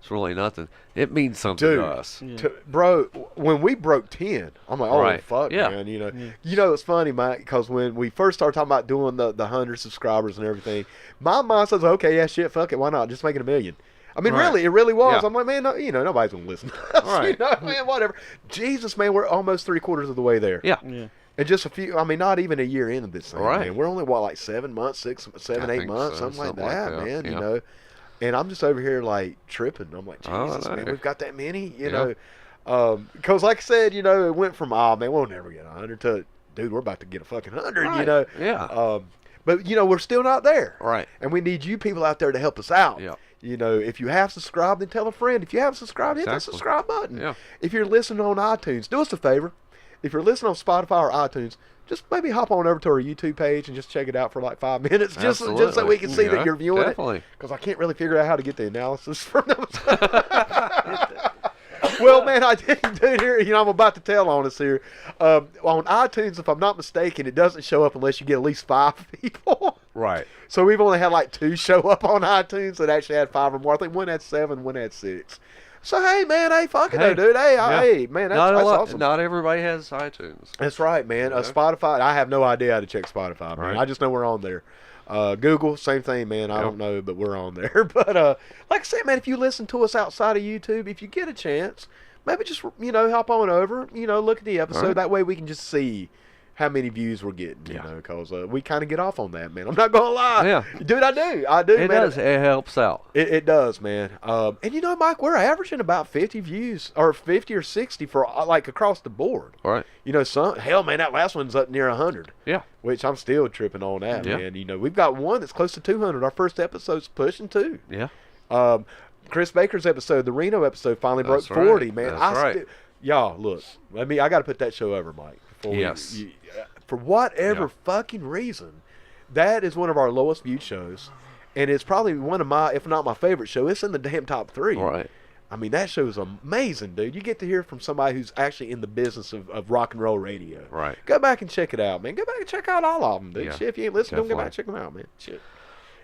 S2: really nothing. It means something
S1: Dude,
S2: to us.
S3: Yeah.
S1: Bro, when we broke 10, I'm like, oh,
S2: Right.
S1: fuck,
S2: Yeah.
S1: man. You know, it's funny, Mike, because when we first started talking about doing the 100 subscribers and everything, my mind says, okay, yeah, shit, fuck it, why not? Just make it 1 million. I mean,
S2: Right.
S1: really, it really was.
S2: Yeah.
S1: I'm like, man, no, you know, nobody's going to listen to us.
S2: Right.
S1: You know, man, whatever. Jesus, man, we're almost 3/4 of the way there.
S2: Yeah.
S3: Yeah.
S1: And just a few, I mean, not even a year into this thing,
S2: Right.
S1: man. We're only, what, like 7 months, 7,
S2: I
S1: 8
S2: think
S1: months,
S2: so,
S1: something like
S2: something like
S1: that,
S2: that,
S1: man, you
S2: yeah.
S1: know. And I'm just over here, like, tripping. I'm like,
S2: Oh,
S1: Jesus, man,
S2: no.
S1: we've got that many, you
S2: Yeah.
S1: know. Because, like I said, you know, it went from, man, we'll never get 100 to, dude, we're about to get a fucking 100, you
S2: Right.
S1: know.
S2: Yeah.
S1: But, you know, we're still not there.
S2: Right.
S1: And we need you people out there to help us out.
S2: Yeah.
S1: You know, if you have subscribed, then tell a friend. If you haven't subscribed, hit that
S2: Exactly.
S1: subscribe button.
S2: Yeah.
S1: If you're listening on iTunes, do us a favor. If you're listening on Spotify or iTunes, just maybe hop on over to our YouTube page and just check it out for like 5 minutes, just so
S2: Absolutely.
S1: we can see
S2: Yeah,
S1: that you're viewing
S2: definitely.
S1: it. Because I can't really figure out how to get the analysis from those. Well, man, I didn't do here. You know, I'm about to tell on us here. On iTunes, if I'm not mistaken, it doesn't show up unless you get at least 5 people.
S2: Right.
S1: So we've only had like 2 show up on iTunes that actually had 5 or more. I think one had 7, one had 6. So hey, man, hey, fuck it,
S2: Hey,
S1: dude. Hey,
S2: yeah.
S1: hey, man, that's awesome.
S2: Not everybody has iTunes.
S1: That's right, man.
S2: Yeah.
S1: Spotify, I have no idea how to check Spotify, man.
S2: Right.
S1: I just know we're on there. Google, same thing, man. I
S2: Yep.
S1: don't know, but we're on there. But like I said, man, if you listen to us outside of YouTube, if you get a chance, maybe just, hop on over, look at the episode.
S2: Right.
S1: That way we can just see how many views we're getting,
S2: Yeah.
S1: because we kind of get off on that, man. I'm not going to lie.
S2: Yeah.
S1: Dude, I do,
S2: It
S1: man.
S2: does. It helps out.
S1: It does, man. And Mike, we're averaging about 50 views, or 50 or 60 for like across the board.
S2: All right.
S1: Hell, man, that last one's up near 100.
S2: Yeah.
S1: Which I'm still tripping on that,
S2: Yeah.
S1: man. We've got one that's close to 200. Our first episode's pushing 2.
S2: Yeah.
S1: Chris Baker's episode, the Reno episode, finally broke
S2: That's right.
S1: 40, man.
S2: That's right.
S1: Y'all, look, I got to put that show over, Mike.
S2: Yes.
S1: For whatever
S2: Yeah.
S1: fucking reason, that is one of our lowest viewed shows. And it's probably one of my, if not my favorite show. It's in the damn top 3.
S2: All right.
S1: I mean, that show is amazing, dude. You get to hear from somebody who's actually in the business of rock and roll radio.
S2: Right.
S1: Go back and check it out, man. Go back and check out all of them, dude.
S2: Yeah,
S1: Shit, if you ain't listening, go back and
S2: definitely.
S1: check them out, man. Shit.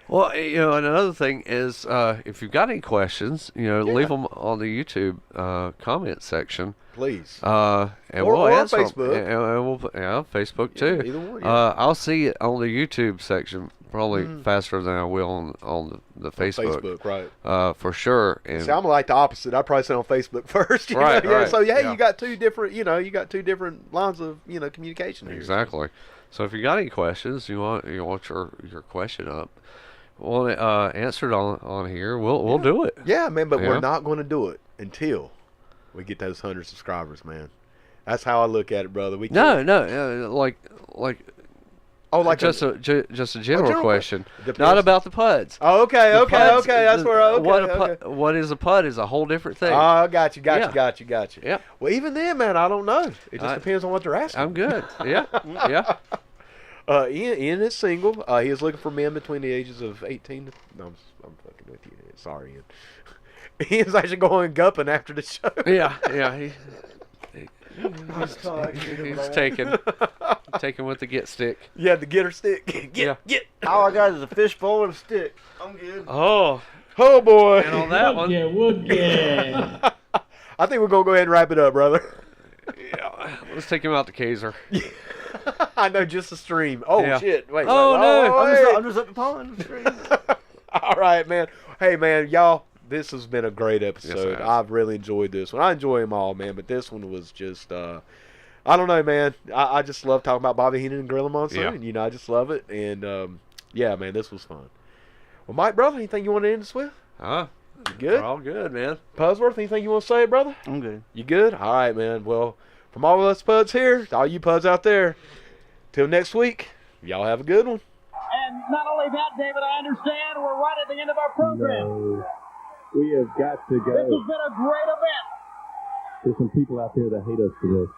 S2: Well, and another thing is, if you've got any questions, leave them on the YouTube comment section.
S1: Please.
S2: And
S1: Or
S2: we'll
S1: on
S2: answer 'em.
S1: Facebook.
S2: And we'll, Facebook too.
S1: either one, yeah.
S2: I'll see it on the YouTube section probably faster than I will on the Facebook.
S1: Facebook, right.
S2: For sure. And
S1: See, I'm like the opposite. I probably say on Facebook first. You
S2: Right,
S1: know? Yeah,
S2: right,
S1: so
S2: yeah.
S1: you got two different, lines of, communication here.
S2: exactly. So if you got any questions, you want your question up, want it answered on here, we'll do it.
S1: Yeah, man, but
S2: Yeah.
S1: we're not going to do it until we get those 100 subscribers, man. That's how I look at it, brother. We
S2: No, like
S1: oh, like
S2: just a general
S1: general
S2: question,
S1: Depends.
S2: not about the PUDs.
S1: Oh, okay.
S2: The PUDs,
S1: That's where. Okay,
S2: what is a PUD is a whole different thing.
S1: Oh, I got you.
S2: Yeah.
S1: Got you.
S2: Yeah.
S1: Well, even then, man, I don't know. It just depends on what they're asking.
S2: I'm good. Yeah, yeah.
S1: Ian is single. He is looking for men between the ages of 18 to... No, I'm fucking with you. Sorry, Ian. Ian's actually going gupping after the show.
S2: Yeah. He's taking with the get stick.
S1: Yeah, the getter stick. Get.
S3: All I got is a fishbowl and a stick. I'm good.
S2: Oh,
S1: boy.
S2: and on that one,
S6: Woogie.
S1: I think we're going to go ahead and wrap it up, brother.
S2: yeah, let's take him out to Kaiser.
S1: I know, just a stream. Oh,
S2: Yeah.
S1: shit. Wait.
S2: Oh, no.
S1: Wait.
S3: I'm just up the pond.
S1: All right, man. Hey, man, y'all, this has been a great episode.
S2: Yes, it has.
S1: I've really enjoyed this one. I enjoy them all, man, but this one was just, I don't know, man. I just love talking about Bobby Heenan and Gorilla Monsoon.
S2: Yeah.
S1: I just love it. And, yeah, man, this was fun. Well, Mike, brother, anything you want to end us with?
S2: Huh?
S1: You good?
S2: We're all good, man.
S1: Pudsworth, anything you want to say, brother?
S3: I'm good.
S1: You good? All right, man. Well, from all of us Puds here, to all you Puds out there, till next week, y'all have a good one.
S7: And not only that, David, I understand we're right at the end of our program.
S8: No, we have got to
S7: This
S8: go.
S7: has been a great event.
S8: There's some people out there that hate us for this.